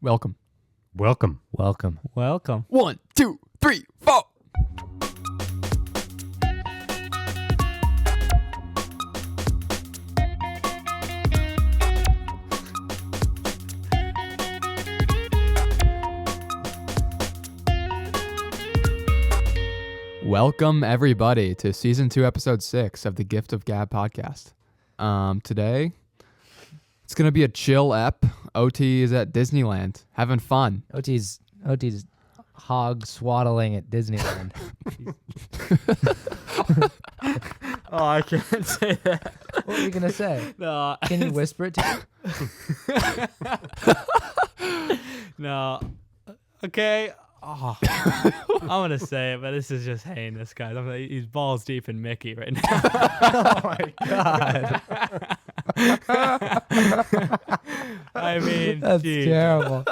Welcome. Welcome. Welcome. 1, 2, 3, 4. Welcome everybody to season 2, episode 6 of the Gift of Gab podcast. Today it's gonna be a chill ep. OT is at Disneyland having fun. OT's hog swaddling at Disneyland. Oh, I can't say that. What are you gonna say? No. Can you whisper it to me? No. Okay. Oh. I'm gonna say it, but this is just heinous, guys. He's balls deep in Mickey right now. Oh my god. I mean, That's geez. terrible.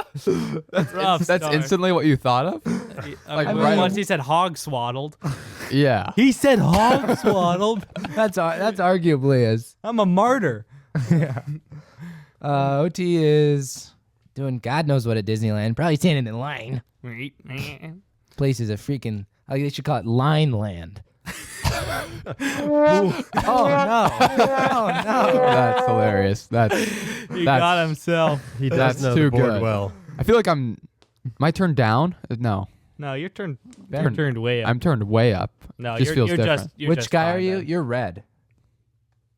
That's rough. That's start. instantly what you thought of? Like right- once he said hog swaddled. Yeah. He said hog swaddled. That's arguably is. I'm a martyr. Yeah. OT is doing God knows what at Disneyland. Probably standing in line. Place is a freaking. They should call it Line Land. Oh no! Oh no! That's hilarious. He got himself. He does That's know too the board good. well. I feel like my turn down? No. No, you're turned Turned- way up. I'm turned way up. No, just feels you're different. just. You're Which just guy fine are you? then. You're red.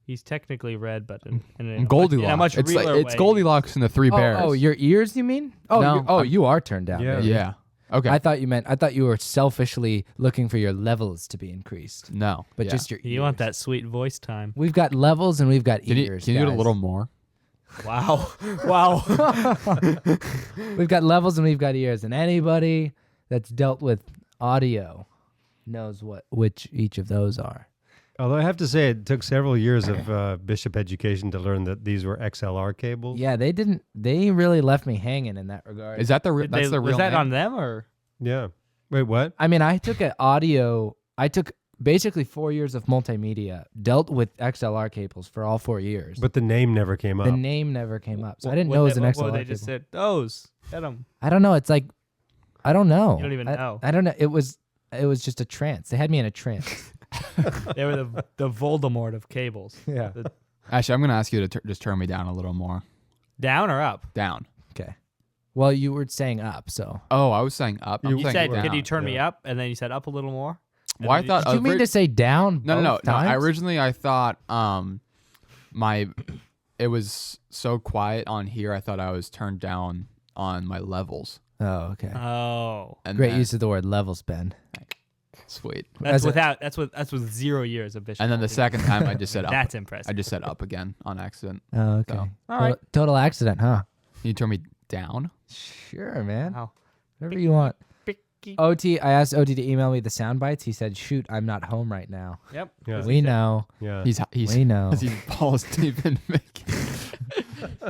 He's technically red, but in I'm Goldilocks. in a much it's realer it's way. Goldilocks and the Three Bears. Oh, your ears? You mean? Oh, No, you are turned down. Yeah. baby. Yeah. Okay. I thought you were selfishly looking for your levels to be increased, no. but Yeah. just your ears. You want that sweet voice time. We've got levels and we've got Can you ears. do it a guys. little more? Wow. Wow. We've got levels and we've got ears, and anybody that's dealt with audio knows which each of those are. Although I have to say, it took several years of Bishop education to learn that these were XLR cables. Yeah, they didn't. They really left me hanging in that regard. Is that the Did that's they- the real was that name? on them or? Yeah. Wait, what? I mean, I took basically 4 years of multimedia, dealt with XLR cables for all 4 years. But the name never came up. the name never came up, so I What- didn't what know it they- was an what- XLR They cable. just said those. Get them. I don't know. It's like, I don't know. You don't even know. I don't know. It was just a trance. They had me in a trance. They were the Voldemort of cables. Yeah. Actually, I'm going to ask you to just turn me down a little more. Down or up? Down. Okay. Well, you were saying up, so. Oh, I was saying up. I'm You saying said, down. "Could you turn me Yeah. up?" And then you said up a little more. And Well, I then thought Did you mean to say down? No. both times? Originally I thought it was so quiet on here. I thought I was turned down on my levels. Oh, okay. Oh, And Great then- use of the word levels, Ben. Sweet. that's As a- that's with 0 years of Bishop. And then the second time I just said up. That's impressive. I just said up again on accident. Oh, okay. So, all right. Total accident, huh? Can you turn me down? Sure, man. Wow. Whatever you want. Picky. OT, I asked OT to email me the sound bites. He said, shoot, I'm not home right now. Yep. Yeah. We know. Yeah. He's We know. he's balls deep in Mickey.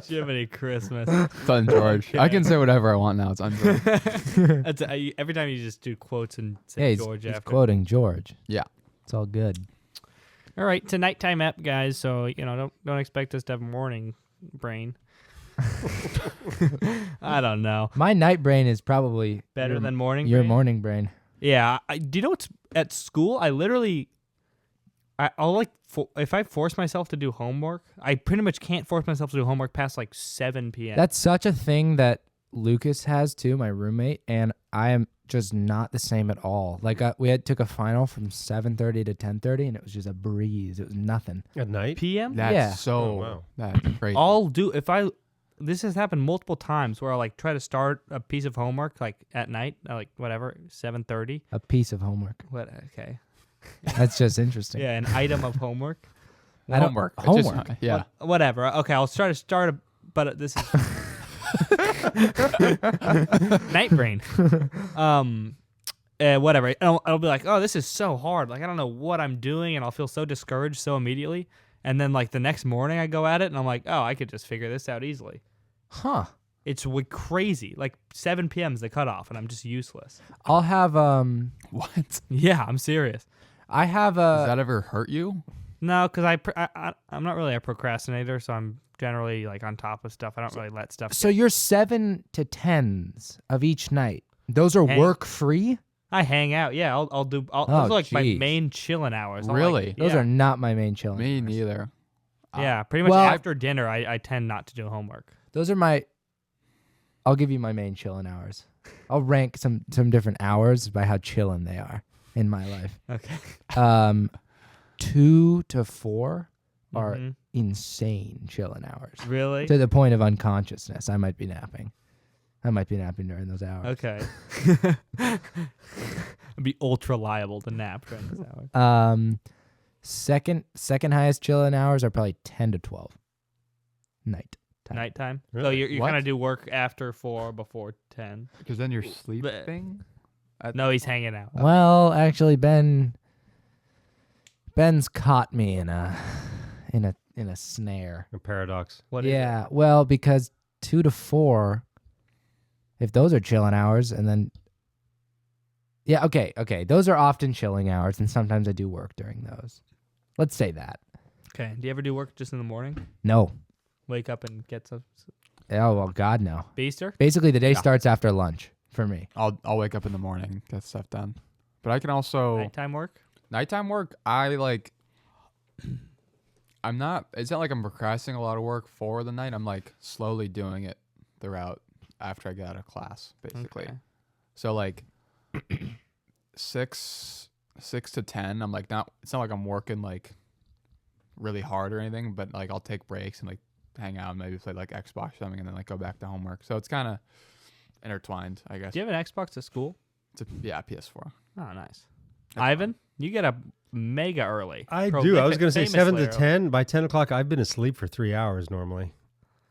Jiminy Christmas. It's on George. I can say whatever I want now. It's on George. That's every time you just do quotes and Yeah, say he's, George he's after. quoting George. Yeah. It's all good. All right, it's a nighttime app, guys. So don't expect us to have morning brain. I don't know. My night brain is probably Better than morning. your brain? morning brain. Yeah. Do you know what's at school? I'll if I force myself to do homework, I pretty much can't force myself to do homework past like 7 p.m. That's such a thing that Lucas has too, my roommate, and I am just not the same at all. Like we took a final from 7:30 to 10:30, and it was just a breeze. It was nothing. At night? p.m. That's Yeah. so Oh, wow. that's crazy. I'll do this has happened multiple times where I like try to start a piece of homework like at night, like whatever 7:30. A piece of homework. What? Okay. That's just interesting. Yeah, an item of homework. I don't- homework. It's just- homework. yeah. Whatever. Okay, I'll try to start but this is night brain. Whatever. I'll be like, oh, this is so hard. Like I don't know what I'm doing, and I'll feel so discouraged so immediately. And then like the next morning, I go at it, and I'm like, oh, I could just figure this out easily. Huh. It's crazy. Like 7 p.m. is the cutoff, and I'm just useless. I'll have What? Yeah, I'm serious. I have Does a that ever hurt you? No, because I'm not really a procrastinator, so I'm generally like on top of stuff. I don't really let stuff. So your 7 to 10s of each night, those are Hang- work free? I hang out. Yeah, those Oh, are like my jeez. main chilling hours. I'll, Really? Those yeah. are not my main chilling. Me hours. neither. Yeah, pretty much Well- after dinner, I tend not to do homework. Those are my. I'll give you my main chilling hours. I'll rank some different hours by how chilling they are in my life. Okay. 2 to 4 are Mhm. insane chilling hours. Really? To the point of unconsciousness. I might be napping. during those hours. Okay. It'd be ultra liable to nap during this hour. Second highest chilling hours are probably 10 to 12. Nighttime. So Really? you What? kind of do work after 4, before 10. Because then you're sleeping. No, he's hanging out. Well, actually, Ben's caught me in a snare. A paradox. What is Yeah, well, because 2 to 4, if those are chilling hours, and then yeah, okay, those are often chilling hours, and sometimes I do work during those. Let's say that. it? Okay. Do you ever do work just in the morning? No. Wake up and get some Oh well, God no. Beaster? Basically, the day Yeah. starts after lunch for me. I'll wake up in the morning, get stuff done. But I can also Nighttime work? nighttime work. I like. I'm not. It's not like I'm procrastinating a lot of work for the night. I'm like slowly doing it throughout after I get out of class, basically. Okay. So like 6 to 10. I'm like not. It's not like I'm working like really hard or anything. But like I'll take breaks and like hang out and maybe play like Xbox or something and then like go back to homework. So it's kind of intertwined, I guess. Do you have an Xbox at school? Yeah, PS4. Oh, nice. Ivan, you get up mega early. I do. I was going to say 7 to famously 10. By 10 o'clock, I've been asleep for 3 hours normally.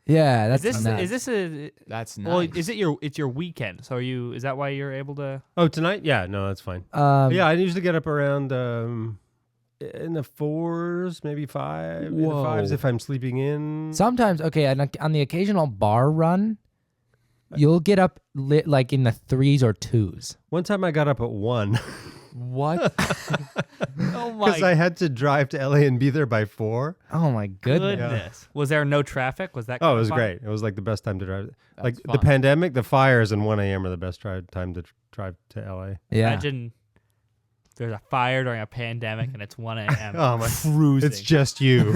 Yeah, early. that's Is this a That's nice. well? Is it it's your weekend? So is that why you're able to? Oh, tonight? Yeah, no, that's fine. yeah. I usually get up around in the 4s, maybe 5. In the 5s if I'm sleeping in. Sometimes, okay, on the occasional bar run, you'll get up like in the 3s or 2s. One time I got up at 1 What? Oh because I had to drive to LA and be there by 4. Oh my goodness. goodness! Was there no traffic? Was that? Oh, kind it of was fun? great. It was like the best time to drive. Like That's the fun. pandemic, the fires and 1 a.m. are the best time to drive to LA. Yeah. Imagine there's a fire during a pandemic and it's 1 a.m. Oh my! Cruising. It's just you.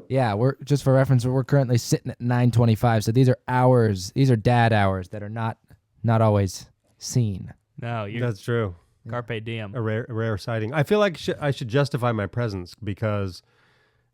Yeah, we're just for reference, we're currently sitting at 9:25. So these are hours. These are dad hours that are not always seen. no, you're That's true. carpe diem. A rare sighting. I feel like I should justify my presence because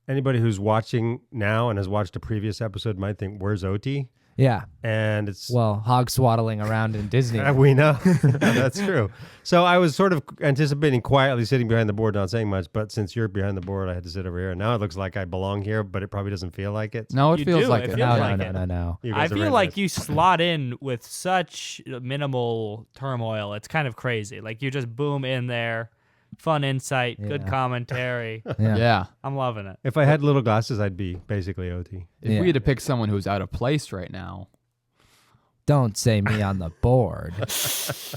anybody who's watching now and has watched a previous episode might think, "Where's OT?" Yeah. And it's Well, hog swaddling around in Disney. we know. That's true. So I was sort of anticipating quietly sitting behind the board, not saying much. But since you're behind the board, I had to sit over here. And now it looks like I belong here, but it probably doesn't feel like it. No, it You feels do, like it it. feels No, like no, it. no, no, no. You I guys are feel very like nice. you slot in with such minimal turmoil. It's kind of crazy. Like you just boom in there, fun insight, good Yeah. commentary. Yeah. Yeah. I'm loving it. If I had little glasses, I'd be basically OT. If Yeah. we had to pick someone who's out of place right now. Don't say me on the board.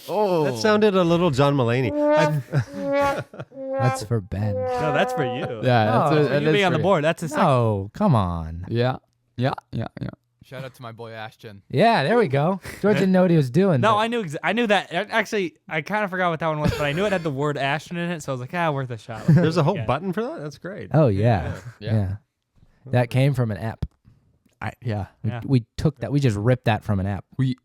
Oh. That sounded a little John Mulaney. That's for Ben. No, that's for you. Yeah, Oh, that's For you being on the board. That's a second. Oh, come on. Yeah. Shout out to my boy Ashton. Yeah, there we go. George didn't know what he was doing. No, but- I knew that. Actually, I kind of forgot what that one was, but I knew it had the word Ashton in it, so I was like, worth a shot. There's a whole Yeah. button for that? That's great. Oh yeah. Yeah. Yeah. That came from an app. Yeah. Yeah. We took that. We just ripped that from an app. We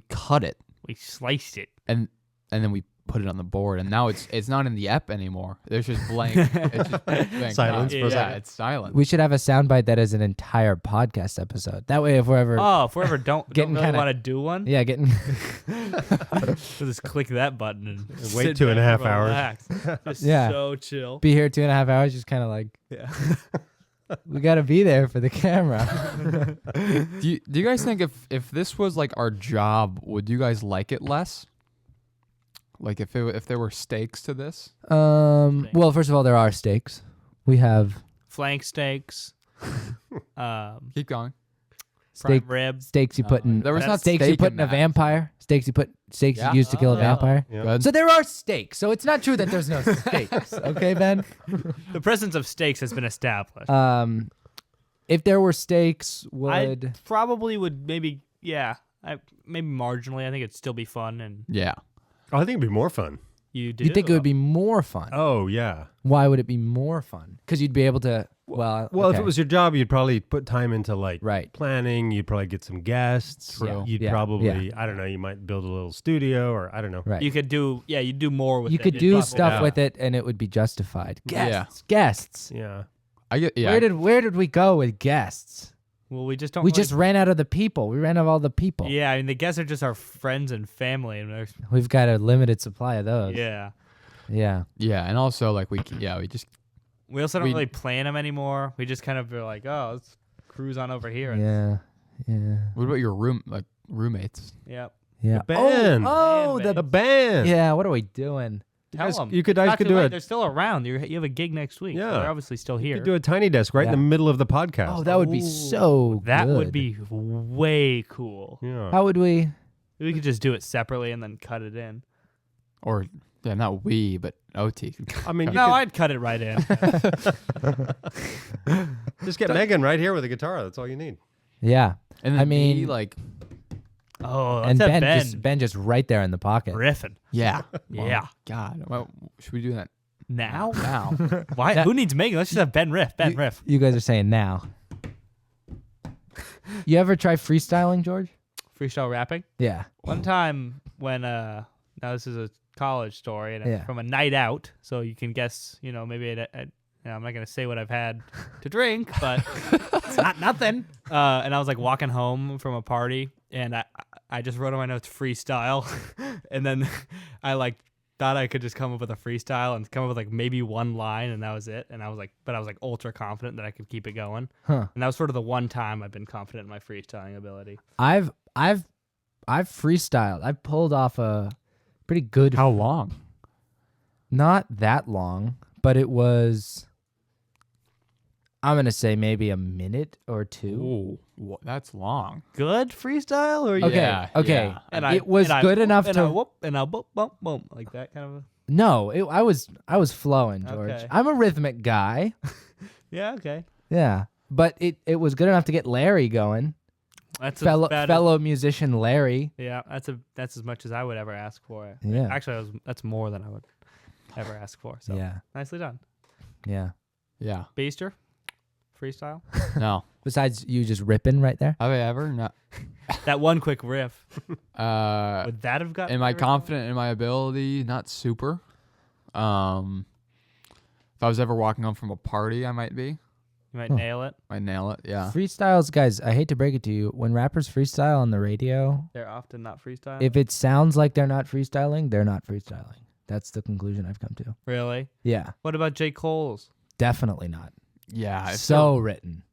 cut it We sliced it. and then we put it on the board and now it's not in the app anymore. There's just blank. It's just blank. Silence for a Yeah, second. it's silent. We should have a soundbite that is an entire podcast episode. That way, if we're ever If we ever don't Getting really kinda- want to do one, yeah getting we'll just click that button and wait sit 2.5 back, hours. relax. Just Yeah. so chill. be here 2.5 hours, just kind of like Yeah. we got to be there for the camera. Do you guys think if this was like our job, would you guys like it less? Like if there were stakes to this? Well, first of all, there are stakes. We have Flank steaks. Keep going. Steak, ribs. steaks you put in. There was That's not steaks you steak put in in a that. vampire. Steaks Yeah. you use to kill a Oh. vampire. Yeah. Good. So there are steaks. So it's not true that there's no steaks. Okay, Ben. The presence of steaks has been established. If there were steaks, I would probably would maybe maybe marginally. I think it'd still be fun, and Yeah. Oh, I think it'd be more fun. you do. you think it would be more fun? Oh yeah. Why would it be more fun? Because you'd be able to. Well, Well, if okay. it was your job, you'd probably put time into like Right. planning. You'd probably get some guests. True. You'd Yeah. probably, I don't know, you might build a little studio or I don't know. right. You could do. Yeah, you'd do more with You it. could It'd do probably- stuff Yeah. with it, and it would be justified. Yeah. Guests. Yeah. I get. Yeah. Where did we go with guests? Well, we just don't. We really- just ran out of the people. We ran out of all the people. Yeah, I mean, the guests are just our friends and family, and We've got a limited supply of those. yeah. Yeah. Yeah, and also like we just We also don't We- really plan them anymore. We just kind of are like, oh, let's cruise on over here. And, Yeah. Yeah. what about your roommates? Yep. Yeah. The band. Oh, Band, the A band. yeah. What are we doing? Tell guys- them. you guys could do it. it. They're still around. You have a gig next week. Yeah. They're obviously still You here. could do a tiny desk right in Yeah. the middle of the podcast. Oh, that would be so. That would good. be way cool. Yeah. How would we? We could just do it separately and then cut it in. Or yeah, not we, but OT. I mean, you No, could I'd cut it right in. just get Megan right here with a guitar. That's all you need. Yeah. And then I mean- me, like Oh, And that's Ben just right there in the pocket. riffing. yeah, Yeah. God, well, should we do that Now? now? Why? That- Who needs Megan? Let's just have Ben riff. Ben riff. You guys are saying now. You ever try freestyling, George? Freestyle rapping. Yeah. One time when now this is a college story and Yeah. it's from a night out, so you can guess. Maybe I'm not gonna say what I've had to drink, but it's not nothing. And I was like walking home from a party, and I just wrote on my notes freestyle, and then I like thought I could just come up with a freestyle and come up with like maybe one line, and that was it. And I was like ultra confident that I could keep it going. Huh. And that was sort of the one time I've been confident in my freestyling ability. I've freestyled. I've pulled off a pretty good. How long? Not that long, but it was. I'm gonna say maybe a minute or two. Ooh, that's long. Good freestyle, or Okay. Yeah, Okay. yeah. And It was good enough and to. I whoop and I boom boom boom like that kind of. No, I was flowing, George. Okay. I'm a rhythmic guy. Yeah, okay. Yeah, but it was good enough to get Larry going. That's Fellow musician Larry. Yeah, that's as much as I would ever ask for. Yeah. Actually, that's more than I would ever ask for. So Yeah, nicely done, yeah. Yeah. Beaster. Freestyle. No. Besides you just ripping right there. Have I ever? No. That one quick riff. Uh, Would that have gotten? am I everything? confident in my ability? Not super. If I was ever walking home from a party, I might be. You might nail it. Might nail it. Yeah. Freestyles, guys. I hate to break it to you. When rappers freestyle on the radio, They're often not freestyle. if it sounds like they're not freestyling, they're not freestyling. That's the conclusion I've come to. Really? Yeah, What about J. Cole's? definitely not. Yeah. if So written.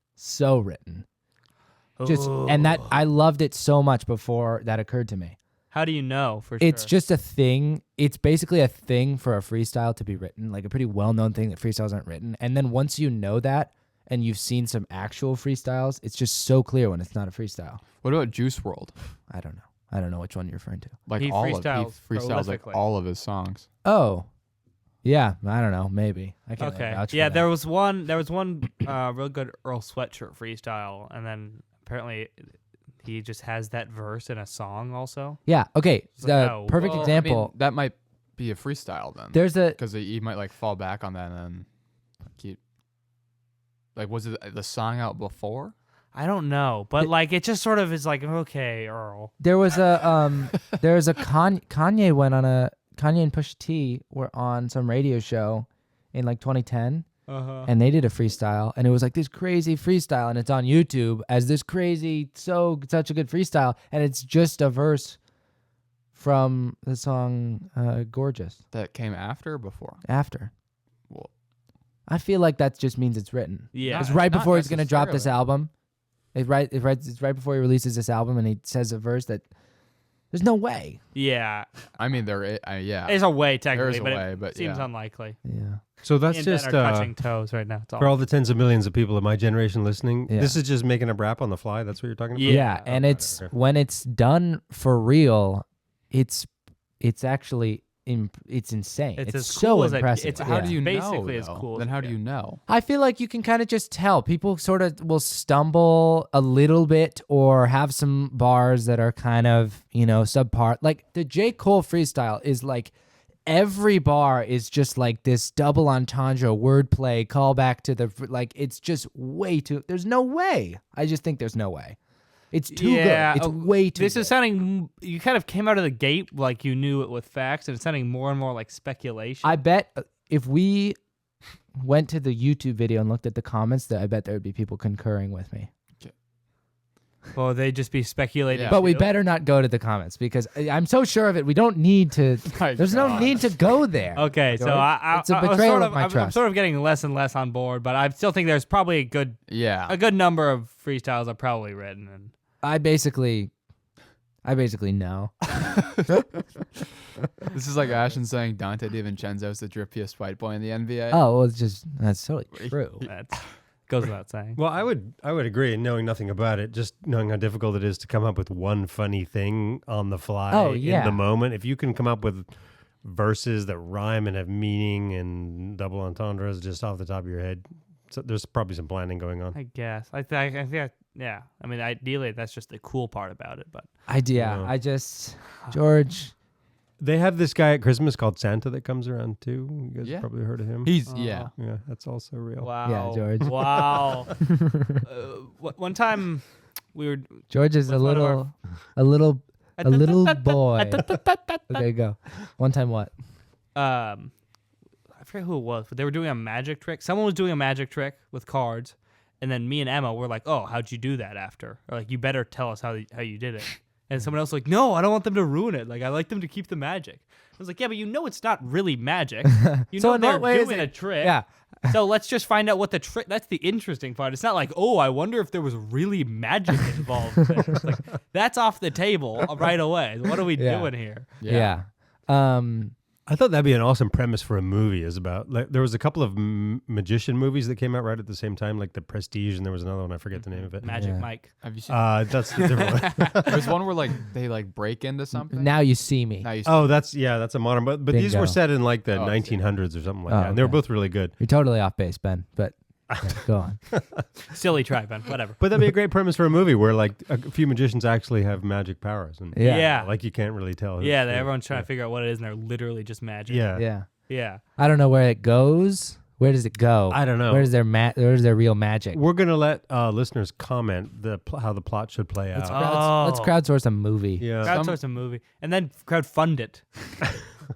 Just and that I loved it so much before that occurred to me. How do you know for It's sure? just a thing. It's basically a thing for a freestyle to be written, like a pretty well-known thing that freestyles aren't written. And then once you know that and you've seen some actual freestyles, it's just so clear when it's not a freestyle. What about Juice World? I don't know. I don't know which one you're referring to. Like He all freestyles of he freestyles like prolifically. all of his songs. Oh, yeah. I don't know. Maybe I can't. Okay. Vouch for Yeah, that. there was one real good Earl Sweatshirt freestyle, and then apparently he just has that verse in a song also. Yeah. Okay. It's The like, oh, perfect Well, I example. mean, that might be a freestyle then. There's a Because he might like fall back on that and then keep. Like, was it the song out before? I don't know, but like it just sort of is like, okay, Earl. Kanye and Pusha T were on some radio show in like 2010, and they did a freestyle, and it was like this crazy freestyle, and it's on YouTube as this crazy, such a good freestyle, and it's just a verse from the song "Gorgeous." That came after or before? After, Well, I feel like that just means it's written. Yeah. It's right not before he's gonna drop this necessarily. album. It's right before he releases this album, and he says a verse that There's no way. Yeah, I mean, yeah. there's a way technically, a but way, it but seems yeah. unlikely. Yeah. So that's Me and Ben just are touching toes right now. It's for all the tens of millions of people of my generation listening. Yeah. This is just making a rap on the fly. That's what you're talking about. Yeah. And Okay, it's okay. when it's done for real, it's actually it's insane. It's as so cool as impressive. it's How yeah. do you basically know? as though? cool as Then it how do gets. you know? I feel like you can kind of just tell. People sort of will stumble a little bit or have some bars that are kind of, subpar. Like the J. Cole freestyle is like every bar is just like this double entendre wordplay callback to the, like, it's just way too, there's no way. I just think there's no way. It's too good. It's way too This good. is sounding. You kind of came out of the gate like you knew it with facts, and it's sounding more and more like speculation. I bet if we went to the YouTube video and looked at the comments, that I bet there would be people concurring with me. Well, they just be speculating. Yeah. But we too. better not go to the comments because I'm so sure of it. We don't need to. My There's no God. need to go there. Okay, so George. I It's a I was betrayal sort of my I'm trust. sort of getting less and less on board, but I still think there's probably Yeah. a good number of freestyles I've probably written. And I basically know. This is like Ashton saying Dante DiVincenzo is the drippiest white boy in the NBA. Oh, well, that's totally true. that goes without saying. Well, I would agree, knowing nothing about it, just knowing how difficult it is to come up with one funny thing on the fly Oh, in yeah. the moment. If you can come up with verses that rhyme and have meaning and double entendres just off the top of your head, so there's probably some planning going on. I guess. I think. Yeah. I mean, ideally, that's just the cool part about it. But Yeah. I just George. They have this guy at Christmas called Santa that comes around too. You guys Yeah. probably heard of him. He's Oh. yeah. Yeah, that's also real. wow. Yeah, George. Wow. One time we were. George is a With one of little boy. Okay, go. One time what? I forget who it was, but they were doing a magic trick. Someone was doing a magic trick with cards, and then me and Emma were like, "Oh, how'd you do that?" After, or like, "You better tell us how you did it." And someone else was like, "No, I don't want them to ruin it. Like, I like them to keep the magic." I was like, "Yeah, but it's not really magic. You So know in they're what way is doing it- a trick. Yeah. So let's just find out what the trick. That's the interesting part. It's not like, oh, I wonder if there was really magic involved. It's like, that's off the table right away. What are we Yeah. doing here? Yeah. I thought that'd be an awesome premise for a movie. Is about like there was a couple of magician movies that came out right at the same time, like The Prestige, and there was another one I forget the name of it. Magic Yeah. Mike. Have you seen? That's the different one. There's one where like they like break into something. Now you see me. Now you Oh, that's a modern. But these Bingo. were set in like the Oh, I see. 1900s or something like Oh, that. And they were okay. both really good. You're totally off base, Ben. But go on. Silly try, Ben. Whatever. But that'd be a great premise for a movie where like a few magicians actually have magic powers, and Yeah. like you can't really tell. who's Yeah, who. everyone's trying to figure out what it is, and they're literally just magic. Yeah. Yeah. Yeah. I don't know where it goes. Where does it go? I don't know. Where's their real magic? We're gonna let listeners comment how the plot should play Let's, out. let's Oh. crowdsource a movie. Yeah. Crowdsource a movie, and then crowdfund it.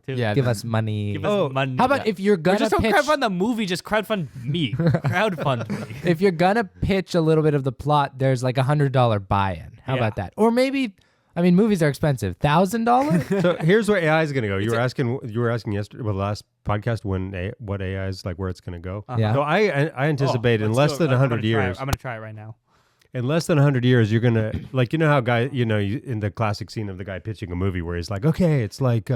too. Yeah. Give then- us money. Give us Oh, money. How about if you're Or gonna just don't pitch? crowdfund the movie, just crowdfund me. Crowdfund me. If you're gonna pitch a little bit of the plot, there's like $100 buy-in. How Yeah. about that? Or maybe, I mean, movies are expensive. $1,000? So here's where AI is gonna go. You were asking yesterday, well, last podcast what AI is like, where it's gonna go. Uh-huh. Yeah. So I anticipate in Let's less do it. than I'm 100 gonna try it. years. I'm gonna try it right now. In less than 100 years, you're gonna like how in the classic scene of the guy pitching a movie where he's like, okay, it's like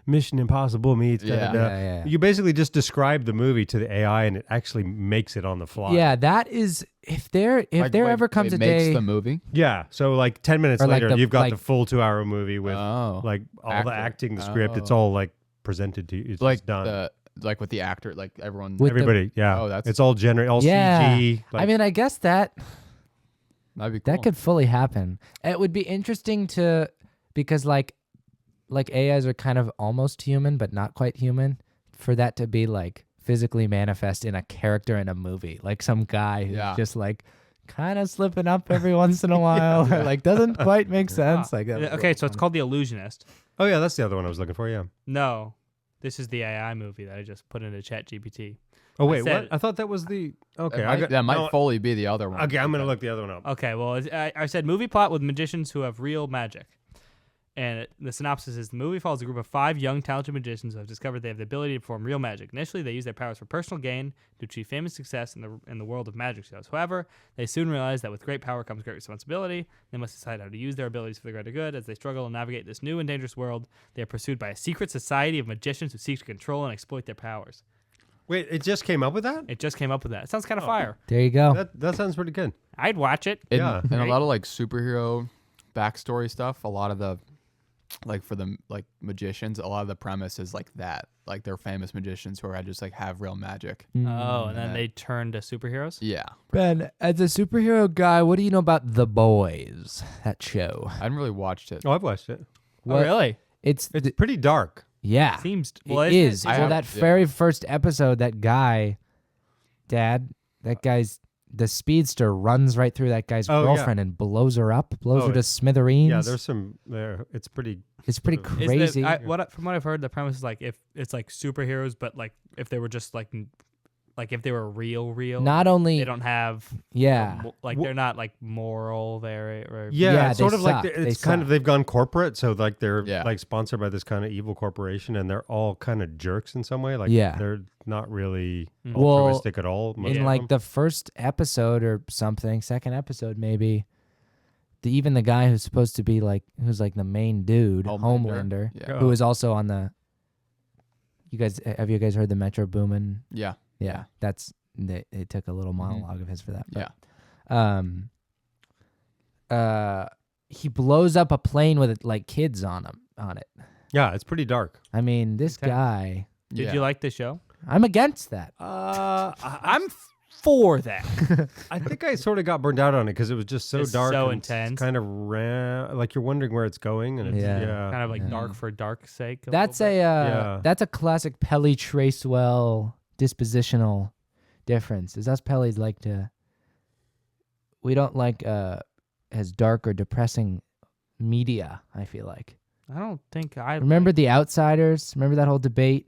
Mission Impossible meets. Yeah. da-da-da. Yeah. You basically just describe the movie to the AI, and it actually makes it on the fly. Yeah, that is if there like, ever comes it a makes day. the movie. Yeah. So like 10 minutes Or like later, the- you've got like- the full 2-hour movie with Oh. like all Actor. the acting, the script. It's Oh. all like presented to you. It's Like just done. like with the actor, like everyone. With Everybody, yeah. Oh, that's- it's all all Yeah. CG. Like, I mean, I guess that That'd be cool. that could fully happen. It would be interesting because like AIs are kind of almost human but not quite human, for that to be like physically manifest in a character in a movie, like some guy who's Yeah. just like kind of slipping up every once in a while, or like doesn't quite make sense. Like that would be Okay, really so it's fun. called The Illusionist. oh yeah, that's the other one I was looking for. Yeah. No, this is the AI movie that I just put into ChatGPT. Oh I wait, said what? it. I thought that was the. Okay, That might no, fully be the other one. Okay, I'm gonna look the other one up. Okay, well, I said movie plot with magicians who have real magic. And the synopsis is the movie follows a group of 5 young, talented magicians who have discovered they have the ability to perform real magic. Initially, they use their powers for personal gain to achieve famous success in the world of magic shows. However, they soon realize that with great power comes great responsibility. They must decide how to use their abilities for the greater good. As they struggle to navigate this new and dangerous world, they are pursued by a secret society of magicians who seek to control and exploit their powers. Wait, it just came up with that? It just came up with that. It sounds kind of fire. There you go. That sounds pretty good. I'd watch it. Yeah. And a lot of like superhero backstory stuff. A lot of the like for the like magicians, a lot of the premise is like that. Like they're famous magicians who are just like have real magic. Oh, and then Yeah. they turn to superheroes? Yeah. Ben, as a superhero guy, what do you know about The Boys? That show. I haven't really watched it. Oh, I've watched it. Oh, really? It's It's pretty dark. yeah. Seems It is. I Well, have- that yeah. very first episode, that guy, that guy's the speedster runs right through that guy's Oh, yeah. girlfriend and blows her up, blows Oh, her to smithereens. Yeah, there's some there. It's pretty. It's pretty Is crazy. From what I've heard, the premise is like if it's like superheroes, but like if they were just like if they were real, Not only, they don't have yeah, like they're not like moral. They're Yeah, Yeah, it's they sort of like suck. They it's kind suck. of they've gone corporate, so like they're Yeah. like sponsored by this kind of evil corporation, and they're all kind of jerks in some way. Like Yeah. they're not really Mhm. Well, altruistic at all. most in of like them. the first episode or something, second episode maybe, even the guy who's supposed to be like who's like the main dude, Homelander, Yeah. who is also on the. You guys, have you guys heard the Metro Boomin? Yeah. Yeah, that's they took a little monologue of his for that. Yeah. He blows up a plane with like kids on it. Yeah, it's pretty dark. I mean, this Intense. guy. Did Yeah. you like the show? I'm against that. I'm for that. I think I sort of got burned out on it because it was just so It's dark, so and intense. kind of like you're wondering where it's going, and it's, Yeah. yeah. Kind of like Yeah. dark for dark's sake. That's little bit. Yeah. that's a classic Pelly Tracewell dispositional difference. Is us Pellys like to. We don't like as dark or depressing media. I feel like. I don't think I Remember The Outsiders? Remember that whole debate?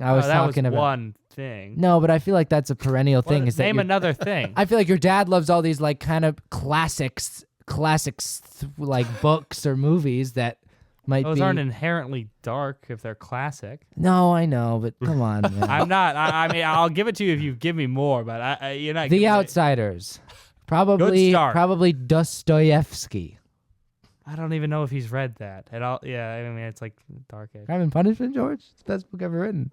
I was that talking was about. one thing. No, but I feel like that's a perennial thing. Is that Name you're- another thing. I feel like your dad loves all these like kind of classics like books or movies that might Those be. aren't inherently dark if they're classic. No, I know, but come on, man. I'm not. I mean, I'll give it to you if you give me more, but you're not. The giving me- Outsiders, probably start. Dostoevsky. I don't even know if he's read that at all. Yeah, I mean, it's like Dark Age. Crime and Punishment, George. It's the best book ever written.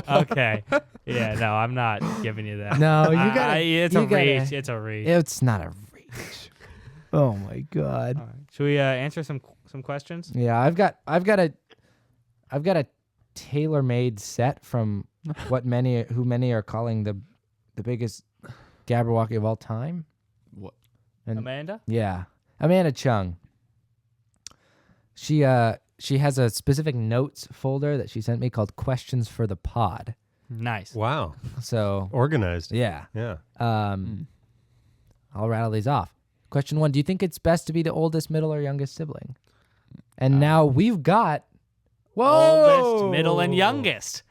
Okay. Yeah, no, I'm not giving you that. No, you gotta. It's you a gotta- reach. It's a reach. It's not a reach. Oh my god. All right. Should we answer some questions? Yeah, I've got a tailor-made set from who many are calling the biggest Jabberwocky of all time. What? And Amanda? yeah, Amanda Chung. She has a specific notes folder that she sent me called Questions for the Pod. Nice. Wow, So organized. yeah, Yeah. I'll rattle these off. Question 1: do you think it's best to be the oldest, middle, or youngest sibling? And now we've got Oldest, middle, and youngest.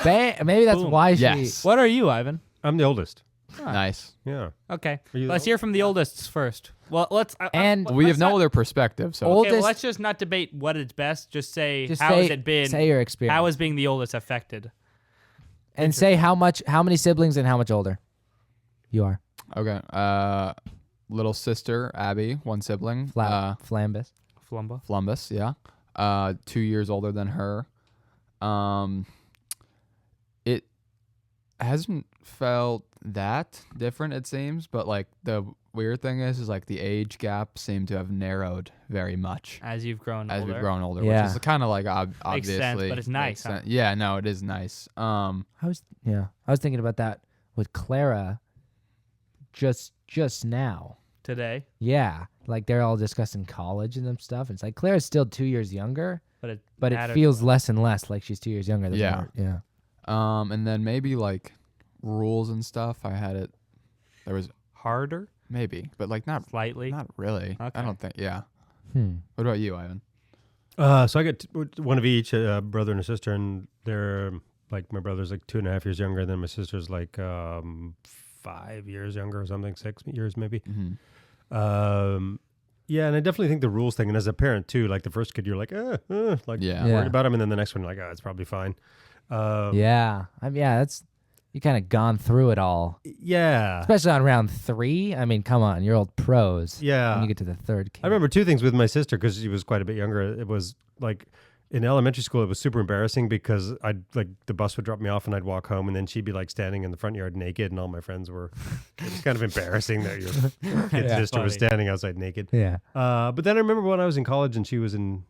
maybe that's Boom. why she. Yes. What are you, Ivan? I'm the oldest. Nice. Yeah. Okay. Are you the Let's hear from the oldest first. Well, let's. And We have let's no not- other perspective, so Old- Okay, well, oldest- let's just not debate what is best. Just say Just how say, has it been? Say your experience. How is being the oldest affected? and say how many siblings, and how much older you are. okay. Little sister Abby, one sibling. Flambus. Flumba. Flumbus, yeah. 2 years older than her. It hasn't felt that different, it seems, but like the weird thing is like the age gap seemed to have narrowed very much As you've grown as older. we've grown older, Yeah. which is kind of like sense, obviously but it's nice, makes huh? sense. Yeah, no, it is nice. I was thinking about that with Clara just now. today, Yeah, like they're all discussing college and them stuff. And it's like Clara's still 2 years younger, but it but it matters feels more. less and less like she's 2 years younger. Yeah. Yeah. And then maybe like rules and stuff. There was harder, maybe, but like not slightly. really. Okay. I don't think. Yeah. Hmm. What about you, Ivan? So I got one of each, a brother and a sister, and they're like my brother's like 2.5 years younger, then my sister's like 5 years younger or something, 6 years maybe. Mm-hmm. Yeah, and I definitely think the rules thing, and as a parent too, like the first kid, you're like, like Yeah. worried about him, and then the next one, you're like, it's probably fine. Yeah. That's you kind of gone through it all, Yeah. especially on round 3. I mean, come on, you're old pros. Yeah. When you get to the third kid. I remember 2 things with my sister because she was quite a bit younger. It was like in elementary school, it was super embarrassing because I'd like the bus would drop me off and I'd walk home and then she'd be like standing in the front yard naked and all my friends were. It was kind of embarrassing that your kid sister was standing outside naked. Yeah. But then I remember when I was in college and she was in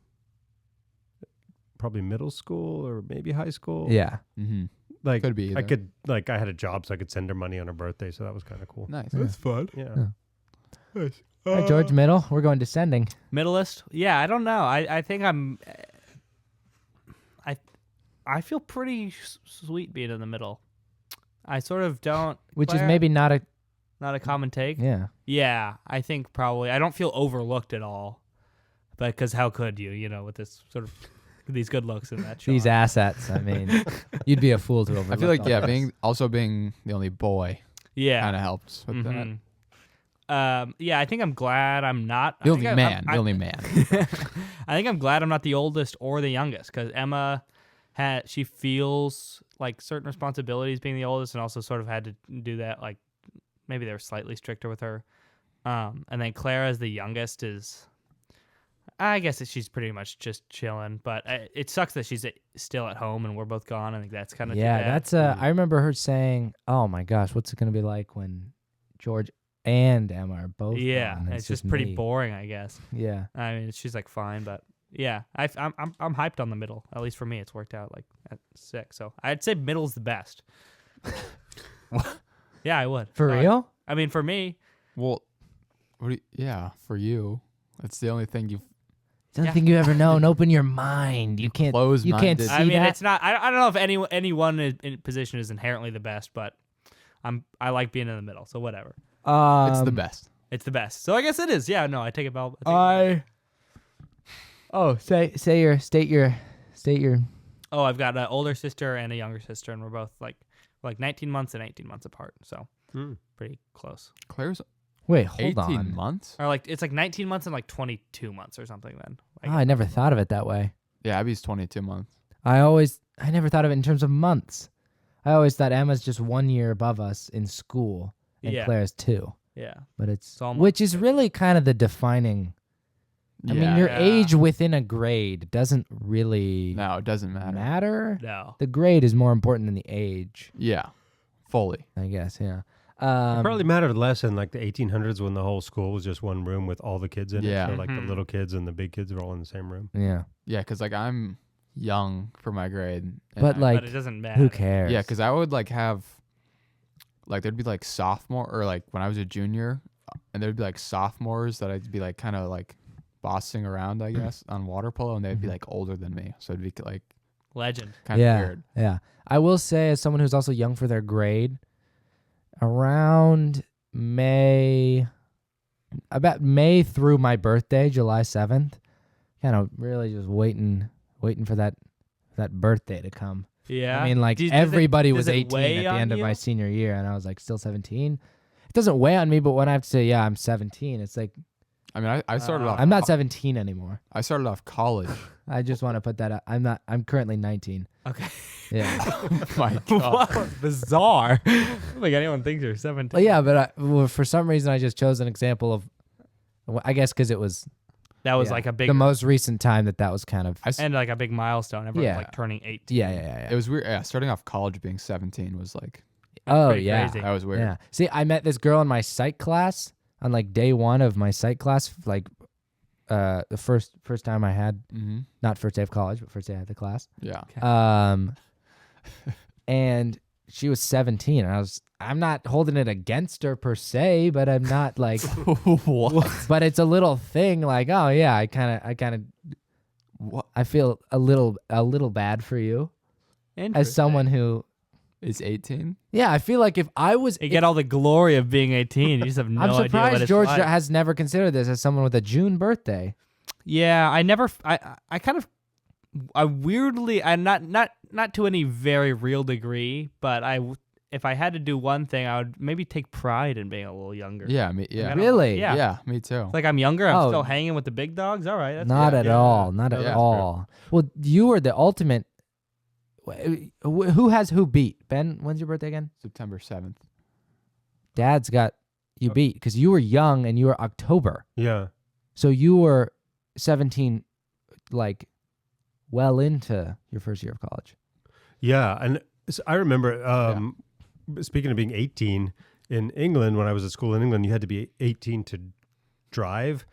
probably middle school or maybe high school. Yeah. Mm-hmm. Like Could be I either. could I had a job so I could send her money on her birthday, so that was kind of cool. Nice. That's fun. Yeah. Nice. All right, George, middle. We're going descending. Middleist? Yeah, I don't know. I think I'm. I feel pretty sweet being in the middle. I sort of don't. Which is Claire? maybe not a. Not a common take. Yeah. Yeah, I think probably. I don't feel overlooked at all. But because how could you? You know, with this sort of these good looks in that shot. These assets. I mean, you'd be a fool to overlook. I feel like all this. being the only boy Yeah. kind of helps with that. Mhm. Yeah, I think I'm glad I'm not. The only man. The only man. I think I'm glad I'm not the oldest or the youngest because Emma she feels like certain responsibilities being the oldest and also sort of had to do that. Like maybe they were slightly stricter with her. And then Claire as the youngest is, I guess she's pretty much just chilling. But it sucks that she's still at home and we're both gone. I think that's kind of Yeah, too bad. that's. I remember her saying, "Oh my gosh, what's it going to be like when George and Emma are both?" Yeah, gone and it's just pretty boring, I guess. Yeah. I mean, she's like fine, but yeah, I'm hyped on the middle. At least for me, it's worked out like at 6. So I'd say middle's the best. Yeah, I would. For real? I mean, for me, Well, for you, that's the only thing you've. It's the only thing you ever know. And open your mind. You can't. You can't Close-minded. see I mean, that. it's not. I don't know if anyone in position is inherently the best, but I like being in the middle. So whatever, It's the best. it's the best. So I guess it is. Yeah, no, I take it back. State your. Oh, I've got an older sister and a younger sister, and we're both like 19 months and 18 months apart. So pretty close. Claire's Wait, hold 18 on. months? Or like it's like 19 months and like 22 months or something. Then Oh, I never thought of it that way. Yeah, Abby's 22 months. I never thought of it in terms of months. I always thought Emma's just 1 year above us in school, and Yeah. Claire's 2. Yeah. But It's almost which is really kind of the defining. I mean, your Yeah. age within a grade doesn't really No, it doesn't matter. matter. No. The grade is more important than the age, Yeah, fully. I guess. Yeah. It probably mattered less in like the 1800s when the whole school was just one room with all the kids in Yeah. it. So like the Mhm. little kids and the big kids were all in the same room. Yeah. Yeah, because like I'm young for my grade. and But, I- like, But it doesn't matter. Who cares? yeah, because I would like have, like there'd be like sophomore or like when I was a junior, and there'd be like sophomores that I'd be like kind of like bossing around, I guess, on water polo, and they'd be Mhm. like older than me, so it'd be like Legend. kind yeah. of weird. Yeah. I will say, as someone who's also young for their grade, around about May through my birthday, July 7th, kind of really just waiting for that birthday to come. Yeah. I mean, like Does everybody it was 18 weigh at the on end of you? my senior year, and I was like still 17. It doesn't weigh on me, but when I have to say, yeah, I'm 17, it's like I mean, I started off. I'm not 17 anymore. I stared off college. I just want to put that out. I'm currently 19. Okay. Yeah. Oh my God. Wow, bizarre. I don't think anyone thinks you're 17. Well, yeah, but for some reason I just chose an example of, I guess because it was That was yeah, like a big the most recent time that was kind of and like a big milestone. Everyone Yeah. like turning 18. yeah. It was weird. Yeah, starting off college being 17 was like Oh pretty yeah, crazy. that was weird. yeah. See, I met this girl in my psych class on like day 1 of my psych class, like the first time I had, Mm-hmm. not first day of college, but first day I had the class. Yeah. And she was 17, and I'm not holding it against her per se, but I'm not like, What? but it's a little thing like, oh yeah, I kind of What I feel a little bad for you as someone who, is 18? yeah, I feel like if I was, You get all the glory of being 18. You just have no I'm idea what surprised it's George like. has never considered this as someone with a June birthday. Yeah, I kind of I weirdly, I not to any very real degree, but if I had to do one thing, I would maybe take pride in being a little younger. Yeah, yeah. Really? Yeah. Yeah, me too. It's like I'm younger. I'm Oh. still hanging with the big dogs. All right. That's Not good. at all. Not at Yeah. all. Well, you were the ultimate. Who has who beat? Ben, when's your birthday again? September 7th. Dad's got you beat because you were young and you were October. Yeah. So you were 17, like, well into your first year of college. Yeah, and I remember, speaking of being 18, in England, when I was at school in England, you had to be 18 to drive.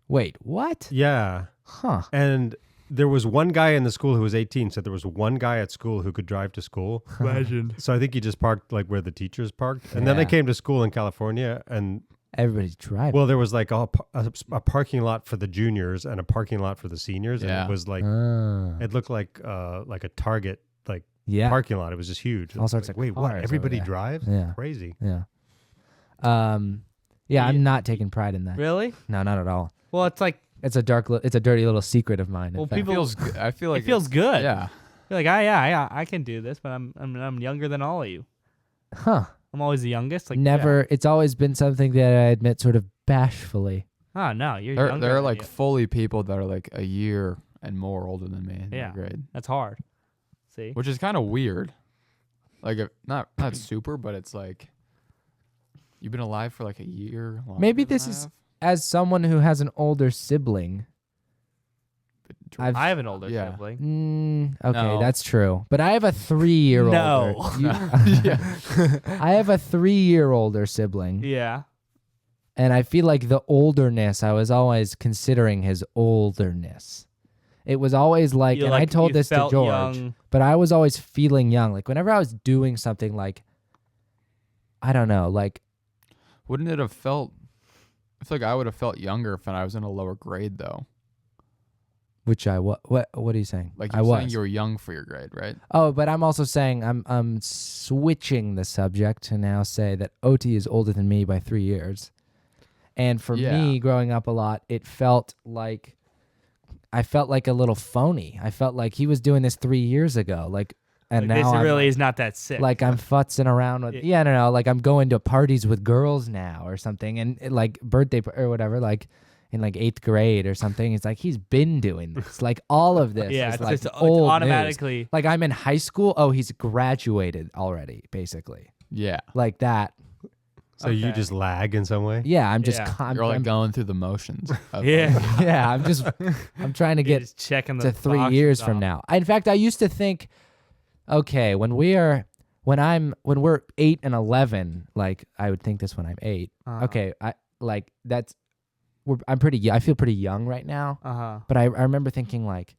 Wait, what? Yeah. Huh. And there was one guy in the school who was 18, so there was one guy at school who could drive to school. Imagine. So I think he just parked like where the teachers parked. And then I Yeah. came to school in California, and Everybody's driving. well, there was like a parking lot for the juniors and a parking lot for the seniors. And Yeah. it was like, Ah. it looked like a Target like Yeah. parking lot. It was just huge. All It's sorts like, of wait, cars what? over Everybody there. drives? Yeah. Crazy. Yeah. Yeah, I'm not taking pride in that. Really? No, not at all. Well, it's like It's a it's a dirty little secret of mine. in Well, fact. people- Feels good. I feel like it feels good. Yeah. You're like, I can do this, but I'm younger than all of you. Huh. I'm always the youngest. Like Never. It's always been something that I admit sort of bashfully. Yeah. Oh no, you're There younger. are than like you. fully people that are like a year and more older than me in Yeah. their grade, That's hard. See. which is kind of weird. Like not super, but it's like you've been alive for like a year. Maybe longer than this I is- have. As someone who has an older sibling, I've I have an older Yeah. sibling. okay, No. that's true. But I have a 3-year-old. No. I have a 3-year older sibling, Yeah. and I feel like the olderness. I was always considering his olderness. It was always like, You and I told you this to felt George, young. but I was always feeling young. Like whenever I was doing something, like I don't know, like Wouldn't it have felt? I feel like I would have felt younger if I was in a lower grade though. which I what are you saying? Like I you're was. saying you were young for your grade, right? Oh, but I'm also saying I'm switching the subject to now say that OT is older than me by 3 years. And for Yeah. me, growing up a lot, it felt like I felt like a little phony. I felt like he was doing this 3 years ago. Like, and Like, now this I'm really is not that sick. like I'm futzing around with Yeah. I don't know, like I'm going to parties with girls now or something, and like birthday or whatever, like in like 8th grade or something. It's like he's been doing this, like all of this. yeah, is it's like just old news. automatically. Like I'm in high school. Oh, he's graduated already, basically. Yeah. Like that. So you Okay. just lag in some way? Yeah, I'm just. Yeah. You're like going through the motions. Of Yeah. yeah, I'm trying to You're get just checking the to 3 boxes years from off. now. In fact, I used to think, okay, when we're 8 and 11, like I would think this when I'm 8. Uh-huh. Okay, I feel pretty young right now, Uh-huh. but I remember thinking like,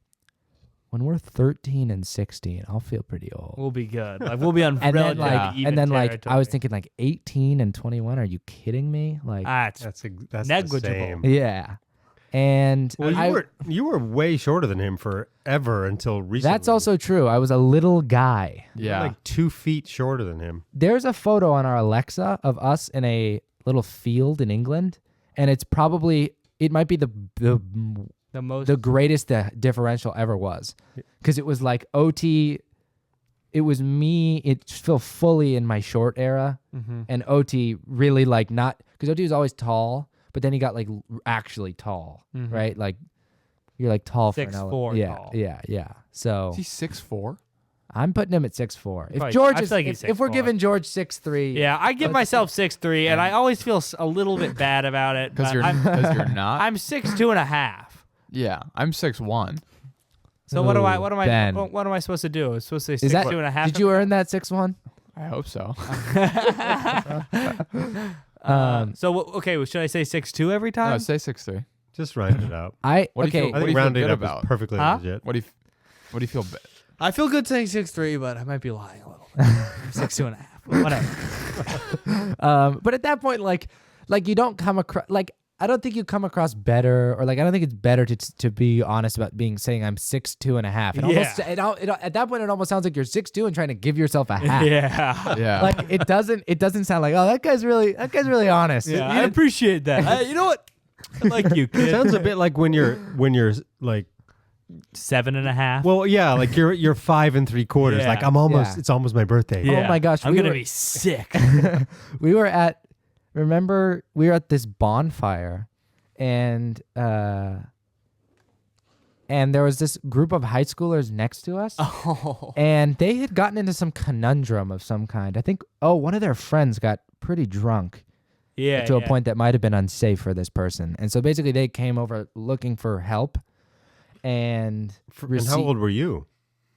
when we're 13 and 16, I'll feel pretty old. We'll be good. Like we'll be on And then relatively like, even and then like, I was territory. thinking like 18 and 21. Are you kidding me? Like, That's That's Negligible. The same. yeah. And Well, you were way shorter than him forever until recently. that's also true. I was a little guy. You were Yeah. like 2 feet shorter than him. There's a photo on our Alexa of us in a little field in England, and it might be the most. the greatest the differential ever was, because it was like OT. It was me. It felt fully in my short era, Mhm. and OT really like not, because OT was always tall, but then he got like actually tall, Mhm. right? Like you're like tall for an 6'4" yeah, tall. yeah. So Is he 6'4"? I'm putting him at 6'4". If Probably- George I is, feel like he's if we're 6'4". giving George 6'3", Yeah, I give myself 6'3", and I always feel a little bit bad about it. Because but you're not. I'm 6'2.5". Yeah, I'm 6'1". So what am I? Ben. What am I supposed to do? I'm supposed to say Is that 6'2.5". did you earn that 6'1"? I hope so. Okay, well, should I say 6'2" every time? No, say 6'3". Just round it up. What do you Okay. I What do think you feel rounding good it up about? is perfectly Huh? legit. What do you feel? I feel good saying 6'3", but I might be lying a little bit. 6'2.5". Whatever. But at that point, like you don't come across, like I don't think you come across better, or like I don't think it's better to be honest about saying I'm 6'2.5". At that point, it almost sounds like you're 6'2" and trying to give yourself a hat. Yeah. Yeah. Like it doesn't sound like, oh, that guy's really honest. Yeah, I appreciate that. You know what? I like you, It kid. sounds a bit like when you're like 7.5. Well, yeah, like you're 5 3/4. Yeah. Like I'm almost. Yeah. It's almost my birthday. Yeah. Oh my gosh, I'm we gonna were- be sick. we were at this bonfire, and there was this group of high schoolers next to us, Oh. and they had gotten into some conundrum of some kind. I think one of their friends got pretty drunk Yeah. to a point that might have been unsafe for this person, and so basically they came over looking for help, and And how old were you?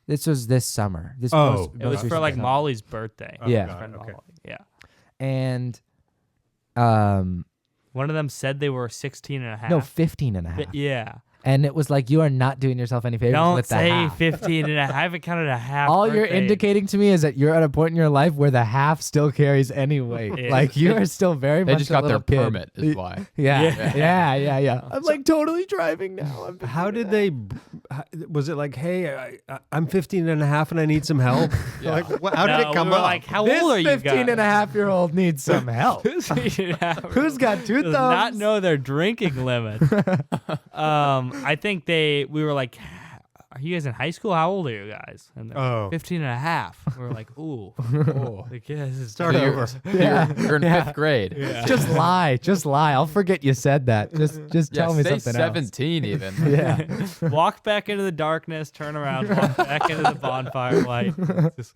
This was this summer. This Oh. most- It was most for recent like summer. Molly's birthday. Oh, Yeah. God, Friend okay. Molly. Yeah. And One of them said they were 16 and a half. no, 15 and a half. Yeah. And it was like, you are not doing yourself any favors Don't with the say half. 15 and a half. I haven't counted a half. All you're birthday. indicating to me is that you're at a point in your life where the half still carries any weight. Yeah. Like you are still very They much just a got their little kid. permit, is why. Yeah. I'm like totally driving now. How did they? Was it like, hey, I'm 15 and a half and I need some help? Yeah. Like, how did No, it come we were up? like, how This old are you 15 guys? and a half year old needs some help. Who's got two Does not thumbs? know their drinking limit. I think we were like, are you guys in high school? How old are you guys? And they're Oh. 15 and a half. We were like, ooh. Oh. Like, yeah, this is Start So over. You're in fifth grade. Just lie. I'll forget you said that. Just Yeah, tell me say something else. 17 even. Yeah. Walk back into the darkness, turn around, walk back into the bonfire light. Just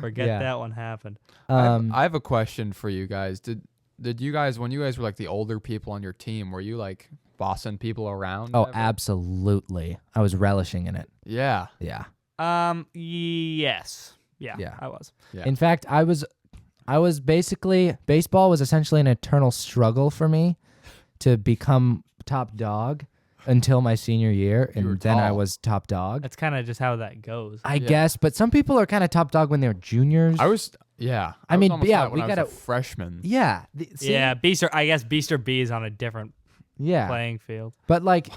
forget Yeah. that one happened. I have a question for you guys. Did you guys, when you guys were like the older people on your team, were you like bossing people around? Oh, ever? absolutely. I was relishing in it. Yeah. Yeah. Yes. Yeah, Yeah. I was. Yeah. In fact, I was basically, baseball was essentially an eternal struggle for me to become top dog until my senior year, You were and then I tall. was top dog. That's kind of just how that goes. I guess, but some people are kind of top dog when they're juniors. I was, yeah. I was mean, almost yeah, that when we I was gotta- a freshman. yeah. See? Yeah, I guess Beast or B is on a different Yeah. playing field. But like,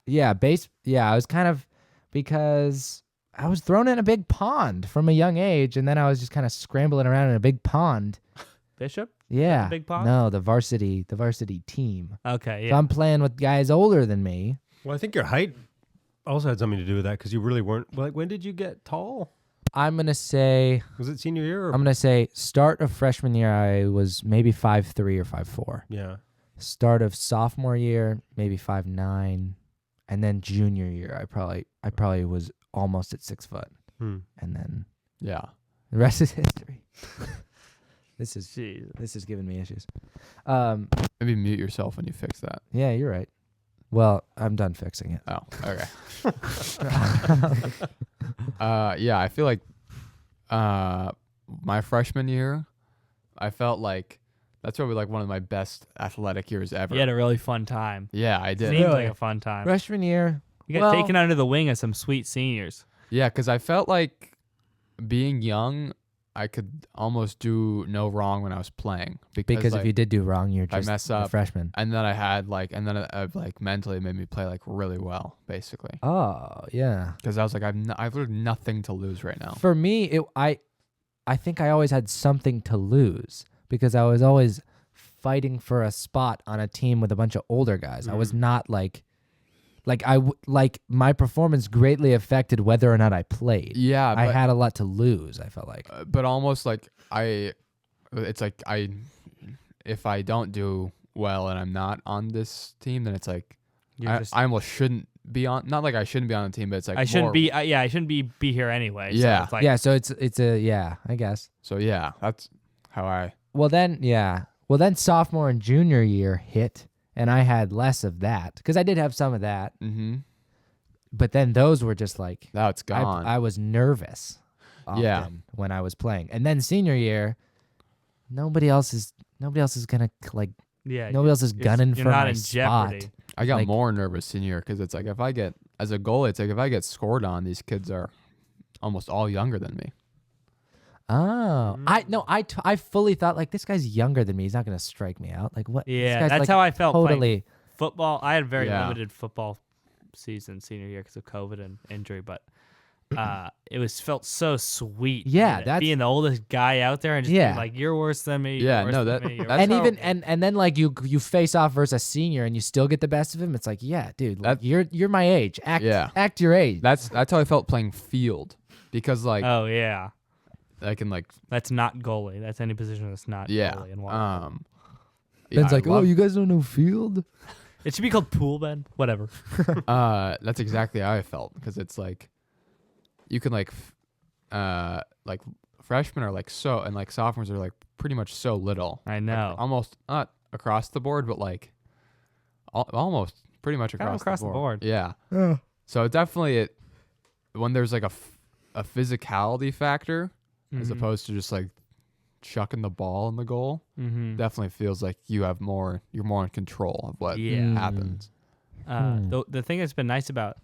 yeah, I was kind of, because I was thrown in a big pond from a young age, and then I was just kind of scrambling around in a big pond. Bishop? Yeah. big pond? No, the varsity team. Okay, So yeah. I'm playing with guys older than me. Well, I think your height also had something to do with that because you really weren't. Like, when did you get tall? I'm gonna say Was it senior year? Or? I'm gonna say start of freshman year I was maybe 5'3" or 5'4". Yeah. Start of sophomore year maybe 5'9", and then junior year I probably was almost at 6 foot, and then Yeah. the rest is history. This Jeez. is giving me issues. Maybe mute yourself when you fix that. Yeah, you're right. Well, I'm done fixing it. Oh, okay. Yeah, I feel like my freshman year, I felt like that's probably like one of my best athletic years ever. You had a really fun time. Yeah, I did. Seemed Really? like a fun time. Freshman year, You got well, taken under the wing of some sweet seniors. Yeah, because I felt like being young, I could almost do no wrong when I was playing. because like, if you did do wrong, you're I just mess a up, freshman. and then I had like, and then it like mentally made me play like really well, basically. Oh yeah. Because I was like, I've literally nothing to lose right now. For me, I think I always had something to lose because I was always fighting for a spot on a team with a bunch of older guys. I was not like my performance greatly affected whether or not I played. Yeah, I but, had a lot to lose, I felt like. but almost like it's like if I don't do well and I'm not on this team, then it's like I almost shouldn't be on. Not like I shouldn't be on the team, but it's like I shouldn't more- be. I shouldn't be here anyway. Yeah. So it's like, Yeah, so it's a yeah, I guess. So yeah, that's how I. Well then sophomore and junior year hit and I had less of that because I did have some of that. Mm-hmm. But then those were just like Now it's gone. I was nervous often Yeah. when I was playing. And then senior year, nobody else is gonna like yeah. nobody else is gunning you're for not my in spot. jeopardy. I got like- more nervous senior because it's like if I get as a goalie, it's like if I get scored on, these kids are almost all younger than me. Oh, I fully thought like this guy's younger than me. He's not gonna strike me out. Like what? This Yeah, guy's, that's like, how I felt. Playing Totally. football. I had a very Yeah. limited football season senior year because of COVID and injury, but it felt so sweet. Yeah, that's being the oldest guy out there and just being like, you're worse than me. Yeah, you're worse no, than that- me, you're that's and worse how- than even me." and then like you face off versus a senior and you still get the best of him. It's like, yeah, dude, like, you're my age. Act your age. That's how I felt playing field, because like Oh yeah, I can like that's not goalie. That's any position that's not goalie and water. Ben's I like, oh, love- you guys don't know field? It should be called pool, Ben. Whatever. that's exactly how I felt, because it's like you can like freshmen are like so, and like sophomores are like pretty much so little. I Like, know. almost not across the board, but like almost pretty much Kinda across, the board. Yeah. So definitely when there's like a physicality factor as Mhm. opposed to just like chucking the ball in the goal, Mhm. definitely feels like you're more in control of what Yeah. happens. The thing that's been nice about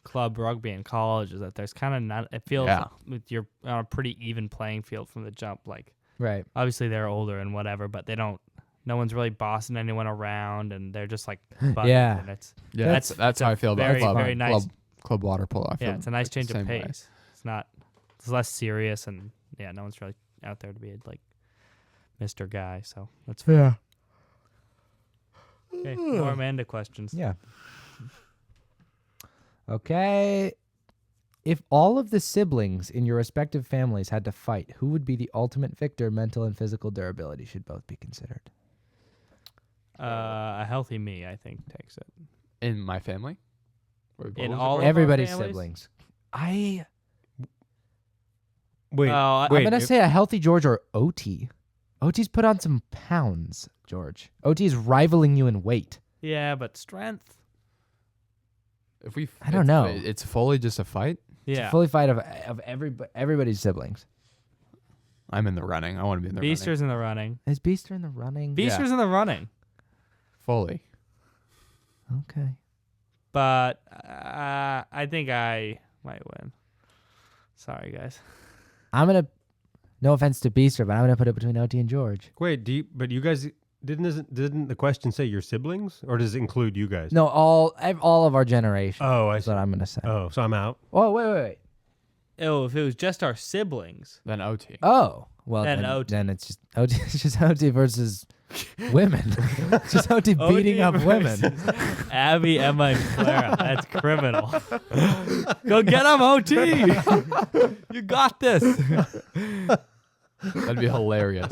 club rugby in college is that there's kind of not. It feels Yeah. with you're on a pretty even playing field from the jump. Like Right. obviously they're older and whatever, but they don't. No one's really bossing anyone around, and they're just like buddies, Yeah. And it's Yeah, That's- that's how I feel about very, club, very nice. club water polo. I feel yeah, it's a nice change the of same way. pace. It's not. It's less serious, and yeah, no one's really out there to be like Mr. Guy. So that's fine. Yeah. Okay, more Amanda questions. Yeah. Okay. If all of the siblings in your respective families had to fight, who would be the ultimate victor? Mental and physical durability should both be considered. A healthy me, I think, takes it. In my family? In What was it all for? of our Everybody's families? siblings. Wait, Oh, wait. I'm gonna say a healthy George or OT. OT's put on some pounds, George. OT is rivaling you in weight. yeah, but strength. If we, I don't know. It's fully just a fight. It's Yeah, a fully fight of everybody's siblings. I'm in the running. I want to be in the running. Beaster's in the running. Is Beaster in the running? Beaster's in the running, Fully. Okay. but I think I might win. Sorry, guys. I'm gonna. No offense to Beaster, but I'm gonna put it between OT and George. Wait, but you guys didn't the question say your siblings, or does it include you guys? No, all of our generation. Oh, I That's see. what I'm gonna say. Oh, so I'm out. Oh, wait. Oh, if it was just our siblings, Then OT. Oh, well, Then then, OT. then it's just OT. It's just OT versus women. It's just OT beating up women. Abby, Emma, and Clara. That's criminal. Go get them, OT. You got this. That'd be hilarious.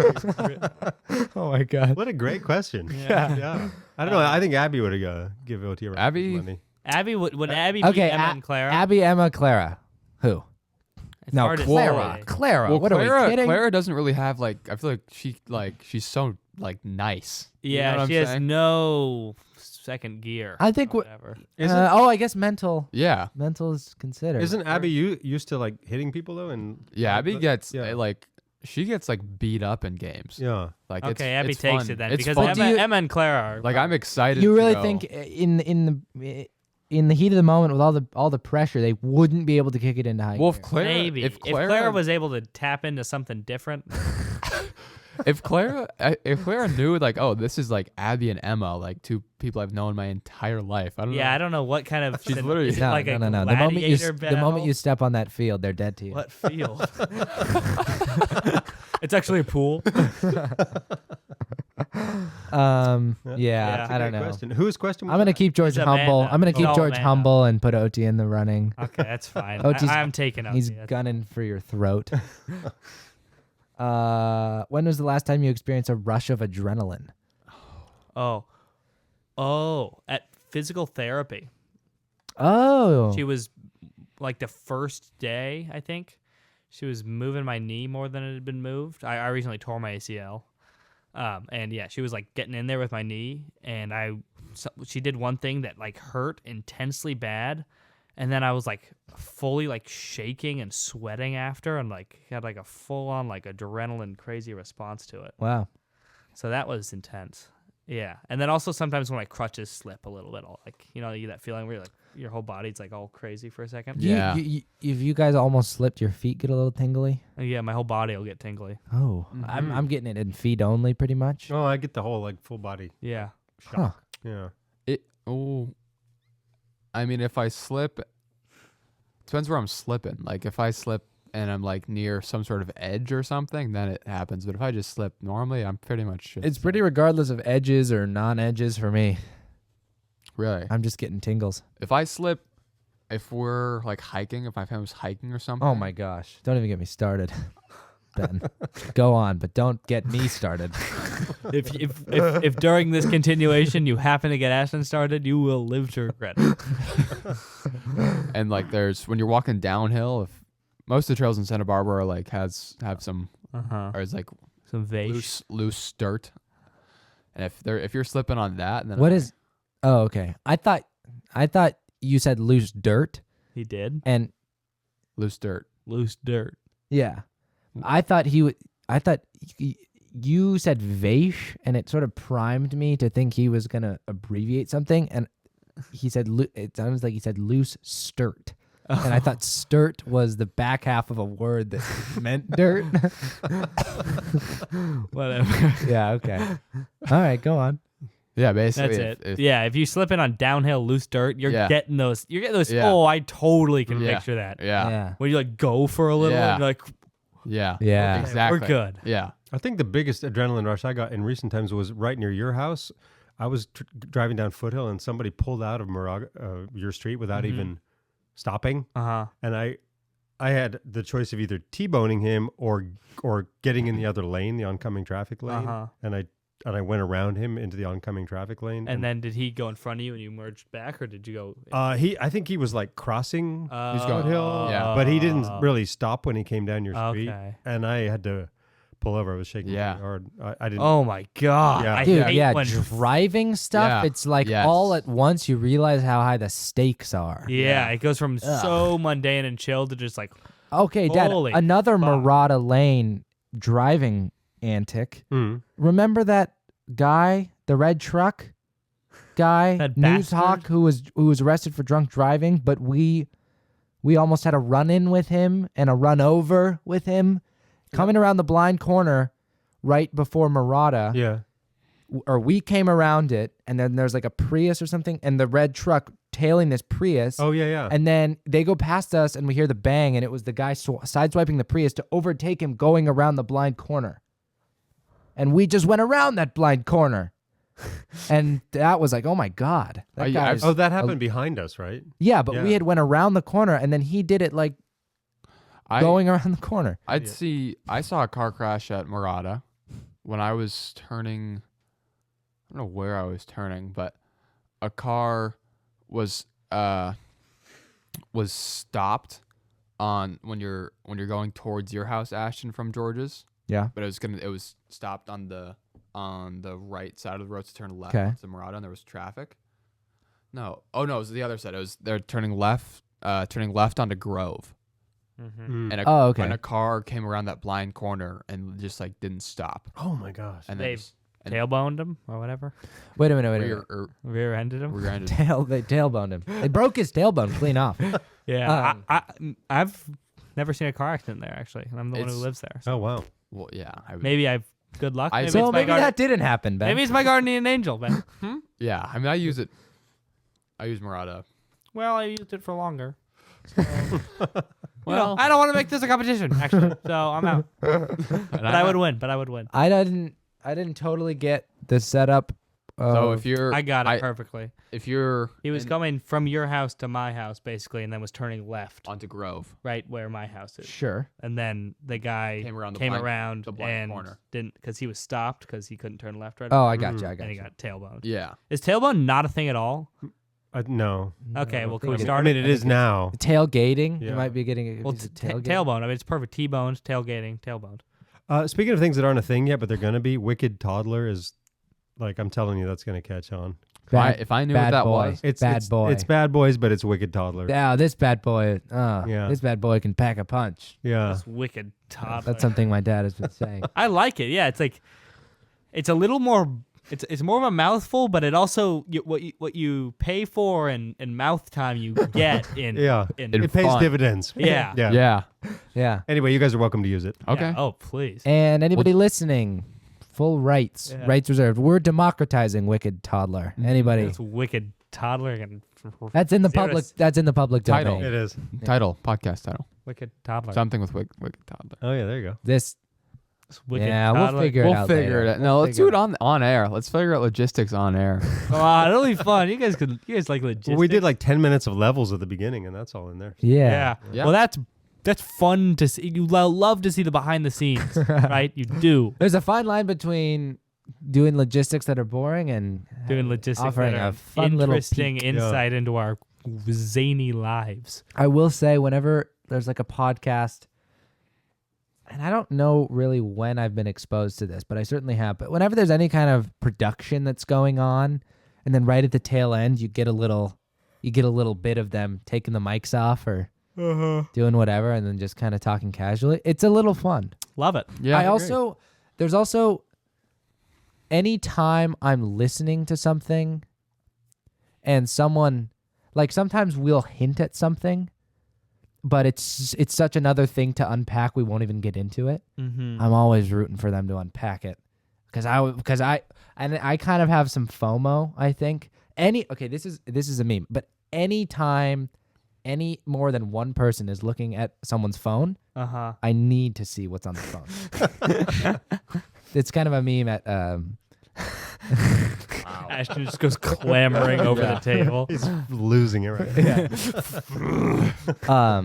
Oh my god. What a great question. Yeah. Yeah. I don't know. I think Abby would have give OT a run for Abby? his money. Abby would Abby beat Okay, Emma and Clara? Abby, Emma, Clara. Who? It's No, hard to Clara. say. Clara. Well, what are we kidding? Clara doesn't really have like. I feel like she's so like nice. You know Yeah, what I'm she has saying? no second gear. I think or what- whatever. I guess mental. Yeah, Mental is considered. Isn't Abby used to like hitting people though? And yeah. Abby gets yeah. like she gets like beat up in games. Yeah. Like Okay, Abby it's takes fun. it then It's because fun. Emma and Clara are Like I'm excited. You to really go. think in the heat of the moment with all the pressure, they wouldn't be able to kick it into high Well, gear? if Clara, maybe if Clara, Clara was able to tap into something different. if Clara knew like, oh, this is like Abby and Emma, like two people I've known my entire life. I don't know. Yeah, I don't know what kind of. She's literally- is it No, like no, a no. gladiator The moment you battle? step on that field, they're dead to you. What field? It's actually a pool. Yeah, That's a I don't great know. Question. Whose question? I'm gonna keep George It's humble. Amanda. I'm gonna It's keep all George Amanda. humble and put OT in the running. Okay, that's fine. OT's I'm taking out. He's gunning for your throat. When was the last time you experienced a rush of adrenaline? At physical therapy. Oh, She was like the first day, I think. She was moving my knee more than it had been moved. I recently tore my ACL. And yeah, she was like getting in there with my knee, and she did one thing that like hurt intensely bad, and then I was like fully like shaking and sweating after, and like had like a full on like adrenaline crazy response to it. wow. So that was intense. Yeah, and then also sometimes when my crutches slip a little bit, like you get that feeling where you're like your whole body's like all crazy for a second. Yeah. If you guys almost slipped, your feet get a little tingly. Yeah, my whole body will get tingly. Oh, I'm getting it in feet only, pretty much. Oh, I get the whole like full body Yeah. shock. Yeah. I mean, if I slip, Depends where I'm slipping. Like if I slip and I'm like near some sort of edge or something, then it happens. But if I just slip normally, I'm pretty much just It's pretty regardless of edges or non-edges for me. really. I'm just getting tingles. If I slip, if we're like hiking, if my family's hiking or something. Oh my gosh. Don't even get me started. Ben. Go on, but don't get me started. If during this continuation you happen to get Ashton started, you will live to regret it. And like there's when you're walking downhill, if most of the trails in Santa Barbara are like have some or it's like Some vase. loose dirt. And if you're slipping on that, then What is Oh, okay. I thought you said loose dirt He did. and loose dirt. Loose dirt. yeah. I thought you said vase and it sort of primed me to think he was going to abbreviate something and he said it sounds like he said loose sturt. And I thought sturt was the back half of a word that meant dirt. Whatever. Yeah, okay. All right, go on. Yeah, basically. That's it. If you slip in on downhill loose dirt, you're Yeah. getting those. You're getting those. Yeah. Oh, I totally can Yeah. picture that. Yeah. When you like go for a little, Yeah. and you're like, Yeah. Yeah. Exactly. we're good. Yeah. I think the biggest adrenaline rush I got in recent times was right near your house. I was driving down Foothill and somebody pulled out of your street without even stopping, and I had the choice of either T-boning him or getting in the other lane, the oncoming traffic lane, and I went around him into the oncoming traffic lane. And then did he go in front of you and you merged back, or did you go? I think he was like crossing He's going- Foothill, yeah. but he didn't really stop when he came down your street, Okay. and I had to pull over. I was shaking Yeah. pretty hard. I didn't. Oh my god! Yeah. I Dude, hate yeah, when driving stuff, Yeah. it's like Yes. all at once you realize how high the stakes are. Yeah, it goes from so mundane and chill to just like, Okay, Dad, Holy another fuck. Murata Lane driving antic. Mm. Remember that guy, the red truck guy, That News bastard? Hawk, who was arrested for drunk driving, but we almost had a run-in with him and a run-over with him coming around the blind corner right before Murata. Yeah. Or we came around it, and then there's like a Prius or something, and the red truck tailing this Prius. Oh yeah. And then they go past us, and we hear the bang, and it was the guy sideswiping the Prius to overtake him going around the blind corner. And we just went around that blind corner. And that was like, oh my God. That guy's- Oh, that happened behind us, right? yeah, but yeah. we had went around the corner, and then he did it like going around the corner. I saw a car crash at Murata when I was turning. I don't know where I was turning, but a car was stopped on when you're going towards your house, Ashton, from George's. Yeah. But it was stopped on the right side of the road to turn left Okay. onto Murata, and there was traffic. No, it was the other side. They're turning left onto Grove. Mm. And okay. and a car came around that blind corner and just like didn't stop. Oh my gosh. And They then tailboned him or whatever, Wait a minute. rear-ended him. rear-ended. They tailboned him. They broke his tailbone clean off. Yeah, I've never seen a car accident there actually, and I'm the one who It's- lives there. So Oh wow. Well, yeah. maybe I've good luck. Maybe So it's my maybe guardian. that didn't happen, Ben. Maybe it's my guardian angel, Ben. Yeah. I mean, I use Murata. Well, I used it for longer. Well, I don't want to make this a competition, actually. So I'm out. and But I would win. I didn't totally get the setup. So if you're, I got it perfectly. If you're, He was coming from your house to my house, basically, and then was turning left, onto Grove. right where my house is. sure. And then the guy Came around the blind and corner. didn't, because he was stopped because he couldn't turn left right. Oh, I got you. and he got tailboned. Yeah. Is tailbone not a thing at all? No. Okay, well, can we think it- start? I mean, it is now. Tailgating. You Yeah. might be getting a Well, piece of tailgate. tailbone. I mean, it's perfect. T-boned, tailgating, tailboned. Speaking of things that aren't a thing yet, but they're gonna be, Wicked Toddler is, like, I'm telling you, that's gonna catch on. If I knew what bad that boy. was, It's boy. It's Bad Boys, but it's Wicked Toddler. Yeah, this bad boy. Yeah. This bad boy can pack a punch. Yeah. That's wicked toddler. That's something my dad has been saying. I like it. Yeah, it's like, it's a little more. It's more of a mouthful, but it also what you pay for and mouth time you get in. Yeah. In, It It pays fun. dividends. yeah. Yeah. yeah. Yeah. Anyway, you guys are welcome to use it. Okay. Yeah. Oh, please. And anybody listening, full rights, Yeah. rights reserved. We're democratizing Wicked Toddler. Anybody? It's wicked toddler and That's in the Zero to public. s- That's in the public Title. domain. It is. Title, podcast title. wicked toddler. Something with wicked toddler. Oh yeah, there you go. This. Wicked Yeah, toddler. we'll figure it We'll out. figure later. it out. No, We'll let's do figure it on air. Let's figure out logistics on air. Come on, it'll be fun. You guys like logistics. Well, we did like 10 minutes of levels at the beginning, and that's all in there. Yeah. Yeah. Well, that's fun to see. You love to see the behind the scenes, right? You do. There's a fine line between doing logistics that are boring and Doing logistics offering that are a fun little interesting peek. insight into our zany lives. I will say, whenever there's like a podcast, and I don't know really when I've been exposed to this, but I certainly have. But whenever there's any kind of production that's going on, and then right at the tail end, you get a little bit of them taking the mics off or doing whatever, and then just kind of talking casually. It's a little fun. Love it. Yeah. There's also anytime I'm listening to something and someone, like sometimes we'll hint at something, but it's such another thing to unpack, we won't even get into it. Mm-hmm. I'm always rooting for them to unpack it because I kind of have some FOMO, I think. This is a meme, but anytime any more than one person is looking at someone's phone, I need to see what's on the phone. It's kind of a meme at Ashton just goes clamoring over the table. He's losing it right now.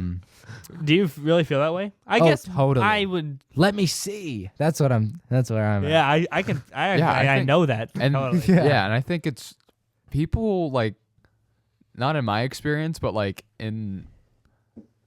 Do you really feel that way? I guess totally. I would. Let me see. That's where I'm at. Yeah, I can. I think- know that. And totally. yeah, and I think it's people like, not in my experience, but like in,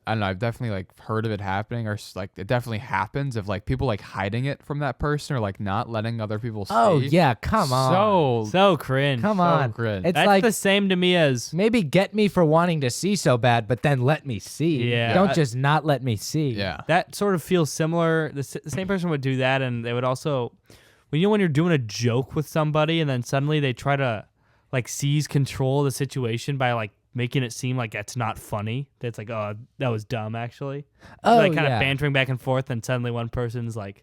I don't know, I've definitely like heard of it happening, or like it definitely happens of like people like hiding it from that person or like not letting other people see. Oh yeah, come on. So cringe. Come so on. cringe. It's That's like the same to me as maybe get me for wanting to see so bad, but then let me see. Yeah. Don't just not let me see. Yeah. that. Sort of feels similar. The same person would do that, and they would also, when you're doing a joke with somebody, and then suddenly they try to like seize control of the situation by like making it seem like it's not funny. That's like, oh, that was dumb, actually. Oh, like kind yeah. of bantering back and forth, and suddenly one person's like,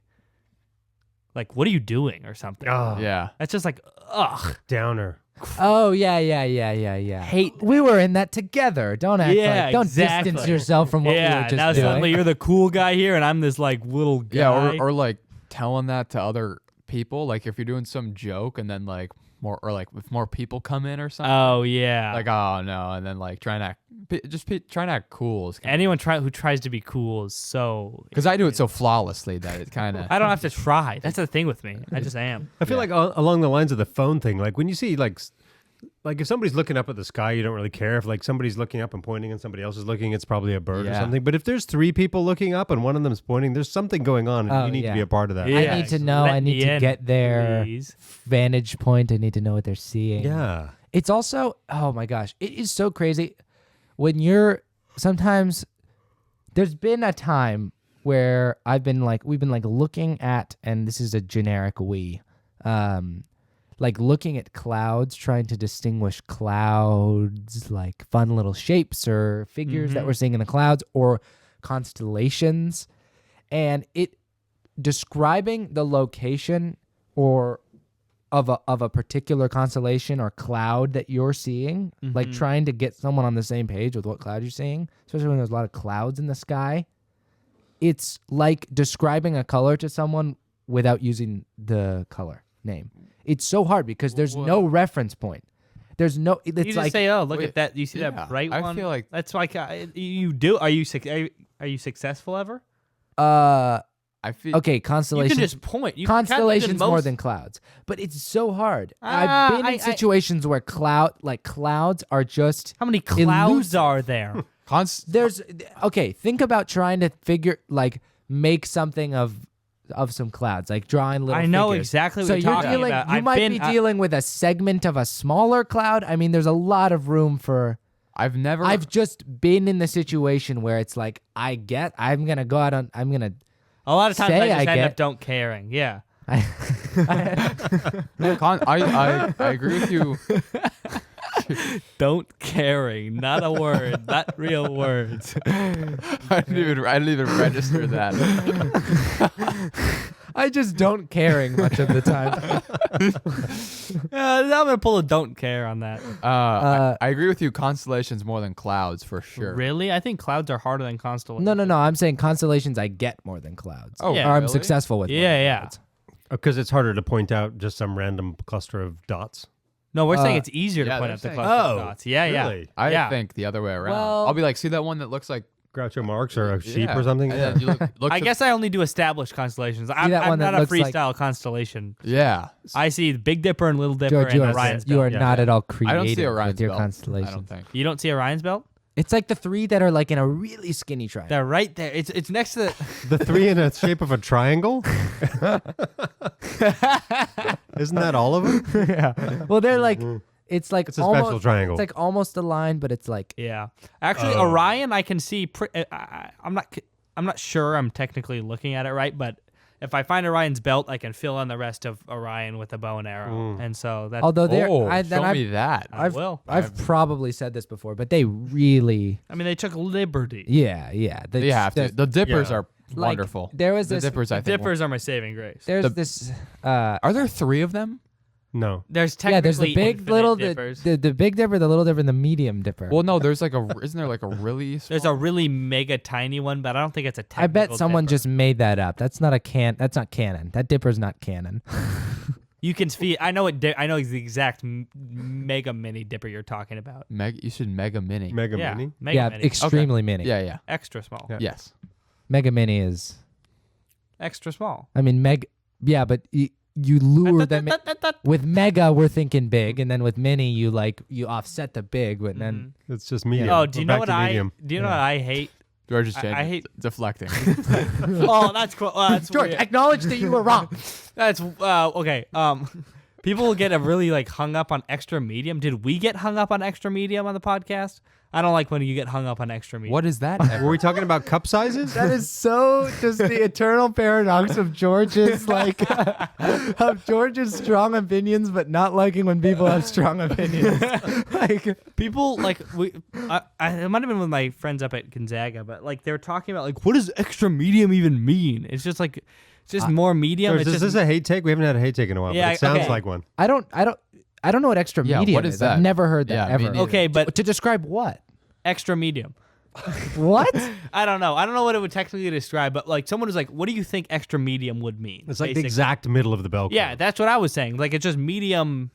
what are you doing, or something. Oh, Yeah. That's just like, ugh. downer. Oh yeah. Hate. We were in that together. Don't act Yeah, like. Don't exactly. distance yourself from what we Yeah, were just now doing. suddenly you're the cool guy here, and I'm this like little guy. Yeah. Or like telling that to other people. Like if you're doing some joke and then like more, or like if more people come in or something. Oh yeah. Like, oh no. And then like trying to trying to act cool. Anyone who tries to be cool is so. Because I do it so flawlessly that it kind of. I don't have to try. That's the thing with me. I just am. I feel like along the lines of the phone thing, like when you see like if somebody's looking up at the sky, you don't really care. If like somebody's looking up and pointing and somebody else is looking, it's probably a bird or Yeah. something. But if there's three people looking up and one of them's pointing, there's something going on, and Oh, you need yeah. to be a part of that. Yeah. I need to know. Let I need me to in, get their please. vantage point. I need to know what they're seeing. Yeah. It's also, oh my gosh, it is so crazy when you're sometimes. There's been a time where we've been looking at, and this is a generic like looking at clouds, trying to distinguish clouds, like fun little shapes or figures that we're seeing in the clouds, or constellations, and it describing the location or of a particular constellation or cloud that you're seeing, like trying to get someone on the same page with what cloud you're seeing, especially when there's a lot of clouds in the sky. It's like describing a color to someone without using the color name. It's so hard because there's no reference point. There's no. It's You just like say, "Oh, look Wait, at that! You see yeah, that bright I one?" feel like- that's like you do. Are you successful ever? I feel okay, You constellations. can just point. You can Constellations more most- than clouds, but it's so hard. I've been in situations where clouds are just. How many clouds elusive. are there? There's okay. Think about trying to make something of some clouds, like drawing little. I know figures. exactly what So you're talking dealing. about. You I've might been- be dealing with a segment of a smaller cloud. I mean, there's a lot of room for. I've never. I've just been in the situation where it's like I'm gonna go out on. I'm gonna. A lot of times Say I just I end get- up don't caring. Yeah. I agree with you. Don't caring. Not a word. Not real words. I didn't even register that. I just don't caring much of the time. I'm gonna pull a don't care on that. I agree with you. Constellations more than clouds for sure. Really? I think clouds are harder than constellations. No. I'm saying constellations I get more than clouds. Oh, Yeah. Or I'm really? successful with. more than Yeah. clouds. Because it's harder to point out just some random cluster of dots. No, we're saying it's easier to yeah, point they're out the saying- cluster of Oh, dots. Yeah, really? I Yeah. think the other way around. Well- I'll be like, see that one that looks like Groucho Marx or a sheep yeah. or something? And then you look I to- guess I only do established constellations. I'm that one not that a looks like- freestyle constellation. Yeah. I see Big Dipper and Little Dipper George, you and are, Orion's you belt. are not at all creative I don't see Orion's with your belt. constellation. I don't think. You don't see Orion's belt? It's like the three that are like in a really skinny triangle. They're right there. It's next to the. The three in the shape of a triangle? Isn't that all of them? Yeah. Well, they're like it's like It's a almost, special triangle. It's like almost a line, but it's like Yeah, actually, Oh. Orion I can see. I'm not sure. I'm technically looking at it right, but if I find Orion's belt, I can fill in the rest of Orion with a bow and arrow, and so that's. although they're Oh, then show me that. I will. I've probably said this before, but they really I mean, they took liberty. yeah. You have to. The dippers yeah. are like, wonderful. there was the this dippers, I think. Dippers are my saving grace. there's the- this Are there 3 of them? No. There's technically yeah, there's the big infinite little dippers. the Big Dipper, the Little Dipper, and the Medium Dipper. Well, no. There's like a. Isn't there like a really? Small? There's a really mega tiny one, but I don't think it's a technical I bet someone dipper. just made that up. That's not That's not canon. That Dipper's not canon. You can see. I know it. I know the exact mega mini dipper you're talking about. You should mega mini. Mega Yeah, Mini? mega yeah, mini. extremely mini. Yeah. Extra small. Yeah. Yes. Mega Mini is. Extra small. I mean, Yeah, but you lure them with Mega. We're thinking big, and then with Mini, you offset the big, but then It's just medium. Oh, do you We're know back what to I? medium. Do you know what I hate? George is I changing. hate- deflecting. Oh, that's cool. That's George, weird. acknowledge that you were wrong. That's okay. People get really like hung up on extra medium. Did we get hung up on extra medium on the podcast? I don't like when you get hung up on extra medium. What is that? Were we talking about cup sizes? That is so just the eternal paradox of George's of George's strong opinions, but not liking when people have strong opinions. People like I might have been with my friends up at Gonzaga, but like they were talking about like what does extra medium even mean? It's just like it's just more medium. George, It's is just, this a hate take? We haven't had a hate take in a while, Yeah, but it sounds okay. like one. I don't know what extra Yeah, medium what is that? I've never heard that Yeah, me ever. neither. okay, but To describe what? extra medium. What? I don't know. I don't know what it would technically describe, but like someone was like, "What do you think extra medium would mean?" It's like the basically. exact middle of the bell curve. Yeah, that's what I was saying. Like it's just medium.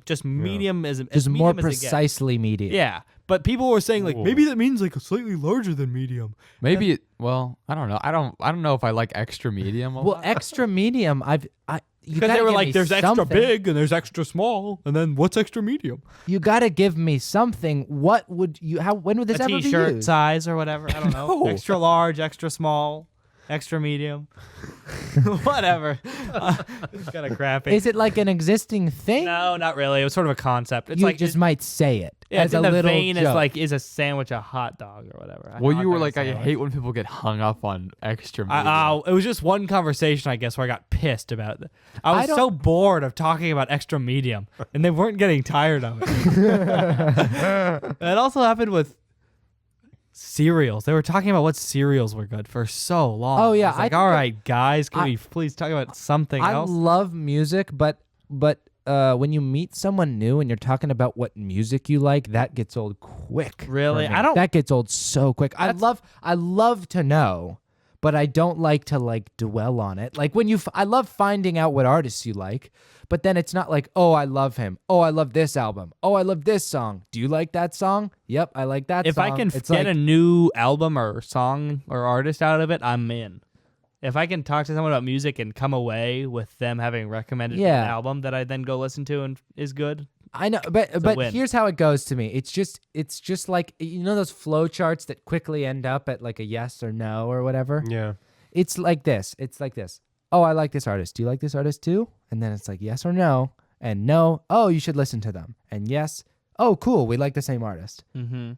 Just medium as Just more medium as it gets. precisely medium. Yeah, but people were saying like Whoa. maybe that means like slightly larger than medium. Maybe. Well, I don't know. I don't know if I like extra medium. A Well, lot. extra medium, you Because gotta they were give like, me "There's extra something. big and there's extra small, and then what's extra medium?" You got to give me something. What would you? When would this A ever be T-shirt used? size or whatever. I don't know. No. Extra large, extra small, extra medium, whatever. It's kind of crappy. Is it like an existing thing? No, not really. It was sort of a concept. It's You like just might say it yeah, as it's a in the little vein joke. as like is a sandwich a hot dog or whatever. A Well, hot you were dog like, I sandwich. hate when people get hung up on extra medium. It was just one conversation, I guess, where I got pissed about it. I was don't- so bored of talking about extra medium, and they weren't getting tired of it. It also happened with cereals. They were talking about what cereals were good for so long. Oh, yeah, I was like, I all think right, guys, can I- we please talk about something I else? love music, but when you meet someone new and you're talking about what music you like, that gets old quick. for Really? me. I don't- That gets old so quick. I love to know, but I don't like to like dwell on it. Like when I love finding out what artists you like, but then it's not like, oh, I love him. Oh, I love this album. Oh, I love this song. Do you like that song? Yep, I like that If song. I can It's get like, a new album or song or artist out of it, I'm in. If I can talk to someone about music and come away with them having recommended Yeah. an album that I then go listen to and is good, I know, but win. here's how it goes to me. It's just like those flow charts that quickly end up at like a yes or no or whatever. Yeah. It's like this. Oh, I like this artist. Do you like this artist too? And then it's like yes or no, and no. Oh, you should listen to them. And yes. Oh, cool. We like the same artist. mm-hmm.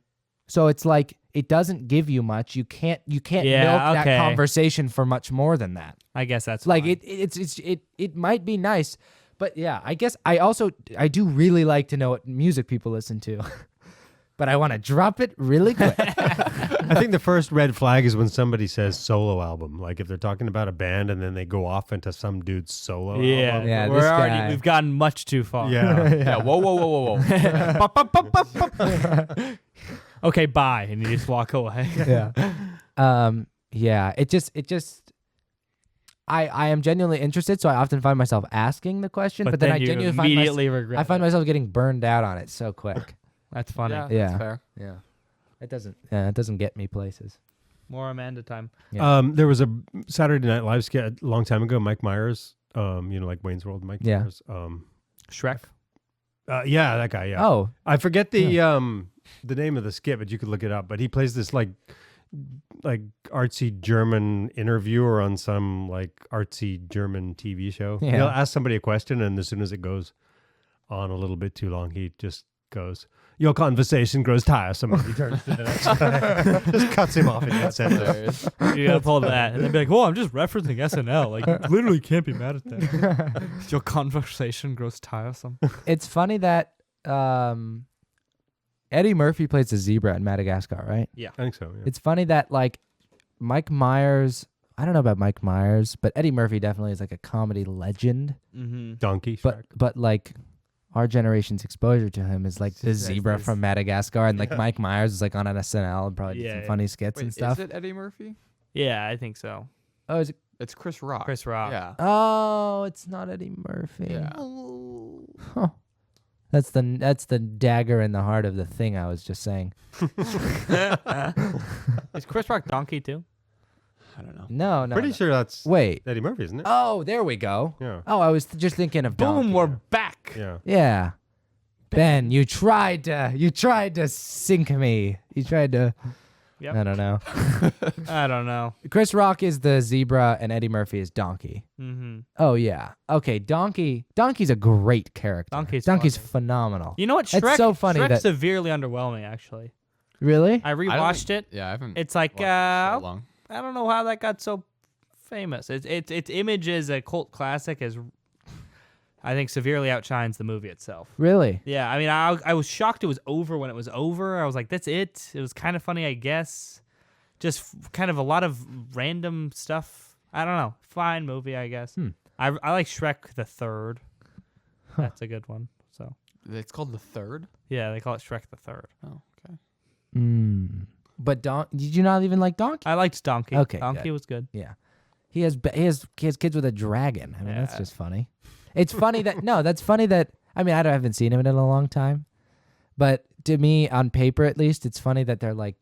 So it's like it doesn't give you much. You can't Yeah, milk okay. that conversation for much more than that. I guess that's Like fine. it might be nice, but yeah, I guess I do really like to know what music people listen to. But I want to drop it really quick. I think the first red flag is when somebody says solo album. Like if they're talking about a band and then they go off into some dude's solo Yeah, album. Yeah, we're this already guy. we've gotten much too far. Yeah. Yeah. Whoa, whoa, whoa, whoa, whoa. Okay, bye, and you just walk away. Yeah. It just. I am genuinely interested, so I often find myself asking the question, but then I you genuinely find immediately regret. I find myself getting burned out on it so quick. That's funny. Yeah, Yeah. that's fair. Yeah. It doesn't get me places. More Amanda time. Yeah. There was a Saturday Night Live skit a long time ago. Mike Myers, like Wayne's World. Mike Yeah. Myers. Shrek. Yeah, that guy. Yeah. Oh, I forget the name of the skit, but you could look it up. But he plays this like artsy German interviewer on some like artsy German TV show. Yeah. He'll ask somebody a question, and as soon as it goes on a little bit too long, he just goes, "Your conversation grows tiresome." And he turns to the next guy, just cuts him off in that sentence. Hilarious. You gotta pull that, and then be like, "Well, I'm just referencing SNL. Like, you literally can't be mad at that." Your conversation grows tiresome. it's funny that Eddie Murphy plays the zebra in Madagascar, right? I think so. Yeah. It's funny that like Mike Myers, I don't know about Mike Myers, but Eddie Murphy definitely is like a comedy legend. Mm-hmm. Donkey. But like our generation's exposure to him is like the zebra from Madagascar, and like Mike Myers is like on an SNL and probably did some funny skits Wait, and stuff. is it Eddie Murphy? Yeah, I think so. Oh, is it? It's Chris Rock. Chris Rock. Yeah. Oh, it's not Eddie Murphy. Yeah. Huh. That's the dagger in the heart of the thing I was just saying. Is Chris Rock donkey too? I don't know. No. Pretty sure that's Wait. Eddie Murphy, isn't it? Oh, there we go. Yeah. Oh, I was just thinking of Boom, Donkey. we're back. Yeah. Yeah. Ben, you tried to sink me. You tried to. Yep. I don't know. I don't know. Chris Rock is the zebra and Eddie Murphy is Donkey. Mm-hmm. Oh yeah. Okay, Donkey's a great character. Donkey's funny. phenomenal. You know what? It's Shrek, so funny Shrek's that- severely underwhelming. Actually, Really? I rewatched it. Yeah, I haven't. It's like watched it so long. I don't know how that got so famous. Its image as a cult classic is, I think, severely outshines the movie itself. Really? Yeah, I mean, I was shocked it was over when it was over. I was like, that's it. It was kind of funny, I guess. Just kind of a lot of random stuff. I don't know. Fine movie, I guess. I like Shrek the Third. That's a good one. So It's called The Third. yeah, they call it Shrek the Third. Oh, okay. But did you not even like Donkey? I liked Donkey. Okay, Donkey good. was good. Yeah. He has kids with a dragon. I mean, that's Yeah. just funny. It's funny that's funny that I mean, I haven't seen him in a long time. But to me, on paper at least, it's funny that they're like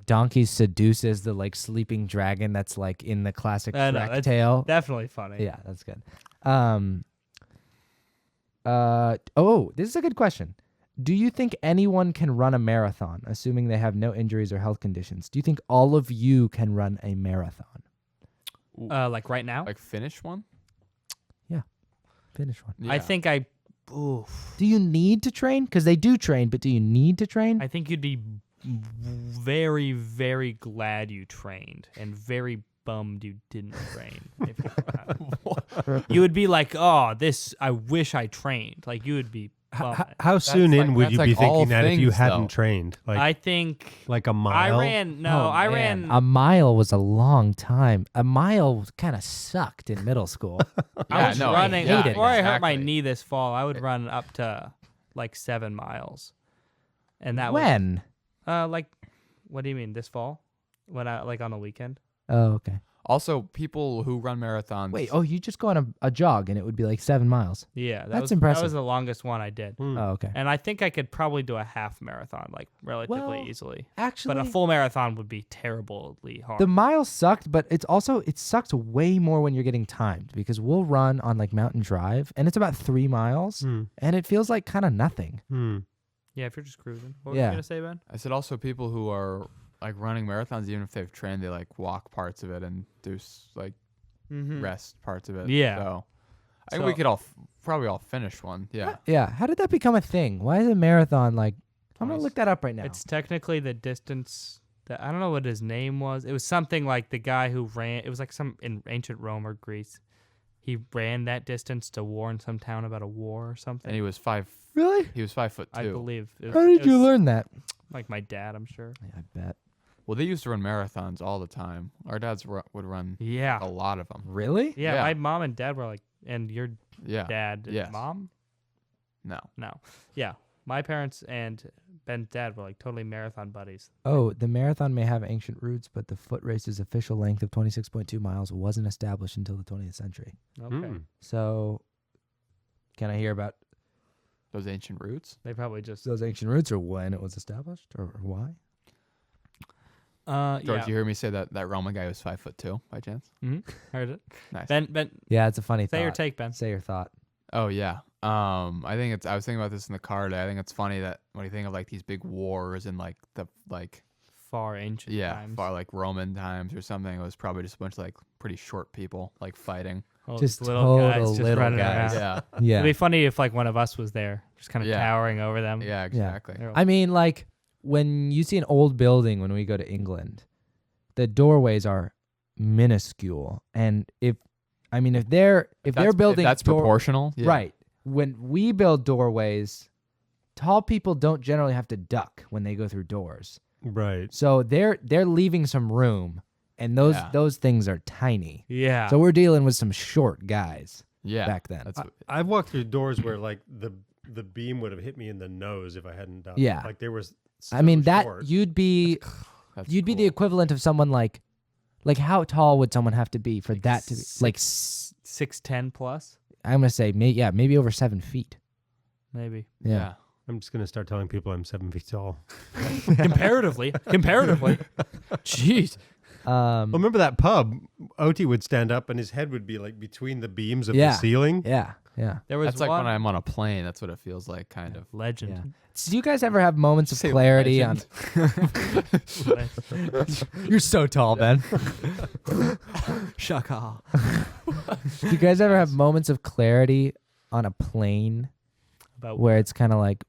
Donkey seduces the like sleeping dragon that's like in the classic I know, Shrek that's tale. Definitely funny. Yeah, that's good. This is a good question. Do you think anyone can run a marathon, assuming they have no injuries or health conditions? Do you think all of you can run a marathon? Like right now, Like finish one? Finish one. I Yeah. think oof. Do you need to train? Because they do train, but do you need to train? I think you'd be very, very glad you trained and very bummed you didn't train. If you would be like, oh, I wish I trained. Like you would be bummed. How soon like- in would that's you like be all thinking that if you things, hadn't though. trained? Like I think like a mile? I ran. A mile was a long time. A mile kind of sucked in middle school. I was no, running. hated it. Before I hurt my Exactly. knee this fall, I would run up to like 7 miles. And that When? was like, what do you mean this fall? When I like on a weekend? Oh, okay. Also, people who run marathons. Wait, you just go on a jog and it would be like 7 miles. Yeah, That's was, impressive. That was the longest one I did. Hmm. Oh, okay. And I think I could probably do a half marathon like relatively Well, easily. Actually, But a full marathon would be terribly hard. the mile sucked, but it sucks way more when you're getting timed because we'll run on like Mountain Drive and it's about 3 miles Hmm. and it feels like kind of nothing. Hmm. Yeah, if you're just cruising. What were Yeah. you gonna say, Ben? I said also people who are like running marathons, even if they've trained, they like walk parts of it and do like rest parts of it. Yeah. So I think we So- could probably all finish one. Yeah. Yeah. How did that become a thing? Why is a marathon like? I'm gonna look that up right now. It's technically the distance that I don't know what his name was. It was something like the guy who ran. It was like some in ancient Rome or Greece. He ran that distance to warn some town about a war or something. And he was 5. Really? He was 5'2". I believe. How did you learn that? Like my dad, I'm sure. Yeah, I bet. Well, they used to run marathons all the time. Our dads would run Yeah. a lot of them. Really? Yeah, Yeah. my mom and dad were like, and your Yeah. dad, Yes. mom? No. No. Yeah. My parents and Ben's dad were like totally marathon buddies. Oh, the marathon may have ancient roots, but the foot race's official length of 26.2 miles wasn't established until the 20th century. Okay. Mm. So, can I hear about Those ancient roots. They probably just. those ancient roots, or when it was established, or why? George, Yeah. you heard me say that Roman guy was 5'2" by chance? Heard it. Nice. Ben, Yeah, it's a funny say your thought. take, Ben. Say your thought. Oh yeah. I was thinking about this in the car today. I think it's funny that when you think of like these big wars and like the Far ancient times. far like Roman times or something, it was probably just a bunch of like pretty short people like fighting. Oh, Just little guys total just little running guys. around. Yeah. Yeah. It'd be funny if like one of us was there, just kind of Yeah. towering over them. Yeah, exactly. They're- I mean, like when you see an old building when we go to England, the doorways are minuscule, and if they're building that's proportional. Yeah. right, when we build doorways, tall people don't generally have to duck when they go through doors, Right. so they're leaving some room, and those Yeah. those things are tiny. Yeah. So we're dealing with some short guys Yeah. back then. That's I've walked through doors where like the beam would have hit me in the nose if I hadn't done. Yeah. Like there was. I mean that short. you'd be that's the cool. equivalent of someone like how tall would someone have to be for that to be like 6'10" plus, I'm gonna say maybe over 7 feet. maybe. Yeah. I'm just gonna start telling people I'm 7 feet tall. comparatively. Jeez. Well, remember that pub? Oti would stand up and his head would be like between the beams of Yeah. the ceiling. Yeah. Yeah. There was That's like one when I'm on a plane. That's what it feels like, kind of. legend. Yeah. So do you guys ever have moments of Say clarity legend. on? You're so tall, Ben. Shaka. Do you guys ever have moments of clarity on a plane About where it's kind of like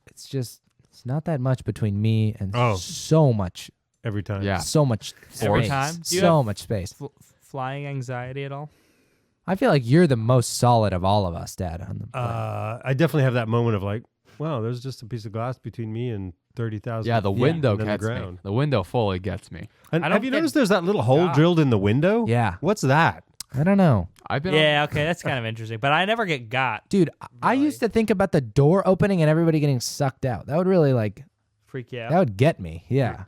it's not that much between me and Oh. so much Every time. Yeah. space. Every time? Do you So have- much space. flying anxiety at all? I feel like you're the most solid of all of us, Dad. On the plane. I definitely have that moment of like, wow, there's just a piece of glass between me and 30,000. Yeah, the window and then the gets me. ground. The window fully gets me. And I don't have you get noticed there's that little hole got. drilled in the window? Yeah. What's that? I don't know. I've been on, Yeah, okay, that's kind of interesting. But I never get got. Dude, I Really? used to think about the door opening and everybody getting sucked out. That would really Freak you out. that would get me. Yeah.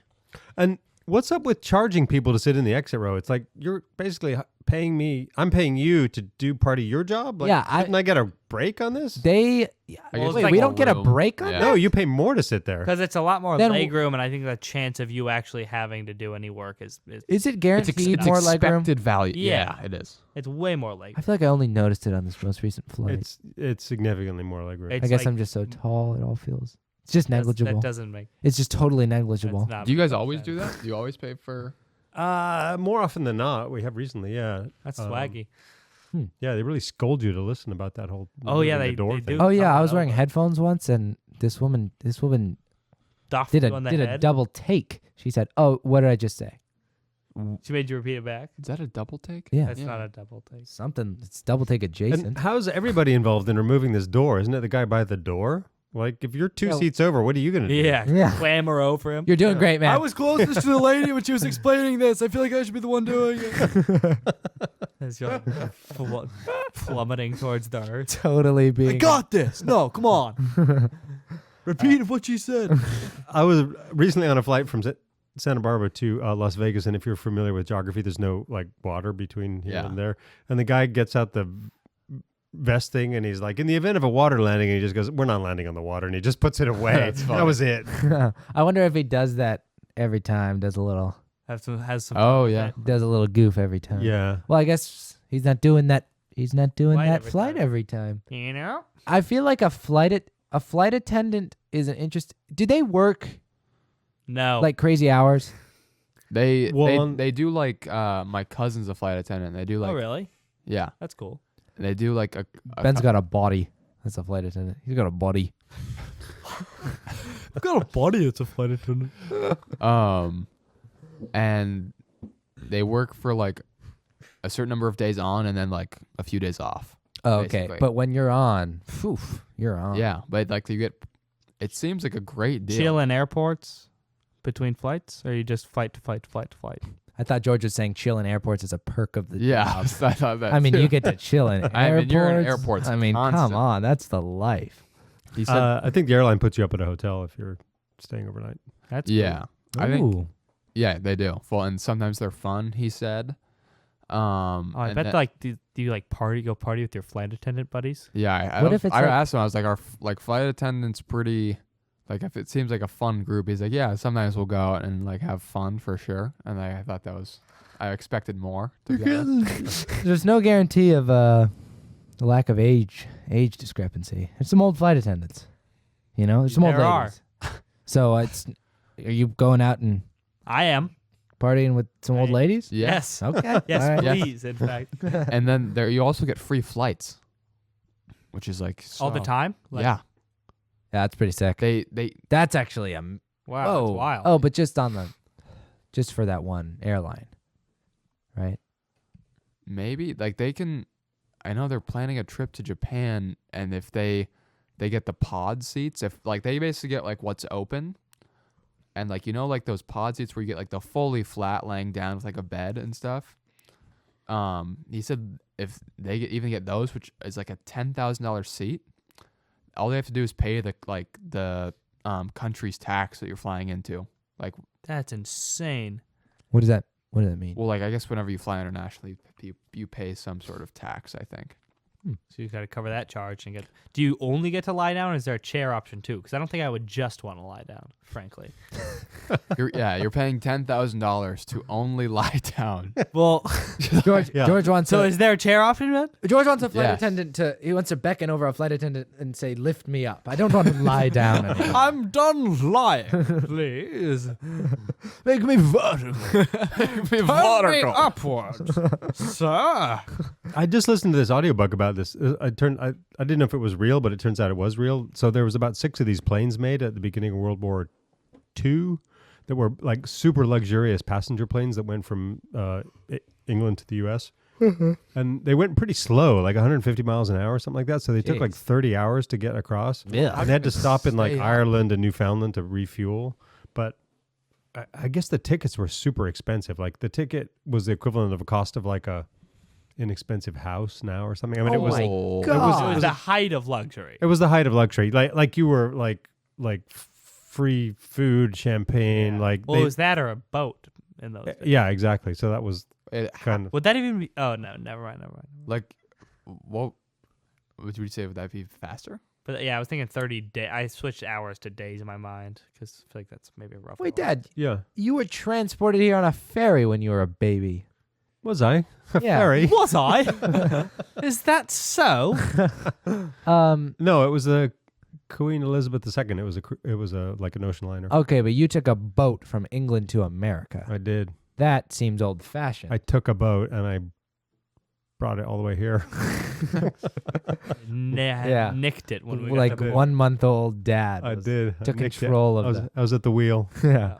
And what's up with charging people to sit in the exit row? It's like you're basically paying me. I'm paying you to do part of your job. Like, Yeah, shouldn't I get a break on this? They Well, it's wait, like we a don't get a room. break on Yeah. that? No, you pay more to sit there. Because it's a lot more Then leg room, and I think the chance of you actually having to do any work is Is it it's, guaranteed it's more leg room? expected value. Yeah. Yeah, it is. it's way more leg. I feel like I only noticed it on this most recent flight. It's significantly more like room. It's I guess like- I'm just so tall. It all feels. It's just negligible. That doesn't make. It's just totally That's negligible. not Do you guys making always sense. do that? Do you always pay for? More often than not, we have recently. Yeah, That's Um, swaggy. yeah. They really scold you to listen about that whole. Oh, yeah, moving the they door do. thing. Oh yeah, Oh, I was no. wearing headphones once, and this woman Doffed did you on the a head. double take. She said, "Oh, what did I just say? She made you repeat it back. Is that a double take? Yeah, That's Yeah. not a double take. something. It's double take adjacent." And how's everybody involved in removing this door? Isn't it the guy by the door? Like, if you're two Yeah. seats over, what are you gonna do? Yeah. Yeah. Clamor over him. You're doing great, man. closest to the lady when she was explaining this. I feel like I should be the one doing it. As you're like plummeting towards the earth. totally being. this. No, come on. Repeat what you said. I was recently on a flight from Santa Barbara to Las Vegas, and if you're familiar with geography, there's no like water between here Yeah. and there. And the guy gets out the vest thing, and he's like, "In the event of a water landing," and he just goes, "We're not landing on the water," and he just puts it away. That's funny. That was it. I wonder if he does that every time. Does a little Has some. Oh, fun with yeah. it. does a little goof every time. Yeah. Well, I guess he's not doing that. He's not doing Flight that every flight time. every time. You know. I feel like a flight attendant is an interest. Do they work No. like crazy hours? They Well, they do like my cousin's a flight attendant. They do like oh really? yeah. That's cool. They do like a Ben's got a body. That's a flight attendant. He's got a body. I've got a body. It's a flight attendant. and they work for like a certain number of days on and then like a few days off. Oh, okay. Basically. But when you're on, you're on. Yeah, but like you get It seems like a great deal. Chill in airports between flights, or you just flight to flight to flight to flight? I thought George was saying chill in airports is a perk of the Yeah, job. I thought that. I mean, too. you get to chill in airports. I mean, you're in airports I mean, come constant. on, that's the life. He said, I think the airline puts you up at a hotel if you're staying overnight. That's yeah, I think Ooh. yeah they do. Well, and sometimes they're fun. He said. Oh, I and bet that- like do you like go party with your flight attendant buddies? Yeah, What if it's I like- asked him. I was like, "Our like flight attendants pretty like if it seems like a fun group?" He's like, "Yeah, sometimes we'll go out and like have fun for sure." And I thought that was I expected more. To be honest. There's no guarantee of the lack of age discrepancy. There's some old flight attendants. You know, there's some old There ladies. So are you going out and I am. partying with some old Right. ladies? Yes. Okay. Yes, All right. please. In fact, And then there you also get free flights, which is like all the so- time. Like, Yeah, Yeah, that's pretty sick. they That's actually a Wow. whoa. That's wild. Oh, but just for that one airline, right? maybe like they can. I know they're planning a trip to Japan, and if they get the pod seats, if like they basically get like what's open. And like like those pod seats where you get like the fully flat laying down with like a bed and stuff. He said if they even get those, which is like a $10,000 seat, all they have to do is pay the country's tax that you're flying into. Like, That's insane. What does that mean? well, like I guess whenever you fly internationally, you pay some sort of tax. I think. So you got to cover that charge and get. Do you only get to lie down, or is there a chair option too? Because I don't think I would just want to lie down, frankly. You're paying $10,000 to only lie down. Well, George, Yeah. George wants so a, is there a chair option, man? George wants a flight Yes. attendant he wants to beckon over a flight attendant and say, "Lift me up. I don't want to lie down anymore. I'm done lying. Please. Make me vertical." Turn me upwards, sir. I just listened to this audiobook about this. I didn't know if it was real, but it turns out it was real. So there was about 6 of these planes made at the beginning of World War II that were like super luxurious passenger planes that went from England to the U.S. And they went pretty slow, like 150 miles an hour or something like that. So they took like Jeez. 30 hours to get across. Yeah. And they had to stop in like Stay up. Ireland and Newfoundland to refuel. But I guess the tickets were super expensive. Like the ticket was the equivalent of a cost of like a inexpensive house now or something. I mean, Oh it was my Oh. God. It was the height of luxury. it was the height of luxury. Like you were like free food, champagne, like Well, it was that or a boat in those days. yeah, exactly. So that was It, kind of Would that even be? Oh no, never mind. like, what would you say? Would that be faster? But yeah, I was thinking 30 days. I switched hours to days in my mind because I feel like that's maybe a rough. Wait, Dad, yeah. you were transported here on a ferry when you were a baby. Was I a Yeah. ferry? Was I? Is that so? No, it was a Queen Elizabeth II. It was a like an ocean liner. Okay, but you took a boat from England to America. I did. That seems old-fashioned. I took a boat and I brought it all the way here. Yeah. Nicked it when we like got to the 1 month old dad. I was- did. I Took nicked it. control of I was at the wheel. yeah.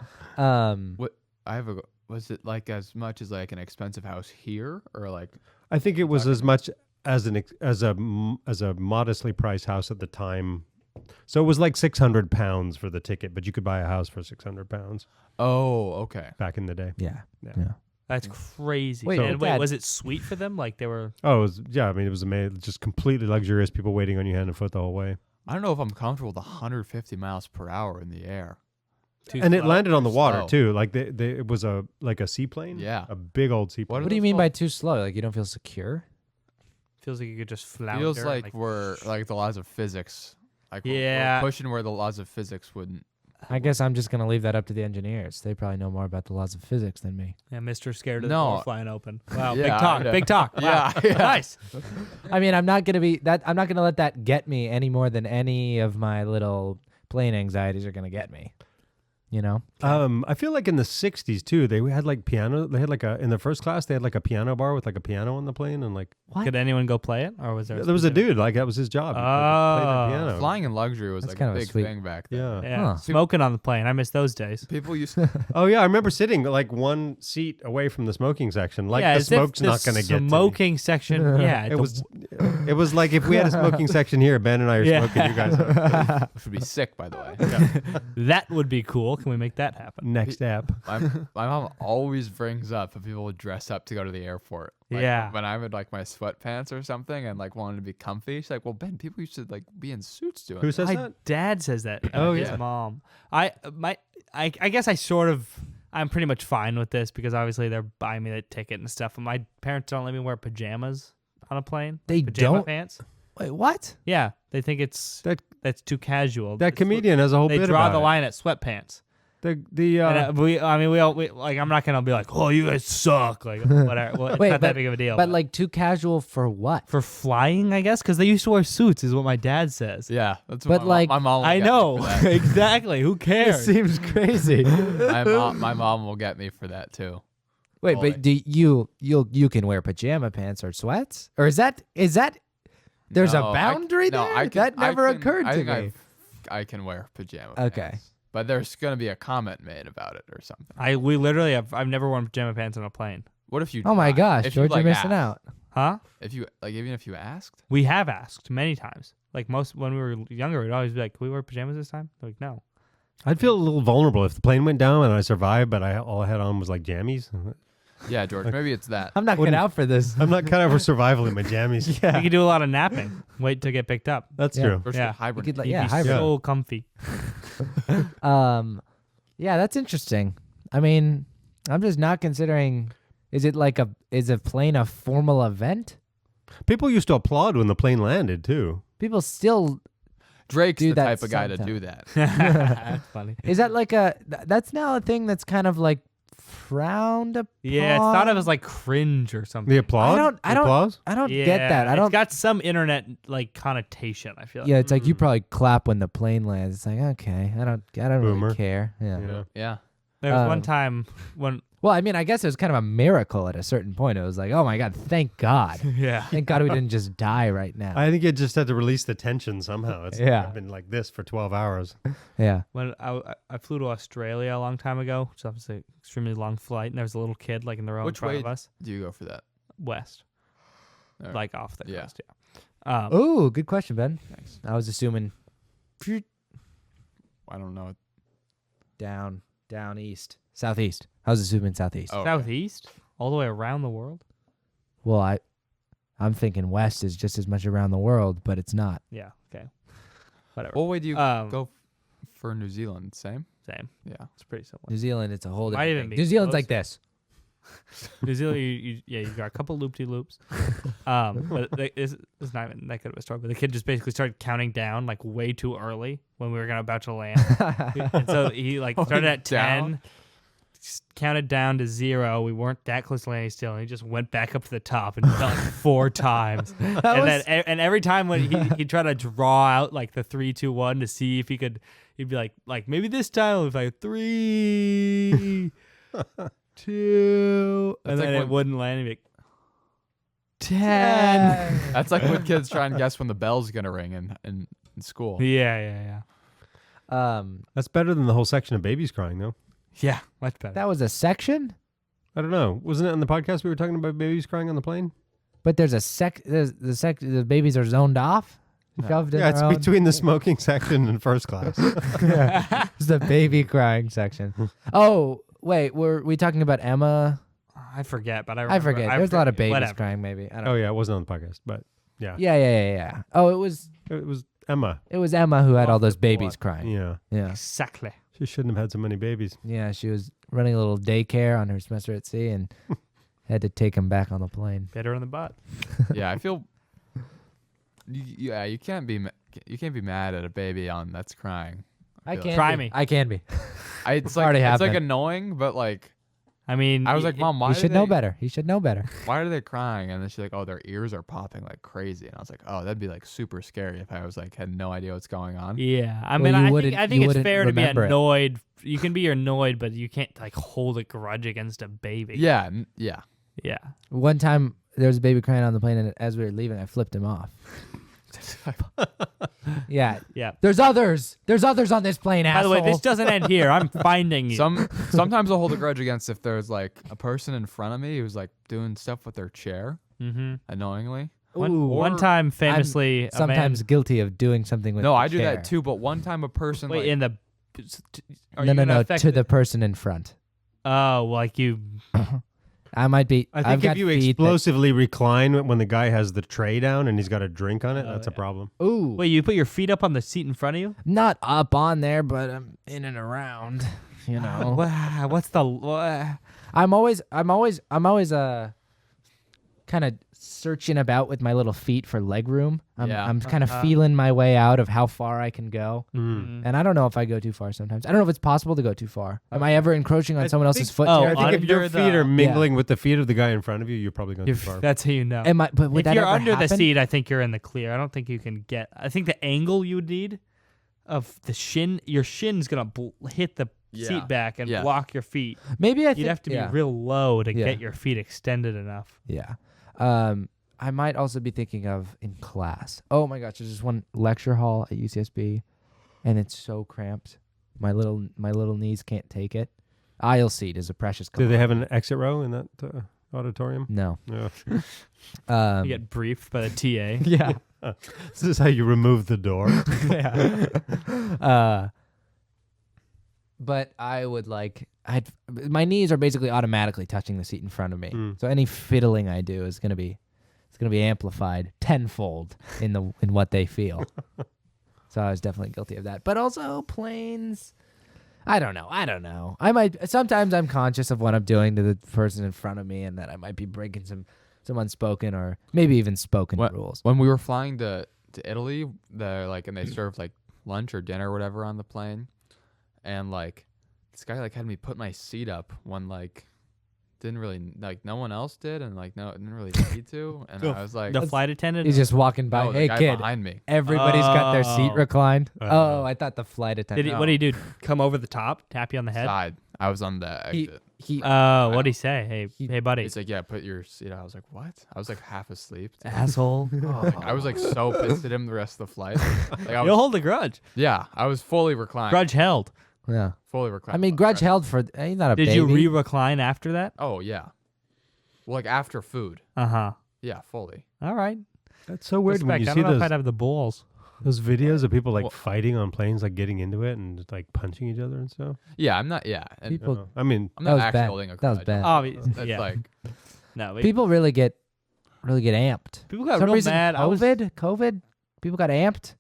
What I have a. Was it like as much as like an expensive house here, or like? I think it was as much as a modestly priced house at the time. So it was like £600 for the ticket, but you could buy a house for £600 Oh, okay. back in the day. Yeah. Yeah. Yeah. That's crazy. Wait, and Dad- was it sweet for them? Like they were. Oh, it was, yeah. I mean, it was amazing. Just completely luxurious. People waiting on you hand and foot the whole way. I don't know if I'm comfortable with 150 miles per hour in the air. Too And it slow? landed on the water slow. too. Like it was a seaplane. Yeah. a big old seaplane. What What do you mean by too slow? Like you don't feel secure? Feels like you could just flounder. Feels and, like we're like the laws of physics. Like we're Yeah. pushing where the laws of physics wouldn't. I guess I'm just gonna leave that up to the engineers. They probably know more about the laws of physics than me. Yeah, Mr. Scared of No. the door flying open. Wow, Yeah, big talk, yeah. big talk. Wow. Yeah. Nice. I mean, I'm not gonna let that get me any more than any of my little plane anxieties are gonna get me. You know. I feel like in the 60s too, they had like piano. They had like in the first class, they had like a piano bar with like a piano on the plane, and like What? Could anyone go play it, or was there? there was a dude like that was his job. He could play the piano. Flying in luxury was That's like kind a of a big sweet- thing back then. Yeah. Yeah, Huh. smoking on the plane. I miss those days. People used Oh yeah, I remember sitting like one seat away from the smoking section. Like yeah, the as if smoke's not going to get to me. smoking section. Yeah, It was like if we had a smoking section here, Ben and I are Yeah. smoking. You guys are. which would be sick, by the way. that would be cool. Can we make that happen? Next app. My mom always brings up if people would dress up to go to the airport. Like, Yeah. When I would like my sweatpants or something and like wanted to be comfy, she's like, "Well, Ben, people used to like be in suits doing." Who that." says My that? dad says that. Oh, His yeah. mom. I guess I'm pretty much fine with this because obviously they're buying me the ticket and stuff. And my parents don't let me wear pajamas on a plane. They Pajama don't? pants. Wait, what? Yeah, they think that's too casual. That comedian has a whole They bit draw about the it. line at sweatpants. The And, we like I'm not gonna be like, oh, you guys suck, like whatever. Well, it's Wait, not that big of a deal. But like too casual for what? for flying, I guess, because they used to wear suits, is what my dad says. Yeah, that's But, what like, my mom. Will I get me know for that. exactly. Who cares? seems crazy. my mom will get me for that too. Wait, Fully. but do you can wear pajama pants or sweats? Or is that there's No, a boundary no, there? I can- That never I can- occurred I to think me. I can wear pajama. Okay. pants. But there's gonna be a comment made about it or something. I've never worn pajama pants on a plane. What if you? Oh my tried? gosh, If you, George, like, you're missing asked. out. Huh? If you like, even if you asked. We have asked many times. Like when we were younger, we'd always be like, "Can we wear pajamas this time?" Like, no. I'd feel a little vulnerable if the plane went down and I survived, but all I had on was like jammies. Yeah, George. Maybe it's that. I'm not Wouldn't- cut out for this. I'm not cut out for survival in my jammies. You could do a lot of napping. Wait to get picked up. That's Yeah. true. Or Yeah. hybrid. You could, like, You'd yeah, be hybrid. so comfy. Yeah, that's interesting. I mean, I'm just not considering. Is a plane a formal event? People used to applaud when the plane landed too. People still Drake's do the that type of guy to sometimes. do that. That's funny. is that like that's now a thing that's kind of like frowned upon. Yeah, it's thought of as like cringe or something. The applaud. I The don't- applause. I don't Yeah, get that. I don't. It's got some internet like connotation. I feel. Like. Yeah, it's like you probably clap when the plane lands. It's like, okay, I don't Boomer. really care. Yeah. Yeah. Yeah. There was one Um, time when. Well, I mean, I guess it was kind of a miracle at a certain point. It was like, oh my God, thank God. Yeah. Thank God we didn't just die right now. I think it just had to release the tension somehow. It's Yeah. been like this for 12 hours. Yeah. When I flew to Australia a long time ago, which is obviously an extremely long flight, and there was a little kid like in the row Which in front way of us, do you go for that? west, Alright. like off the Yeah. coast. Yeah. Oh, good question, Ben. Thanks. I was assuming I don't know. down east, southeast. I was assuming southeast. Oh, okay. Southeast, all the way around the world. Well, I'm thinking west is just as much around the world, but it's not. Yeah. Okay. Whatever. What way do you Um, go for New Zealand? Same. Same. Yeah. It's pretty similar. New Zealand, it's a whole Might different even thing. be New Zealand's like closer. this. New Zealand, you got a couple loop-de-loops. But this is not even that good of a story. But the kid just basically started counting down like way too early when we were about to land, and so he like started at Down? 10, counted down to 0. We weren't that close to landing still, and he just went back up to the top and fell like 4 times. And every time when he tried to draw out like the 3, 2, 1 to see if he'd be like maybe this time it was like 3, 2, and That's like then it when- wouldn't land. He'd be like 10. That's like when kids try and guess when the bell's gonna ring in school. Yeah. That's better than the whole section of babies crying, though. Yeah, much better. That was a section, I don't know. Wasn't it on the podcast we were talking about babies crying on the plane? but there's the babies are zoned off, shoved in Yeah, it's their own. between the smoking section and first class. It's the baby crying section. Oh, wait, were we talking about Emma? I forget, but I I forget. There's a lot of babies Whatever. crying. Maybe I don't. Oh yeah, it wasn't on the podcast, but yeah, Yeah. Oh, it was Emma. Emma who had all Off those the babies board. crying. Yeah, Yeah. Exactly. she shouldn't have had so many babies. Yeah, she was running a little daycare on her semester at sea and had to take him back on the plane. Bit her in the butt. Yeah, I feel. You can't be mad at a baby that's crying. I feel can Try be. me. I can be. It's already like happened. annoying, but like I mean, I was like, Mom, why He do should they, know better. He should know better. Why are they crying? And then she's like, oh, their ears are popping like crazy. And I was like, oh, that'd be like super scary if I was like had no idea what's going on. Yeah, I Well, mean, you I wouldn't- think you it's wouldn't fair to be remember it. annoyed. You can be annoyed, but you can't like hold a grudge against a baby. Yeah, yeah. Yeah. One time there was a baby crying on the plane, and as we were leaving, I flipped him off. Yeah. Yeah. There's others. There's others on this plane, By asshole. the way, this doesn't end here. I'm finding you. Sometimes I'll hold a grudge against if there's like a person in front of me who's like doing stuff with their chair Mm-hmm. annoyingly. One time, famously, a sometimes man, guilty of doing something with No, the I do chair. that too. But one time a person wait like, in the. Are No, you no, gonna no. affect To it? the person in front. Oh, like you. I might be. I I've think got if you feet that- explosively recline when the guy has the tray down and he's got a drink on it, that's a yeah. problem. Ooh. Wait, you put your feet up on the seat in front of you? Not up on there, but I'm in and around. You know. What's the? I'm always kind of searching about with my little feet for leg room. Yeah. I'm kind of feeling my way out of how far I can go. Mm. And I don't know if I go too far sometimes. I don't know if it's possible to go too far. Am I ever encroaching on I someone else's think- foot Oh, I territory? think if your Under feet the- are mingling with the feet of the guy in front of you, you're probably going too far. That's how you know. Am I, but would If that you're ever under happen? the seat, I think you're in the clear. I don't think you can get. I think the angle you would need of the shin, your shin's gonna hit the Yeah. seat back and Yeah. block your feet. Maybe I You'd think have to be yeah. real low to Yeah. get your feet extended enough. Yeah. I might also be thinking of in class. Oh my gosh, there's this one lecture hall at UCSB, and it's so cramped. My little knees can't take it. Aisle seat is a precious. Do they have an exit row in that auditorium? No. Yeah. You get briefed by the TA. Yeah. This is how you remove the door. But I would like my knees are basically automatically touching the seat in front of me. Mm. So any fiddling I do is gonna be amplified tenfold in what they feel. So I was definitely guilty of that. But also planes. I don't know. I might sometimes I'm conscious of what I'm doing to the person in front of me and that I might be breaking some unspoken or maybe even spoken rules. When we were flying to Italy, and they served like lunch or dinner or whatever on the plane, and like this guy like had me put my seat up when like didn't really like no one else did, and like no it didn't really need to, and I was like, The flight attendant. He's just walking by. no, the Hey guy kid, behind me. everybody's got their seat Oh. reclined. Oh. Oh, I thought the flight Did attendant. he, what did he do? Come over the top, tap you on the head? Side. I was on the He exit. he Oh, what'd he say? Hey, buddy, He's like, yeah, put your seat. I was like, what? I was like half asleep. asshole. I was like so pissed at him the rest of the flight. Like, I You'll was, hold a grudge. yeah, I was fully reclined. Grudge held. yeah. Fully reclined. I mean, grudge held for he's not a Did baby. you re-recline after that? Oh yeah. Well, like after food. Uh huh. Yeah, fully. All right. That's so weird when Respect. you I see don't know if those, I'd have the balls. those videos of people like Well- fighting on planes, like getting into it and like punching each other and stuff. Yeah, I'm not. Yeah, and People- I mean, I'm That not was actually bad. holding a That was grudge. bad. It's Yeah. like No, People really get amped. people got For some real reason, mad. COVID, people got amped.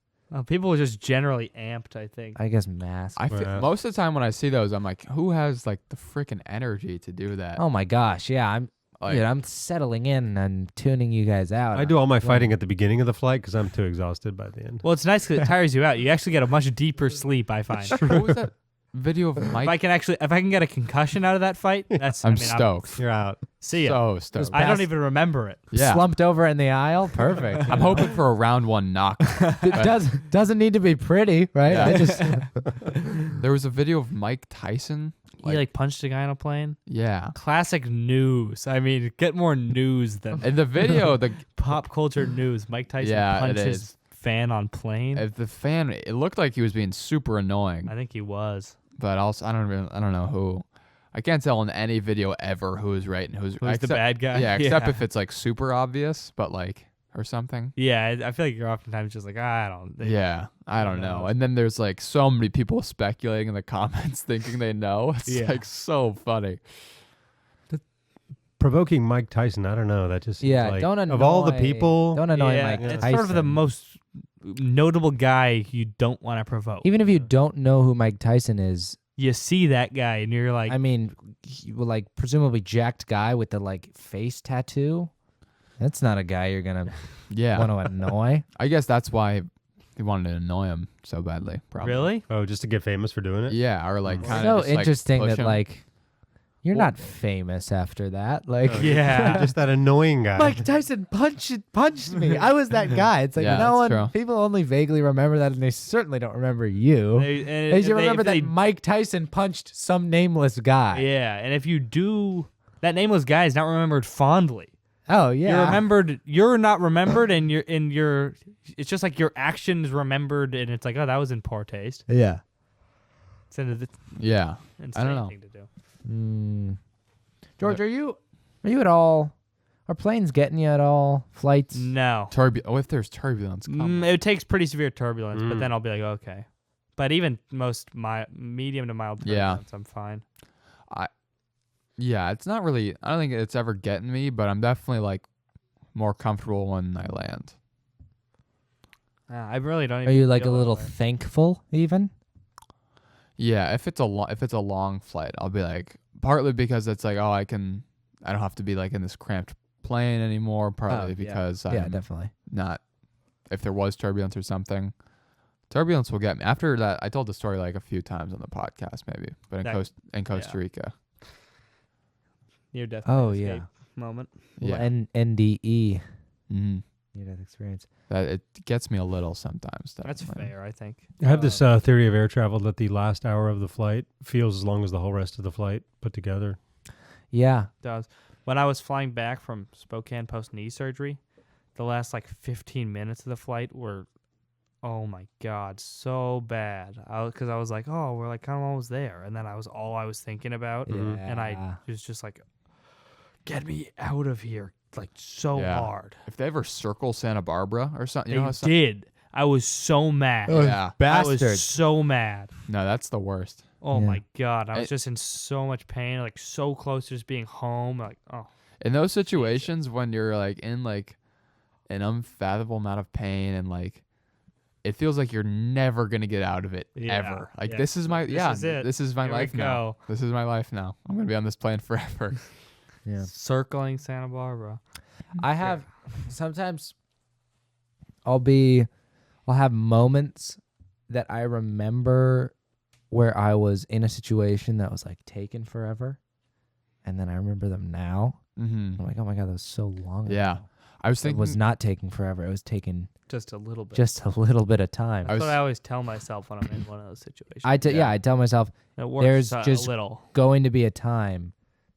People were just generally amped, I think. I guess mask. I feel, Yeah. most of the time when I see those, I'm like, who has like the freaking energy to do that? Oh my gosh, yeah, Like, I'm settling in and tuning you guys out. I do all my fighting at the beginning of the flight because I'm too exhausted by the end. Well, it's nice because it tires you out. You actually get a much deeper sleep, I find. what was that video of Mike? If I can get a concussion out of that fight, that's. I'm stoked. You're out. See ya. So stoked. I don't even remember it. Yeah. Slumped over in the aisle. Perfect. I'm hoping for a round one knock. It doesn't need to be pretty, right? Yeah. It just There was a video of Mike Tyson. He like punched a guy on a plane. Yeah. Classic news. I mean, get more news than In the video, the pop culture news. Mike Tyson Yeah, it punched is. his fan on plane. the fan, it looked like he was being super annoying, I think he was. but also I don't know who. I can't tell in any video ever who is right and who's Who's the bad guy? Yeah, except if it's like super obvious, but like or something. Yeah, I feel like you're oftentimes just like, I don't. Yeah, I don't know. And then there's like so many people speculating in the comments thinking they know. It's Yeah. like so funny. Provoking Mike Tyson, I don't know. That just seems yeah. like, Don't annoy. of all the people, Don't annoy Yeah, Mike it's Tyson. sort of the most notable guy you don't want to provoke. Even if you don't know who Mike Tyson is, You see that guy and you're like, I mean, like presumably jacked guy with the like face tattoo. That's not a guy you're gonna Yeah, want to annoy. I guess that's why he wanted to annoy him so badly. Probably. really? oh, just to get famous for doing it. Yeah, or like kind So of interesting that like You're not famous after that. Like, Yeah. You're just that annoying guy. Mike Tyson punched me. I was that guy. It's like Yeah, no one. that's true. People only vaguely remember that, and they certainly don't remember you. They should remember that Mike Tyson punched some nameless guy. Yeah, and if you do, that nameless guy is not remembered fondly. Oh yeah. You're not remembered, and it's just like your actions remembered, and it's like, oh, that was in poor taste. Yeah. It's an Yeah. insane I don't know. thing to do. George, are you at all? Are planes getting you at all? Flights? No. If there's turbulence coming. It takes pretty severe turbulence, but then I'll be like, okay. But even most medium to mild turbulence, I'm fine. Yeah, it's not really. I don't think it's ever getting me, but I'm definitely like more comfortable when I land. I really don't. Are Even you like a feel that little way. thankful even? Yeah, if it's a long flight, I'll be like, partly because it's like, I don't have to be like in this cramped plane anymore. Partly because Yeah, I'm definitely. not. If there was turbulence or something, turbulence will get me. After that, I told the story like a few times on the podcast, maybe, but in Costa Rica. Near death. Oh, escape yeah. Moment. Yeah, NDE. mm-hmm. Near death experience. That it gets me a little sometimes. That's definitely. fair, I think. I have this theory of air travel that the last hour of the flight feels as long as the whole rest of the flight put together. Yeah. Does. When I was flying back from Spokane post knee surgery, the last like 15 minutes of the flight were, oh my God, so bad. Because I was like, oh, we're like kind of almost there. And then all I was thinking about. Yeah. And I was just like, get me out of here. Like so Yeah. hard. If they ever circle Santa Barbara or something, They you know how did. I was so mad. Yeah. I was Bastard. so mad. No, that's the worst. Oh Yeah. my God. I was It- just in so much pain, like so close to just being home. Like, oh. In those situations when you're like in like an unfathomable amount of pain and like it feels like you're never gonna get out of it Yeah, ever. Like yeah. this is my This is it. this is my Here we life now. go. This is my life now. I'm gonna be on this plane forever. Yeah. Circling Santa Barbara. I have sometimes I'll have moments that I remember where I was in a situation that was like taken forever, and then I remember them now. Mm-hmm. I'm like, oh my God, that was so long ago. Yeah. I was It thinking was not taking forever. It was taking Just a little bit. just a little bit of time. I That's was- what I always tell myself when I'm in one of those situations. I tell myself It works there's a just little. going to be a time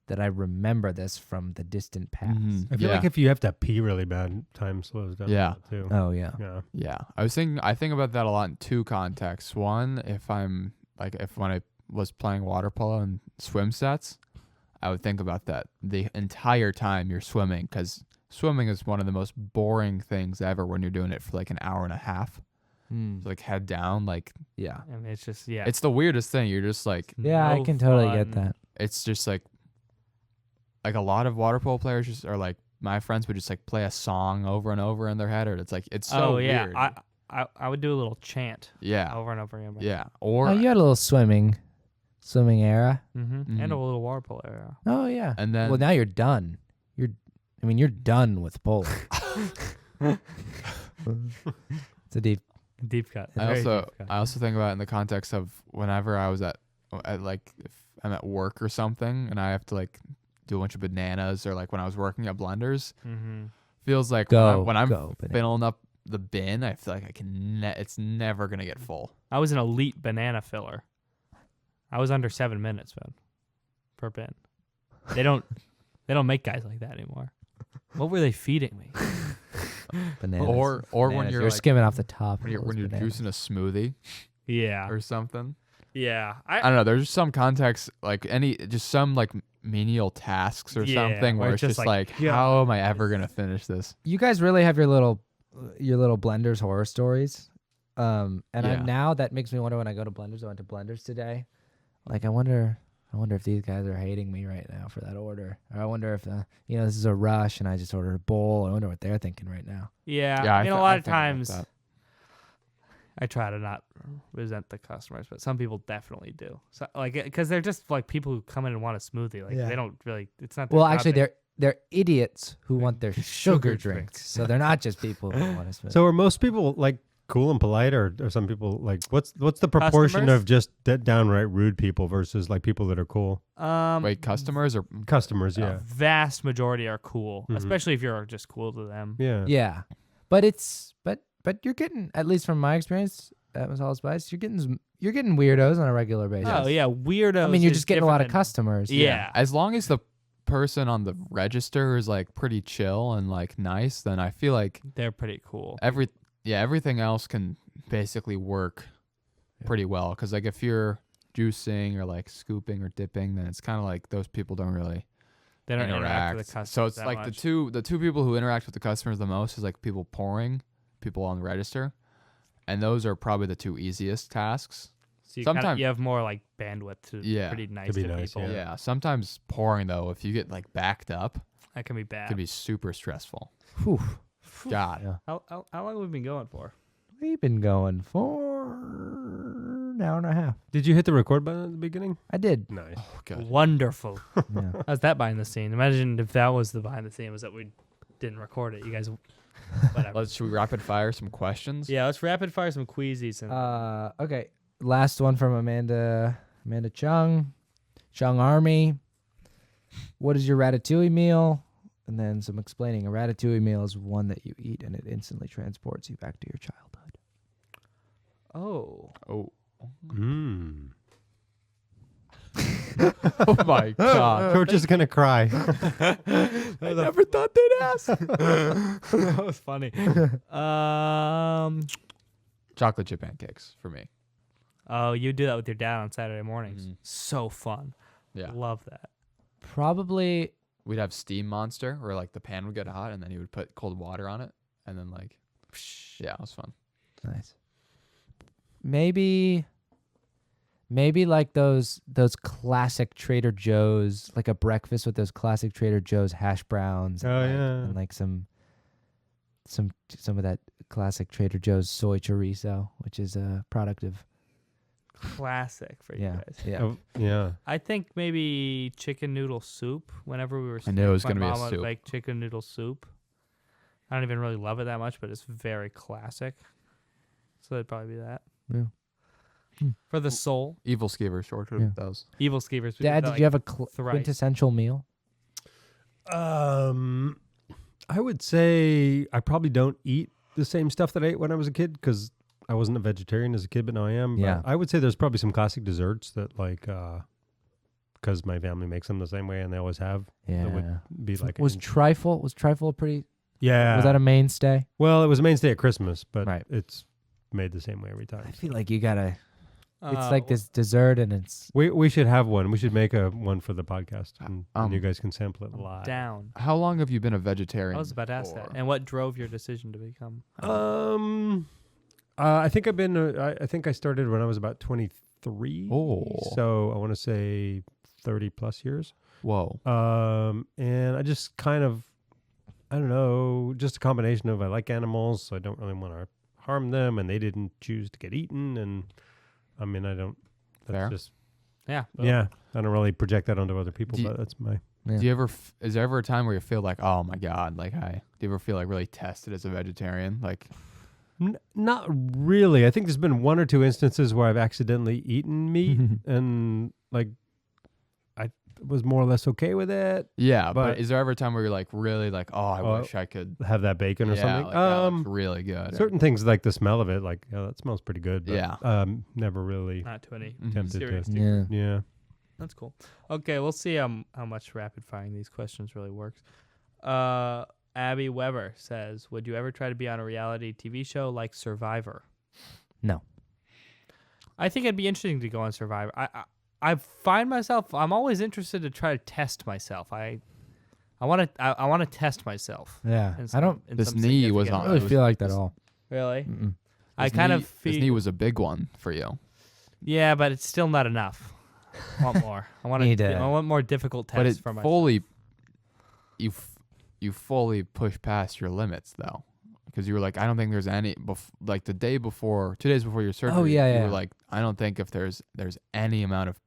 that I remember this from the distant past. Mhm. I feel Yeah. like if you have to pee really bad, time slows down. Yeah. a lot, too. Oh yeah. Yeah. Yeah. I think about that a lot in two contexts. One, if when I was playing water polo and swim sets, I would think about that the entire time you're swimming, because swimming is one of the most boring things ever when you're doing it for like an hour and a half. Hmm. So like head down, like Yeah. I mean, it's just, yeah. it's the weirdest thing. You're just like, Yeah, I no can totally get fun. that. it's just like a lot of water polo players just are like, my friends would just like play a song over and over in their head, or it's like, it's so oh, yeah. weird. I would do a little chant yeah. over and over again. Yeah. Or, Oh, you had a little swimming era. Mm-hmm. And Mhm. a little water polo area. Oh yeah. and then, Well, now you're done. You're done with polo. It's a deep. Deep cut. I Very also deep cut. I also think about it in the context of whenever I was at like if I'm at work or something and I have to like do a bunch of bananas, or like when I was working at Blenders, Mhm. feels like Go. when I'm go, banana. filling up the bin, I feel like I can it's never gonna get full. I was an elite banana filler. I was under 7 minutes, man, per bin. They don't make guys like that anymore. What were they feeding me? Bananas. Or when Bananas. you're you're like, skimming off the top. when of you're those bananas. juicing a smoothie Yeah. or something. Yeah. I don't know. There's some context, like just some like menial tasks or Yeah, something where it's just like, God. how am I ever gonna finish this? You guys really have your little Blenders horror stories. And Yeah. now that makes me wonder when I go to Blenders. I went to Blenders today. Like I wonder if these guys are hating me right now for that order. Or I wonder if this is a rush and I just ordered a bowl. I wonder what they're thinking right now. Yeah. Yeah, a I lot of think about times that. I try to not resent the customers, but some people definitely do. So, like, because they're just like people who come in and want a smoothie. Like Yeah. they don't really. It's not. their Well, job. actually, they're idiots who want their sugar Sugar drinks. So they're not just people who want to smoke. So are most people like cool and polite, or some people like what's the proportion Customers? of just downright rude people versus like people that are cool? Wait, customers or Customers, yeah. Vast majority are cool, Mhm. especially if you're just cool to them. Yeah. Yeah, but you're getting, at least from my experience at Masalah Spice, you're getting weirdos on a regular basis. Oh yeah, weirdos. I mean, you're is just getting a lot of different than- customers. Yeah. as long as the person on the register is like pretty chill and like nice, then I feel like They're pretty cool. everything else can basically work pretty well. Because like if you're juicing or like scooping or dipping, then it's kind of like those people don't really They don't interact with the customers. So it's that like much. the two people who interact with the customers the most is like people pouring, people on the register, and those are probably the two easiest tasks. So you sometimes- you have more like bandwidth to Yeah. pretty nice To be to nice, people. Yeah. Sometimes pouring though, if you get like backed up, That can be bad. could be super stressful. Whew. God. Yeah. How long have we been going for? We've been going for an hour and a half. Did you hit the record button at the beginning? I did. Nice. Oh, good. Wonderful. Yeah. How's that behind the scene? Imagine if that was the behind the scene, was that we didn't record it. You guys, whatever. Should we rapid fire some questions? Yeah, let's rapid fire some queasies. And Okay. Last one from Amanda Chung. Chung Army. What is your ratatouille meal? And then some explaining. A ratatouille meal is one that you eat and it instantly transports you back to your childhood. oh, Oh. Mm. Oh my God. George is gonna cry. I never thought they'd ask. that was funny. Chocolate chip pancakes for me. Oh, you do that with your dad on Saturday mornings. Mhm. So fun. Yeah. Love that. Probably. We'd have steam monster where like the pan would get hot and then he would put cold water on it and then like, yeah, it was fun. Nice. Maybe like those classic Trader Joe's, like a breakfast with those classic Trader Joe's hash browns. Oh, and yeah. and like some of that classic Trader Joe's soy chorizo, which is a product of Classic for you yeah guys. yeah. Oh, yeah. I think maybe chicken noodle soup. Whenever we were, I knew it was my gonna be a mom would soup. make chicken noodle soup. I don't even really love it that much, but it's very classic. So it'd probably be that Yeah. for the soul. Evil skeever short Yeah. those. Evil skeevers. Dad, did you have a thrice. quintessential meal? I would say I probably don't eat the same stuff that I ate when I was a kid because I wasn't a vegetarian as a kid, but now I am. But Yeah. I would say there's probably some classic desserts that like, because my family makes them the same way and they always have. Yeah. That would be like was trifle a pretty? yeah. Was that a mainstay? Well, it was a mainstay at Christmas, but Right. it's made the same way every time. I feel like you gotta. It's like this dessert, and it's We should have one. We should make one for the podcast, and Um, you guys can sample it live. down. How long have you been a vegetarian? I was about to ask that. for? And what drove your decision to become? I think I've been. I think I started when I was about 23. Oh. So I want to say 30 plus years. Whoa. And I just kind of, I don't know, just a combination of I like animals, so I don't really want to harm them, and they didn't choose to get eaten, and I mean I don't. That's Fair. just Yeah. yeah. I don't really project that onto other people, Do you- but that's my. yeah. Do you ever? Is there ever a time where you feel like, oh my God, like do you ever feel like really tested as a vegetarian? Like, Not really. I think there's been one or two instances where I've accidentally eaten meat, and like I was more or less okay with it. yeah, but But- is there ever a time where you're like really like, oh, I Oh, wish I could Have that bacon or yeah, something. like, that looks really good. Certain things like the smell of it, like that smells pretty good. But, Yeah. never really Not to any Mhm. tempted serious. to. yeah. Yeah. That's cool. Okay, we'll see how much rapid firing these questions really works. Abby Weber says, "Would you ever try to be on a reality TV show like Survivor?" No. I think it'd be interesting to go on Survivor. I find myself I'm always interested to try to test myself. I want to test myself. Yeah. in I don't in This some knee was significant on- really way. was- feel like that at all. Really. Mm-mm. I His kind knee- of feel his knee was a big one for you. yeah, but it's still not enough. I want more. I want Need to. to- I want more difficult tests But it for myself. fully, you fully push past your limits though, because you were like, I don't think there's any like the day before, 2 days before your surgery. yeah, You yeah. were like, I don't think if there's any amount of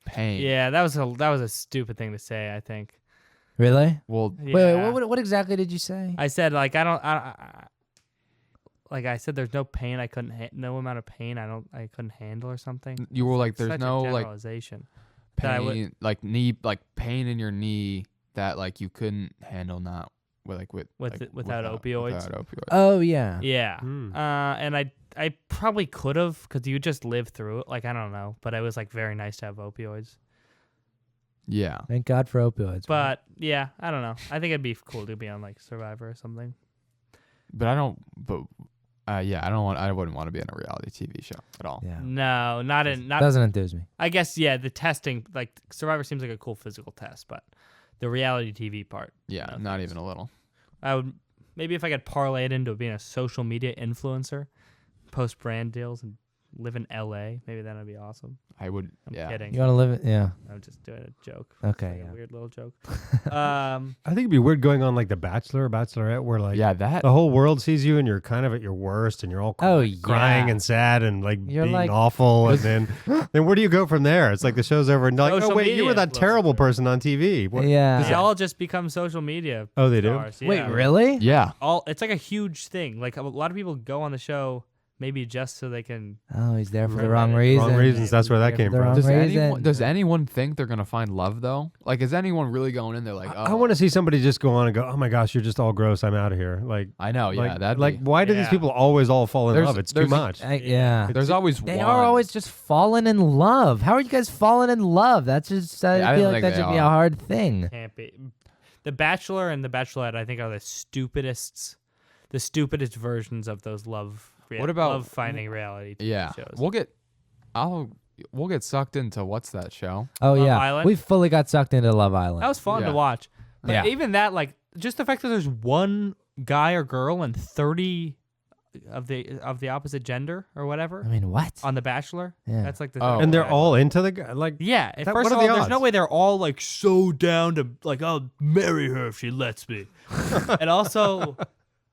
pain. Yeah, that was a stupid thing to say. I think. Really? Well, Yeah. Wait, what exactly did you say? I said like I don't. like I said, there's no pain I couldn't no amount of pain I couldn't handle or something. You were like, there's Such no a like generalization. that I would- pain, like knee, like pain in your knee that like you couldn't handle, not with like without opioids. Without opioids. Oh yeah. Yeah. Hmm. And I probably could have, because you just live through it. Like, I don't know. But it was like very nice to have opioids. Yeah. Thank God for opioids. man. But yeah, I don't know. I think it'd be cool to be on like Survivor or something. But I don't. But yeah, I don't want. I wouldn't want to be in a reality TV show at all. yeah, No, not. doesn't enthuse me. I guess yeah. The testing, like Survivor, seems like a cool physical test, but the reality TV part. Yeah, no not thanks. even a little. I would maybe if I could parlay it into being a social media influencer, post brand deals, and live in LA. Maybe that'd be awesome. I would. I'm yeah. kidding. You want to live it? Yeah. I'm just doing a joke. Okay. Like Yeah. a weird little joke. I think it'd be weird going on like The Bachelor or Bachelorette, where like Yeah, that. the whole world sees you and you're kind of at your worst and you're all Oh, crying yeah. and sad and like You're being like- awful, and then where do you go from there? It's like the show's over and they're like, Social oh wait, you media were that influencer. terrible person on TV. What? Yeah. They all just become social media Oh, they do. stars. Wait, yeah. really? Yeah. It's like a huge thing. Like a lot of people go on the show maybe just so they can. Oh, he's there for the Right. wrong reason. Wrong reasons. That's where that Yeah, came for the from. wrong Does reason. anyone think they're gonna find love though? Like, is anyone really going in there like, oh, I want to see somebody just go on and go, oh my gosh, you're just all gross. I'm out of here. Like, I know. Yeah. like, That like why do these Yeah. people always all fall in There's- love? It's too there's- much. Yeah. There's always They one. are always just falling in love. How are you guys falling in love? That's just Yeah, I I don't feel like think that they should be a are. hard thing. Can't be. The Bachelor and The Bachelorette, I think, are the stupidest versions of those love. What about- love finding reality TV Yeah. shows? We'll get sucked into what's that show? Oh Love yeah, Island? we fully got sucked into Love Island. That was fun Yeah. to watch. But Yeah. even that, like, just the fact that there's one guy or girl and 30 of the opposite gender or whatever I mean, what? on The Bachelor. Yeah. That's like the Oh. And they're Yeah. all into the guy. Like, Yeah. At That- first what of are all, the there's no odds? way they're all like so down to like, I'll marry her if she lets me. And also,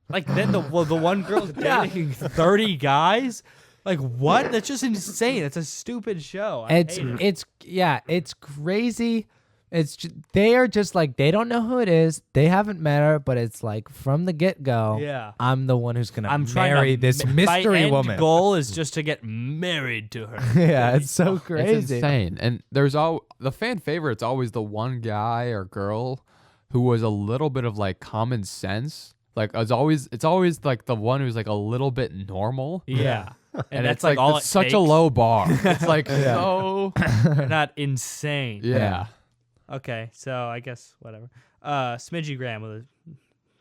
like then the one girl's dating 30 guys. Like what? That's just insane. It's a stupid show. I hate it. It's crazy. They are just like, they don't know who it is. They haven't met her, but it's like from the get go. Yeah. I'm the one who's gonna I'm trying marry to this my mystery end woman. goal is just to get married to her. Yeah, it's so It's crazy. insane. And there's the fan favorite's always the one guy or girl who was a little bit of like common sense. Like it's always like the one who's like a little bit normal. Yeah. And that's it's like all it's it such takes. a low bar. It's like so You're not insane. yeah. Okay, so I guess whatever. Smidgy Graham with a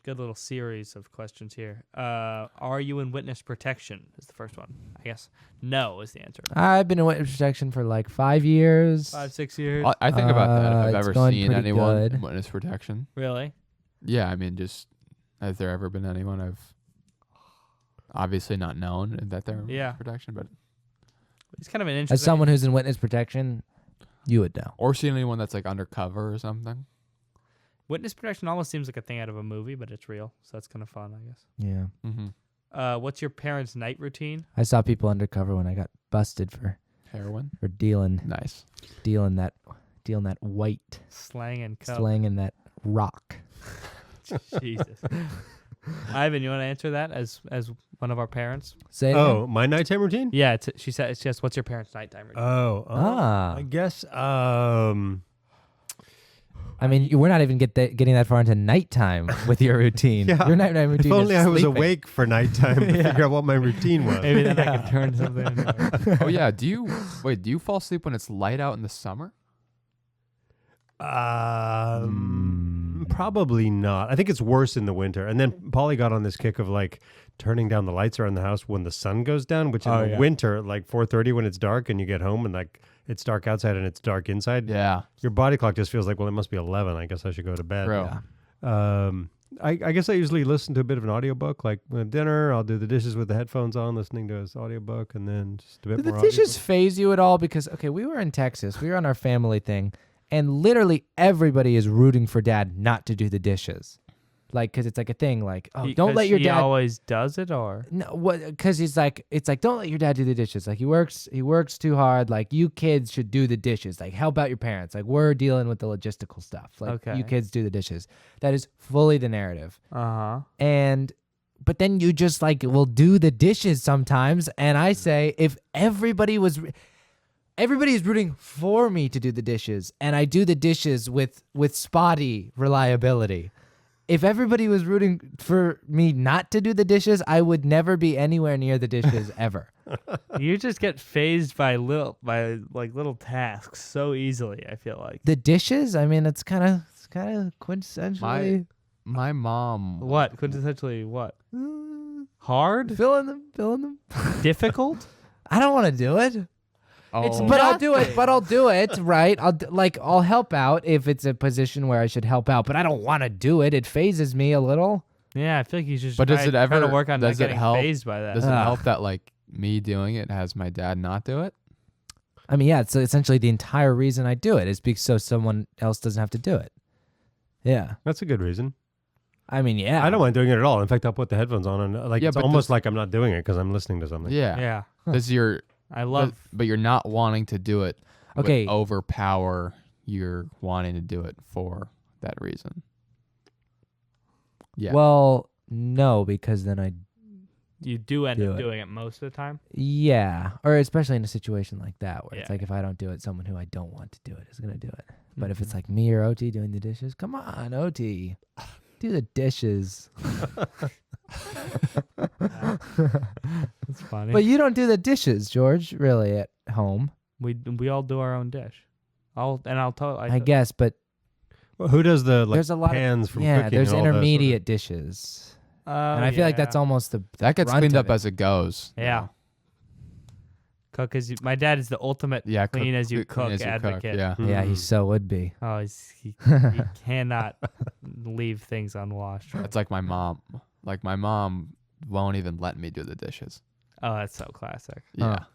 good little series of questions here. Are you in witness protection? Is the first one. I guess no is the answer. I've been in witness protection for like 5 years. 5-6 years. I think about that if I've It's ever going seen pretty anyone good. in witness protection. Really? Yeah, I mean, just has there ever been anyone I've obviously not known that they're in Yeah. witness protection, but It's kind of an interesting. As someone who's in witness protection, you would know. or seen anyone that's like undercover or something. Witness protection almost seems like a thing out of a movie, but it's real, so that's kind of fun, I guess. Yeah. Mm-hmm. What's your parents' night routine? I saw people undercover when I got busted for Heroin, dealing nice. that white, Slang and cup. slanging that rock. Jesus. Ivan, you want to answer that as one of our parents? Say it oh, my nighttime routine? Yeah, she said it's just what's your parents' nighttime routine? Ah. I guess. I mean, we're not even getting that far into nighttime with your routine. Yeah. Your nighttime If routine. only is I was sleeping. awake for nighttime to Yeah. figure out what my routine was. Maybe then I can turn something into Oh yeah, do you fall asleep when it's light out in the summer? Probably not. I think it's worse in the winter. And then Polly got on this kick of like turning down the lights around the house when the sun goes down, which in the winter, like 4:30 when it's dark and you get home and like it's dark outside and it's dark inside. Yeah, Your body clock just feels like, well, it must be 11. I guess I should go to bed. true. Yeah. I guess I usually listen to a bit of an audiobook. Like when I'm dinner, I'll do the dishes with the headphones on, listening to his audiobook, and then just a bit Do the more dishes audiobook. phase you at all? Because okay, we were in Texas. We were on our family thing, and literally everybody is rooting for dad not to do the dishes, like because it's like a thing. Like, oh, don't let your He dad. always does it, or No, what? Because it's like don't let your dad do the dishes. Like he works too hard. Like you kids should do the dishes. Like help out your parents. Like we're dealing with the logistical stuff. Like Okay. you kids do the dishes. That is fully the narrative. uh-huh. And but then you just like will do the dishes sometimes, and I say if everybody is rooting for me to do the dishes, and I do the dishes with spotty reliability. If everybody was rooting for me not to do the dishes, I would never be anywhere near the dishes ever. You just get phased by little tasks so easily, I feel like. The dishes, I mean, it's kind of quintessentially My mom. What? Quintessentially what? Hard? filling them. Difficult? I don't want to do it. Oh, But I'll do it, right? I'll help out if it's a position where I should help out, but I don't want to do it. It phases me a little. Yeah, I feel like you should But does it try to ever- work on not does it getting help- phased by that. does it Ugh. help that like me doing it has my dad not do it? I mean, yeah, it's essentially the entire reason I do it is because so someone else doesn't have to do it. Yeah. That's a good reason. I mean, yeah. I don't mind doing it at all. In fact, I'll put the headphones on and like Yeah, it's but almost like I'm not doing it because I'm listening to something. Yeah. Yeah. Does your I love but you're not wanting to do it. would Okay. overpower your wanting to do it for that reason. Yeah. Well, no, because then you do end Do up it. doing it most of the time. yeah, or especially in a situation like that where it's Yeah. like if I don't do it, someone who I don't want to do it is going to do it. But if Mm-hmm. it's like me or OT doing the dishes, come on, OT, do the dishes. That's funny. But you don't do the dishes, George, really, at home. we all do our own dish. I'll tell I guess, but Well, who does the like there's a lot pans of from yeah, cooking? there's and all that sort of- intermediate dishes, and I feel like that's almost the that gets brunt cleaned of up it. as it goes. Yeah. Cook as you, my dad is the ultimate Yeah. clean as you clean cook as you advocate. Yeah. Yeah, he Mm. so would be. Oh, he cannot leave things unwashed. It's like my mom. Like my mom won't even let me do the dishes. Oh, that's so classic. Yeah. Huh.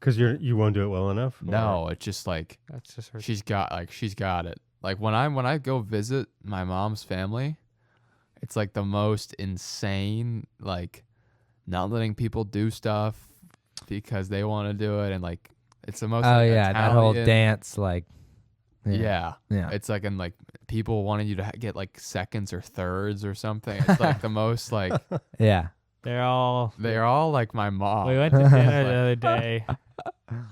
Because you won't do it well enough. or- No, it's just like That's just her. she's got it. Like when I go visit my mom's family, it's like the most insane, like not letting people do stuff because they want to do it, and like it's the most. Oh like, yeah, that whole Italian- dance, like Yeah. yeah. It's like, and like people wanting you to get like seconds or thirds or something. It's like the most like Yeah. They're all. they're all like my mom. We went to dinner the other day,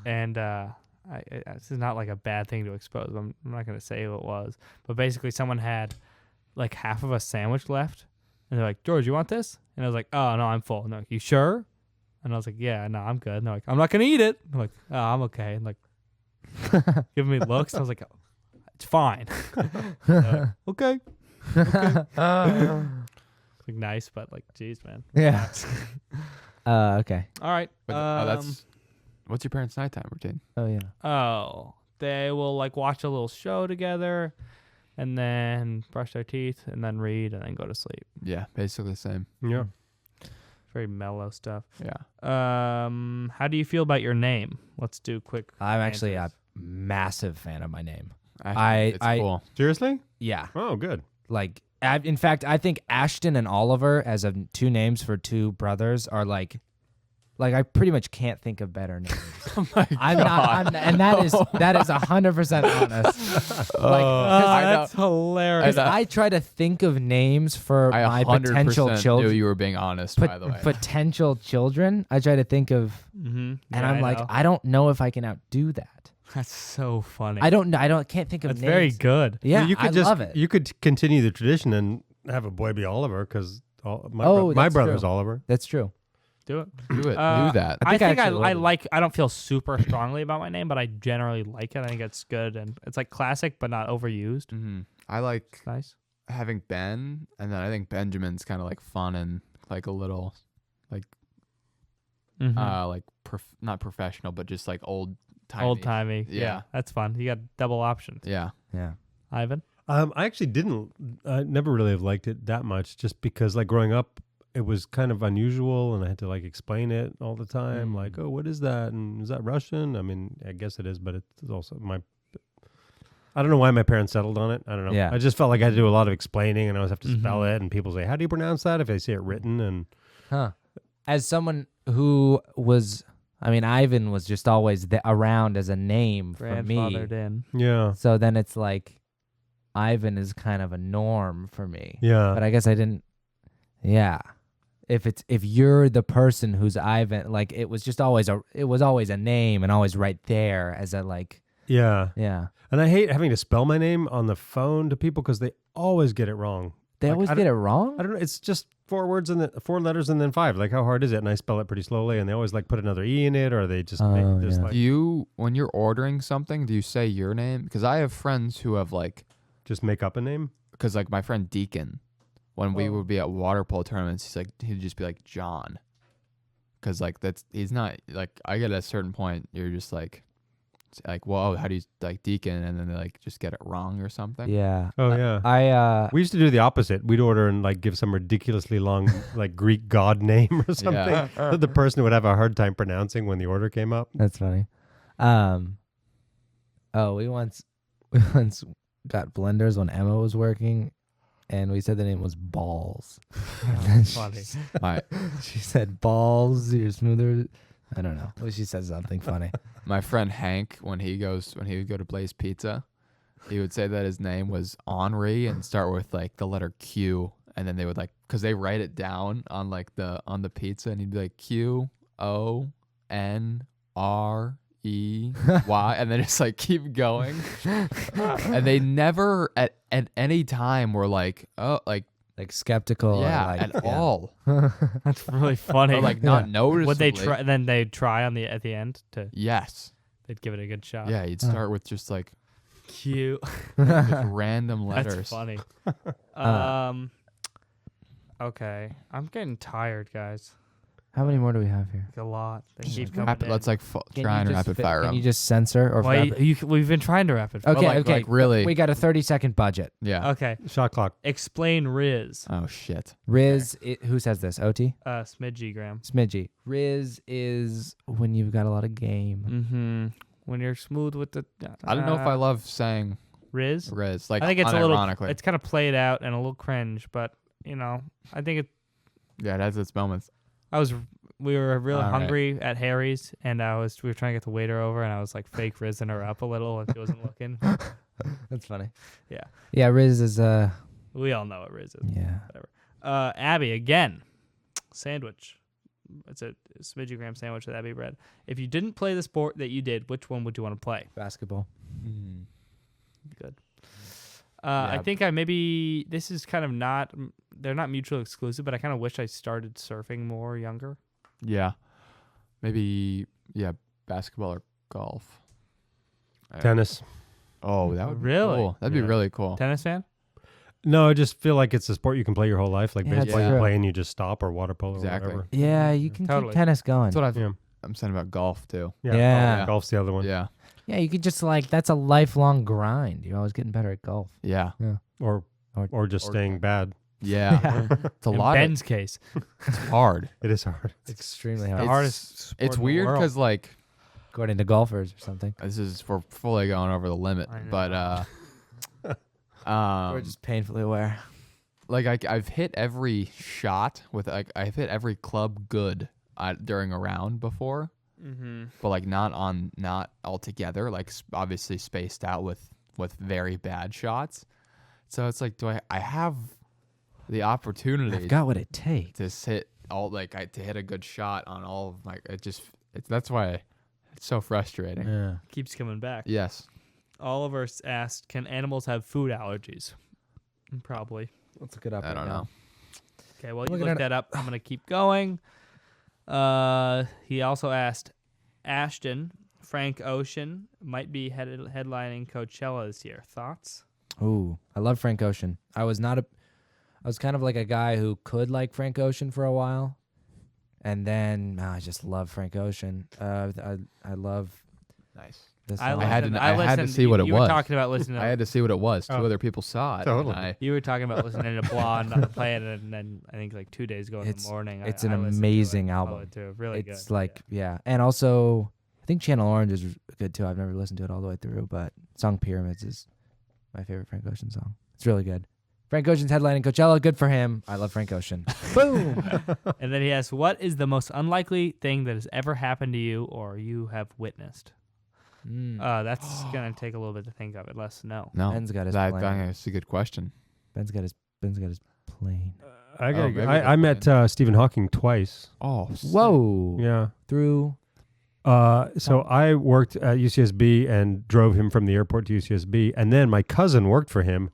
and this is not like a bad thing to expose. I'm not gonna say who it was, but basically someone had like half of a sandwich left, and they're like, "George, you want this?" And I was like, "Oh no, I'm full." And they're like, "You sure?" And I was like, "Yeah, no, I'm good." And they're like, "I'm not gonna eat it." I'm like, "Oh, I'm okay." And like giving me looks. And I was like, oh, "It's fine." Okay. Like nice, but like, geez, man. Yeah. Okay. All right. But, what's your parents' nighttime routine? Oh yeah. Oh, they will like watch a little show together, and then brush their teeth, and then read, and then go to sleep. Yeah, basically the same. Yeah. Very mellow stuff. Yeah. How do you feel about your name? Let's do quick. I'm actually a answers. massive fan of my name. Actually, it's cool. Seriously? Yeah. Oh, good. Like, in fact, I think Ashton and Oliver, as of two names for two brothers, are like I pretty much can't think of better names. Oh my I'm not, and that is 100% honest. I know. That's hilarious. I try to think of names for I my 100% potential knew children. you were being honest, by the way. Potential children. I try to think of, Mm-hmm. and I'm like, I don't know if I can outdo that. that's so funny. I don't know. Can't think of That's names. very good. Yeah, you could I love it. You could continue the tradition and have a boy be Oliver because my that's brother's true. Oliver. That's true. Do it. do it. Uh, do that. I I think I think I actually would. like. I don't feel super strongly about my name, but I generally like it. I think it's good, and it's like classic, but not overused. Mm-hmm. I like It's nice. having Ben, and then I think Benjamin's kind of like fun and like a little like Mm-hmm. like not professional, but just like old timey. Old timey. Yeah. That's fun. You got double options. Yeah. Yeah. Ivan. I actually didn't. I never really have liked it that much, just because like growing up, it was kind of unusual, and I had to like explain it all the time. Like, oh, what is that? And is that Russian? I mean, I guess it is, but it's also I don't know why my parents settled on it. I don't know. Yeah. I just felt like I had to do a lot of explaining, and I always have to spell Mhm. it, and people say, "How do you pronounce that?" If they see it written, and Huh. As someone who was, I mean, Ivan was just always around as a name for me. Grandfathered in. yeah, So then it's like, Ivan is kind of a norm for me. yeah. But I guess I didn't. Yeah. if you're the person who's Ivan, like it was always a name and always right there as a like. Yeah. Yeah. And I hate having to spell my name on the phone to people because they always get it wrong. They Like, always I get don't- it wrong. I don't know. It's just 4 words and then 4 letters and then 5. Like, how hard is it? And I spell it pretty slowly, and they always like put another E in it, or they just make just yeah. like Do you, when you're ordering something, do you say your name? Because I have friends who have like, just make up a name. because like my friend Deacon, when we would be at water polo tournaments, he'd just be like John, because like he's not like, I get at a certain point you're just like whoa, how do you like Deacon, and then they like just get it wrong or something. Yeah. Oh yeah. I We used to do the opposite. We'd order and like give some ridiculously long like Greek god name or something that the person would have a hard time pronouncing when the order came up. That's funny. We once got blenders when Emma was working, and we said the name was Balls. And then Funny. she said, "Balls, you're smoother." I don't know. Well, she said something funny. My friend Hank, when he would go to Blaze Pizza, he would say that his name was Henri and start with like the letter Q, and then they would like, because they write it down on like on the pizza, and he'd be like QONREY, and then just like keep going. And they never at any time were like, oh, like skeptical. yeah, or like, at all. That's really funny. Or like not noticeably. Would they try? Then they'd try at the end to. Yes. They'd give it a good shot. Yeah, you'd start with just like Cute. just random letters. That's funny. Okay, I'm getting tired, guys. How many more do we have here? Like a lot. They keep Rapid, coming let's in. like try and rapid fire Can them. you just censor or? Why rapid- we've been trying to rapid fire. Okay, like- okay. like really- We got a 30-second budget. Yeah. Okay. Shot clock. Explain Riz. Oh shit. Riz, who says this? OT? Smidgy Graham. Smidgy. Riz is when you've got a lot of game. Mm-hmm. When you're smooth with the. I don't know if I love saying Riz. Riz. Like I think it's a little. unironically. It's kind of played out and a little cringe, but I think it. Yeah, it has its moments. We were really All right. hungry at Harry's, and we were trying to get the waiter over, and I was like fake rizzing her up a little when she wasn't looking. That's funny. Yeah. Yeah, Riz is We all know what Riz is. yeah. Abby again. Sandwich. It's a Smidgy Graham sandwich with Abby bread. If you didn't play the sport that you did, which one would you want to play? Basketball. Good. I Yeah. think this is kind of they're not mutually exclusive, but I kind of wish I started surfing more younger. Yeah. Maybe basketball or golf. Tennis. Oh, that would be Really? cool. That'd be Yeah. really cool. Tennis fan? No, I just feel like it's a sport you can play your whole life. Like Yeah, baseball, it's you true. play and you just stop, or water polo, Exactly. or whatever. Yeah, you can Totally. keep tennis going. That's what Yeah. I'm saying about golf too. Yeah. Golf's the other one. Yeah. Yeah, you could just that's a lifelong grind. You're always getting better at golf. Yeah. Or just staying bad. Yeah. It's a In lot. Ben's case, It's hard. It is hard. It's extremely the hard. hardest sport It's in the weird world. because like According to golfers or something. we're fully going over the limit, I know. but We're just painfully aware. like I've hit every shot with I've hit every club good during a round before, but like not all together, like obviously spaced out with very bad shots. So it's like, do I have the opportunity I've got what it takes. to hit all to hit a good shot on all of my? That's why it's so frustrating. Yeah. keeps coming back. Yes. Oliver asked, "Can animals have food allergies?" Probably. Let's look it up. I don't know. Okay, well, you Looking look at that up. I'm gonna keep going. He also asked Ashton, Frank Ocean might be headlining Coachella this year. Thoughts? Ooh, I love Frank Ocean. I was kind of like a guy who could like Frank Ocean for a while, and then I just love Frank Ocean. I love Nice. this. I song. had to- listened- I had to listened- see what it you were was. talking about listening. I had to see what it was. Two Oh. other people saw it. Totally. And You were talking about listening to Blonde on the plane, and then I think like 2 days ago in It's- the morning. it's I an listened to it. amazing I album. followed too. Really good. It's like yeah, and also I think Channel Orange is good too. I've never listened to it all the way through, but song Pyramids is my favorite Frank Ocean song. It's really good. Frank Ocean's headlining Coachella. Good for him. I love Frank Ocean. Boom. And then he asked, "What is the most unlikely thing that has ever happened to you or you have witnessed?" That's gonna take a little bit to think of it. Let's know. No, Ben's got his that, plan. that's a good question. Ben's got his plane. I met Stephen Hawking twice. Oh, Whoa. Yeah. Through. So I worked at UCSB and drove him from the airport to UCSB, and then my cousin worked for him,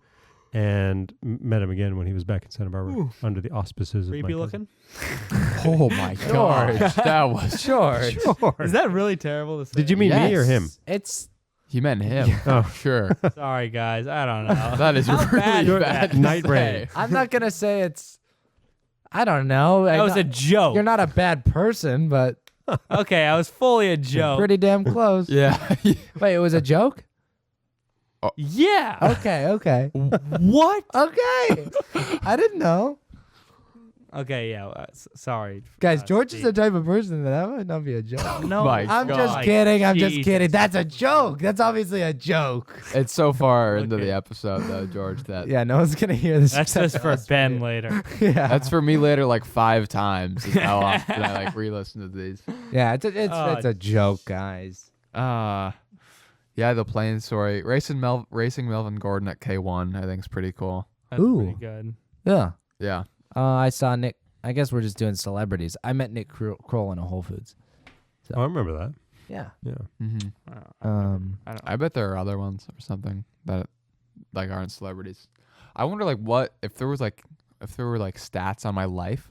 and met him again when he was back in Santa Barbara under the auspices of my Creepy cousin. looking. Oh my gosh, that was George. Is that really terrible to say? Did you mean me or him? It's. He meant him. Oh. Sure. Sorry, guys. I don't know. That is How bad really is bad. that? to Night say. raid. I'm not gonna say it's. I don't know. That was a joke. You're not a bad person, but Okay, I was fully a joke. pretty damn close. Yeah. Wait, it was a joke? Yeah. Okay. What? Okay. I didn't know. Okay, yeah. Sorry. Guys, George is Steve. the type of person that might not be a joke. No, My I'm God. just kidding. I'm just Jesus. kidding. That's a joke. That's obviously a joke. It's so far into Okay. the episode though, George, that Yeah, no one's gonna hear this. That's except just for us. Ben later. Yeah, that's for me later like 5 times is how often I like re-listen to these. yeah. It's a joke, guys. Yeah, the plane story. Racing Melvin Gordon at K1 I think is pretty cool. That's Ooh. pretty good. Yeah. Yeah. I saw Nick. I guess we're just doing celebrities. I met Nick Kroll in a Whole Foods. Oh, I remember that. Yeah. Yeah. Um. I don't I bet there are other ones or something that like aren't celebrities. I wonder like what if there were like stats on my life.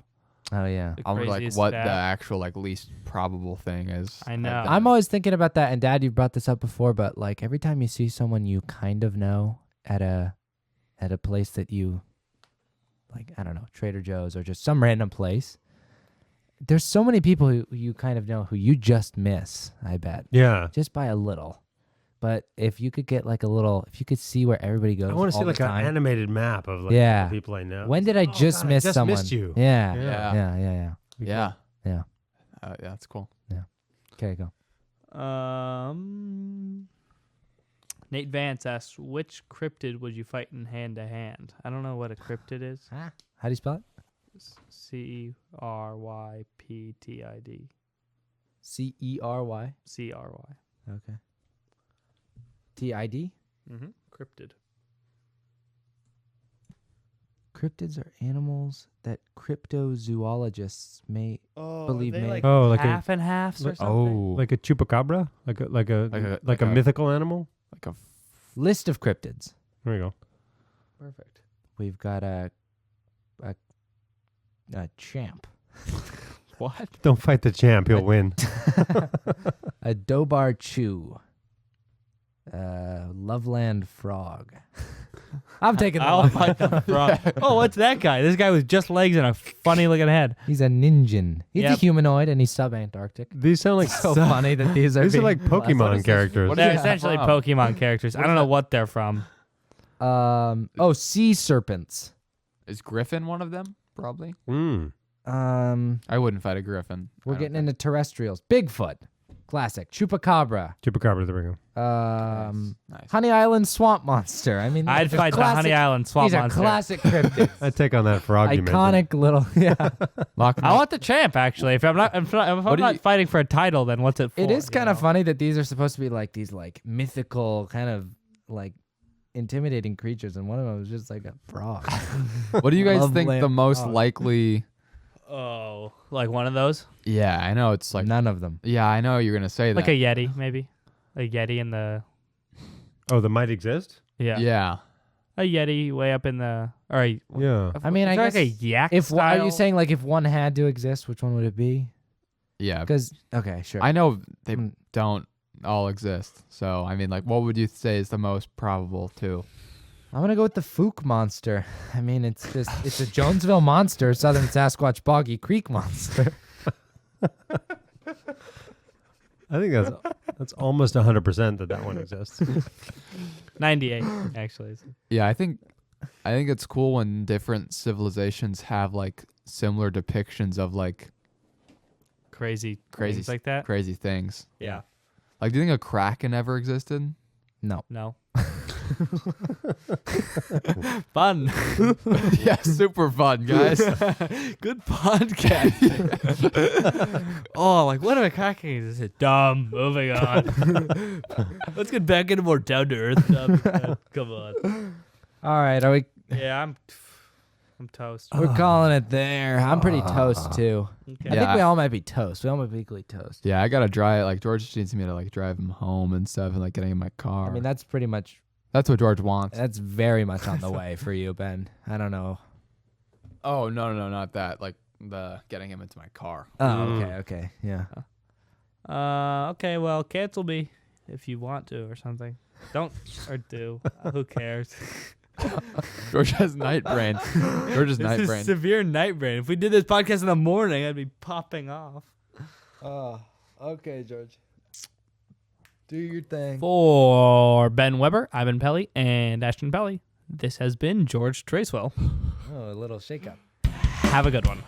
Oh yeah. The I wonder like craziest what stat. the actual like least probable thing is. I know. I've I'm done. always thinking about that. And Dad, you've brought this up before, but like every time you see someone you kind of know at a place that you like, I don't know, Trader Joe's or just some random place. There's so many people who you kind of know who you just miss, I bet. Yeah. Just by a little. But if you could get like if you could see where everybody goes. I want to see all like the an time. animated map of like Yeah. the people I know. When did I just God, miss I just someone? missed you. Yeah. Yeah. Yeah. Yeah. Yeah. Yeah. Yeah, that's cool. Okay, go. Nate Vance asks, which cryptid would you fight in hand to hand? I don't know what a cryptid is. How do you spell it? CRYPTID. CERY. CRY. Okay. TID? Mm-hmm. Cryptid. Cryptids are animals that cryptozoologists may believe they may. like Oh, like half and halves or like- something? like a chupacabra, like a mythical animal. Like a List of cryptids. There you go. Perfect. We've got a champ, what? Don't fight the champ; he'll win. a Dobar Chew, Loveland Frog. I'm taking the I'll Loveland. fight the frog. Oh, what's that guy? This guy with just legs and a funny looking head. He's a ninja. He's a Yep. humanoid and he's sub-Antarctic. These sound like So funny that these are. these are being like blessed. Pokemon characters. What They're is that essentially from? Pokemon characters. I don't know what they're from. Sea serpents. Is Griffin one of them? Probably. Mm. I wouldn't fight a Griffin. We're I don't getting think. into terrestrials. Bigfoot, classic. Chupacabra. Chupacabra. There we go. Nice. Honey Island swamp monster. I mean, I'd they're fight the classic- Honey Island swamp These are monster. classic cryptids. I'd take on that frog you mentioned. Iconic little. Yeah. Lock 'em I up. want the champ actually. If I'm What do not you- fighting for a title, then what's it for? It is you kind of know? funny that these are supposed to be like these like mythical kind of like intimidating creatures, and one of them is just like a frog. What do you guys think Loveland the most frog. likely? Oh, like one of those, Yeah, I know it's like. None of them. Yeah, I know you're gonna say that. like a Yeti, maybe. A Yeti in the Oh, that might exist. Yeah. a Yeti way up in the. All right. Yeah. I mean, Is I there guess like a yak. if are style? you saying like if one had to exist, which one would it be? Yeah. Because okay, sure. I know they Mm. don't all exist. So I mean, like, what would you say is the most probable too? I'm gonna go with the Fook monster. I mean, it's a Jonesville monster, Southern Sasquatch Boggy Creek monster. I think that's almost 100% that one exists. 98 actually. Yeah, I think it's cool when different civilizations have like similar depictions of like Crazy Crazy things like that. crazy things. Yeah. Like, do you think a kraken ever existed? No. No. Fun. Yeah, super fun, guys. Good podcast. Oh, like what am I cracking? This is dumb. Moving on. Let's get back into more down to earth stuff. Come on. All right, are we? Yeah, I'm toast. We're calling it there. I'm pretty toast too. Okay. I think we all might be toast. We all might be equally toast. Yeah, I gotta drive. Like George just needs me to like drive him home and stuff, and like getting in my car. I mean, that's pretty much. That's what George wants. That's very much on the way for you, Ben. I don't know. Oh no, not that. Like the getting him into my car. Oh, okay, yeah. Okay, well, cancel me if you want to or something. Don't or do. Who cares? George has night brain. George's This night is brain. severe night brain. If we did this podcast in the morning, I'd be popping off. Oh, okay, George. Do your thing. For Ben Weber, Ivan Pelly, and Ashton Pelly, this has been George Tracewell. Oh, a little shake up. Have a good one.